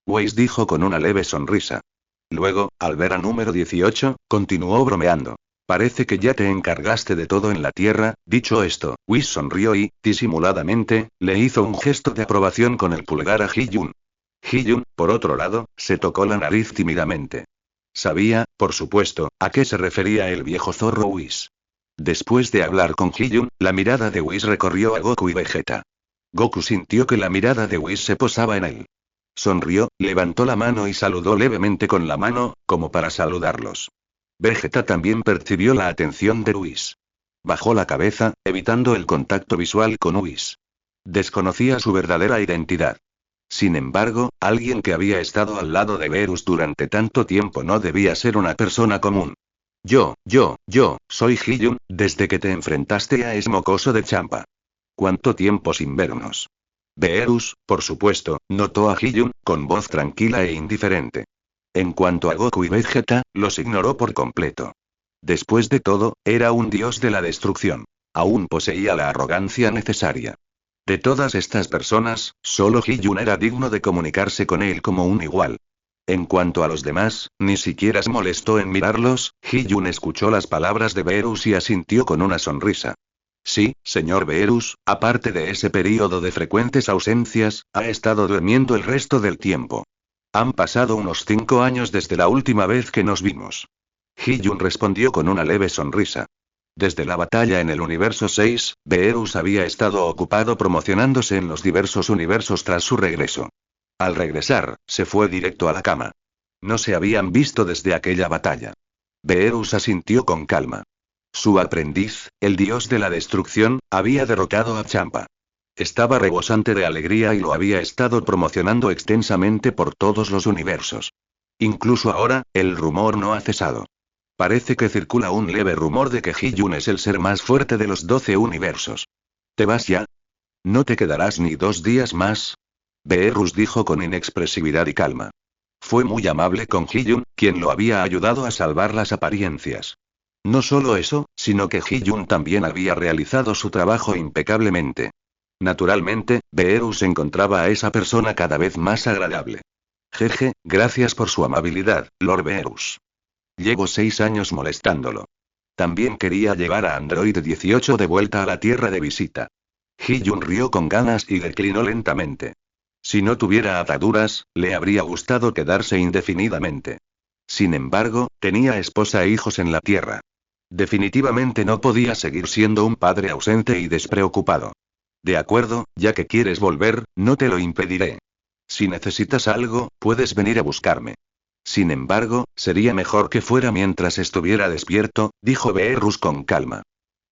Whis dijo con una leve sonrisa. Luego, al ver a número 18, continuó bromeando. Parece que ya te encargaste de todo en la Tierra. Dicho esto, Whis sonrió y, disimuladamente, le hizo un gesto de aprobación con el pulgar a Hee-Jun. Hee-Jun, por otro lado, se tocó la nariz tímidamente. Sabía, por supuesto, a qué se refería el viejo zorro Whis. Después de hablar con Hee-Jun, la mirada de Whis recorrió a Goku y Vegeta. Goku sintió que la mirada de Whis se posaba en él. Sonrió, levantó la mano y saludó levemente con la mano, como para saludarlos. Vegeta también percibió la atención de Whis. Bajó la cabeza, evitando el contacto visual con Whis. Desconocía su verdadera identidad. Sin embargo, alguien que había estado al lado de Beerus durante tanto tiempo no debía ser una persona común. Yo, soy Hee-Jun, desde que te enfrentaste a ese mocoso de Champa. ¿Cuánto tiempo sin vernos? Beerus, por supuesto, notó a Hee-Jun, con voz tranquila e indiferente. En cuanto a Goku y Vegeta, los ignoró por completo. Después de todo, era un dios de la destrucción. Aún poseía la arrogancia necesaria. De todas estas personas, solo Hee-Jun era digno de comunicarse con él como un igual. En cuanto a los demás, ni siquiera se molestó en mirarlos. Hee-Jun escuchó las palabras de Beerus y asintió con una sonrisa. Sí, señor Beerus, aparte de ese período de frecuentes ausencias, ha estado durmiendo el resto del tiempo. Han pasado unos 5 años desde la última vez que nos vimos. Hee-Jun respondió con una leve sonrisa. Desde la batalla en el universo 6, Beerus había estado ocupado promocionándose en los diversos universos tras su regreso. Al regresar, se fue directo a la cama. No se habían visto desde aquella batalla. Beerus asintió con calma. Su aprendiz, el dios de la destrucción, había derrotado a Champa. Estaba rebosante de alegría y lo había estado promocionando extensamente por todos los universos. Incluso ahora, el rumor no ha cesado. Parece que circula un leve rumor de que Hee-Jun es el ser más fuerte de los 12 universos. ¿Te vas ya? ¿No te quedarás ni 2 días más? Beerus dijo con inexpresividad y calma. Fue muy amable con Hee-Jun, quien lo había ayudado a salvar las apariencias. No solo eso, sino que Hee-Jun también había realizado su trabajo impecablemente. Naturalmente, Beerus encontraba a esa persona cada vez más agradable. Jeje, gracias por su amabilidad, Lord Beerus. Llevo 6 años molestándolo. También quería llevar a Android 18 de vuelta a la Tierra de visita. Hee-Jun rió con ganas y declinó lentamente. Si no tuviera ataduras, le habría gustado quedarse indefinidamente. Sin embargo, tenía esposa e hijos en la Tierra. Definitivamente no podía seguir siendo un padre ausente y despreocupado. De acuerdo, ya que quieres volver, no te lo impediré. Si necesitas algo, puedes venir a buscarme. Sin embargo, sería mejor que fuera mientras estuviera despierto, dijo Beerus con calma.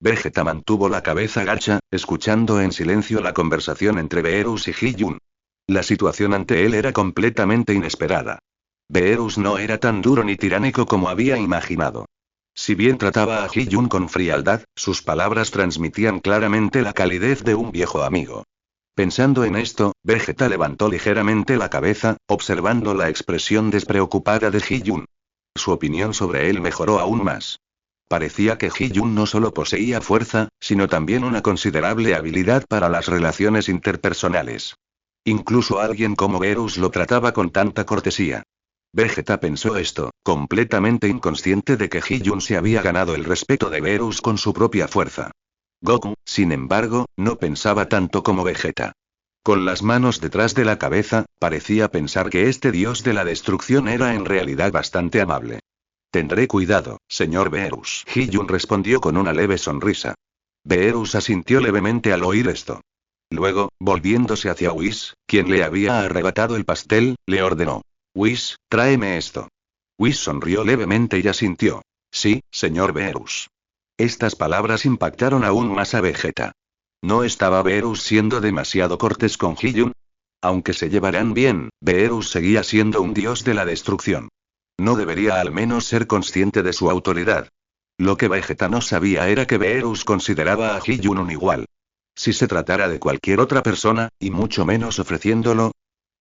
Vegeta mantuvo la cabeza gacha, escuchando en silencio la conversación entre Beerus y Hee-Jun. La situación ante él era completamente inesperada. Beerus no era tan duro ni tiránico como había imaginado. Si bien trataba a Hee-Jun con frialdad, sus palabras transmitían claramente la calidez de un viejo amigo. Pensando en esto, Vegeta levantó ligeramente la cabeza, observando la expresión despreocupada de Hee-Jun. Su opinión sobre él mejoró aún más. Parecía que Hee-jun no solo poseía fuerza, sino también una considerable habilidad para las relaciones interpersonales. Incluso alguien como Beerus lo trataba con tanta cortesía. Vegeta pensó esto, completamente inconsciente de que Hee-jun se había ganado el respeto de Beerus con su propia fuerza. Goku, sin embargo, no pensaba tanto como Vegeta. Con las manos detrás de la cabeza, parecía pensar que este dios de la destrucción era en realidad bastante amable. Tendré cuidado, señor Beerus. Hee-jun respondió con una leve sonrisa. Beerus asintió levemente al oír esto. Luego, volviéndose hacia Whis, quien le había arrebatado el pastel, le ordenó. Whis, tráeme esto. Whis sonrió levemente y asintió. Sí, señor Beerus. Estas palabras impactaron aún más a Vegeta. ¿No estaba Beerus siendo demasiado cortés con Hee-jun? Aunque se llevaran bien, Beerus seguía siendo un dios de la destrucción. ¿No debería al menos ser consciente de su autoridad? Lo que Vegeta no sabía era que Beerus consideraba a Hee-jun un igual. Si se tratara de cualquier otra persona, y mucho menos ofreciéndolo,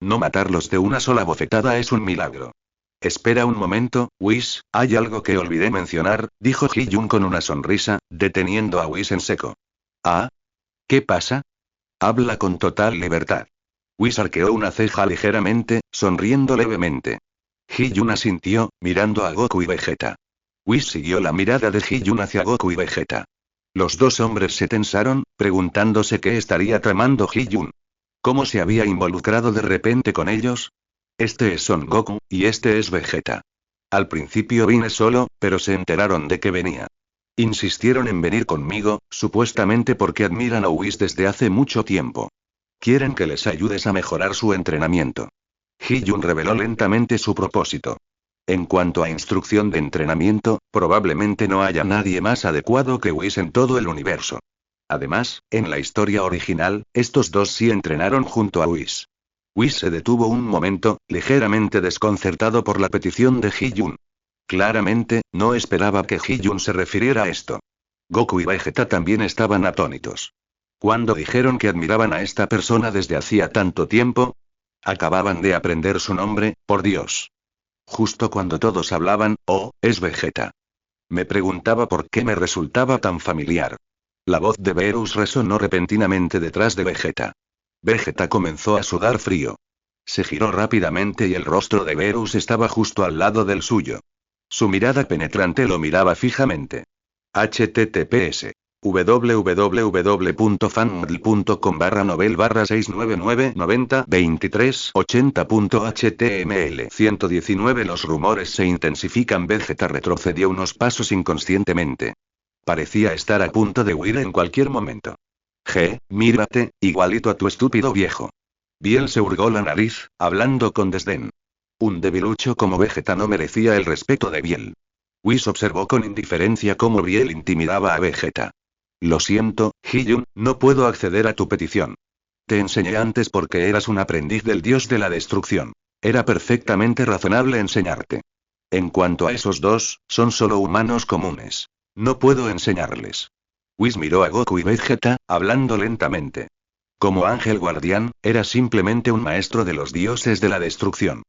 no matarlos de una sola bofetada es un milagro. Espera un momento, Whis, hay algo que olvidé mencionar, dijo Hee-jun con una sonrisa, deteniendo a Whis en seco. ¿Ah? ¿Qué pasa? Habla con total libertad. Whis arqueó una ceja ligeramente, sonriendo levemente. Hee-jun asintió, mirando a Goku y Vegeta. Whis siguió la mirada de Hee-jun hacia Goku y Vegeta. Los dos hombres se tensaron, preguntándose qué estaría tramando Hee-jun. ¿Cómo se había involucrado de repente con ellos? Este es Son Goku, y este es Vegeta. Al principio vine solo, pero se enteraron de que venía. Insistieron en venir conmigo, supuestamente porque admiran a Whis desde hace mucho tiempo. Quieren que les ayudes a mejorar su entrenamiento. Hee-jun reveló lentamente su propósito. En cuanto a instrucción de entrenamiento, probablemente no haya nadie más adecuado que Whis en todo el universo. Además, en la historia original, estos dos sí entrenaron junto a Whis. Whis se detuvo un momento, ligeramente desconcertado por la petición de Hee-jun. Claramente, no esperaba que Hee-jun se refiriera a esto. Goku y Vegeta también estaban atónitos. ¿Cuándo dijeron que admiraban a esta persona desde hacía tanto tiempo? Acababan de aprender su nombre, por Dios. Justo cuando todos hablaban, oh, es Vegeta. Me preguntaba por qué me resultaba tan familiar. La voz de Beerus resonó repentinamente detrás de Vegeta. Vegeta comenzó a sudar frío. Se giró rápidamente y el rostro de Beerus estaba justo al lado del suyo. Su mirada penetrante lo miraba fijamente. https www.fanmd.com/novel/699902380.html 119 Los rumores se intensifican. Vegeta retrocedió unos pasos inconscientemente. Parecía estar a punto de huir en cualquier momento. Mírate, igualito a tu estúpido viejo. Biel se hurgó la nariz, hablando con desdén. Un debilucho como Vegeta no merecía el respeto de Biel. Whis observó con indiferencia cómo Biel intimidaba a Vegeta. Lo siento, Hee-jun, no puedo acceder a tu petición. Te enseñé antes porque eras un aprendiz del dios de la destrucción. Era perfectamente razonable enseñarte. En cuanto a esos dos, son solo humanos comunes. No puedo enseñarles. Whis miró a Goku y Vegeta, hablando lentamente. Como ángel guardián, era simplemente un maestro de los dioses de la destrucción.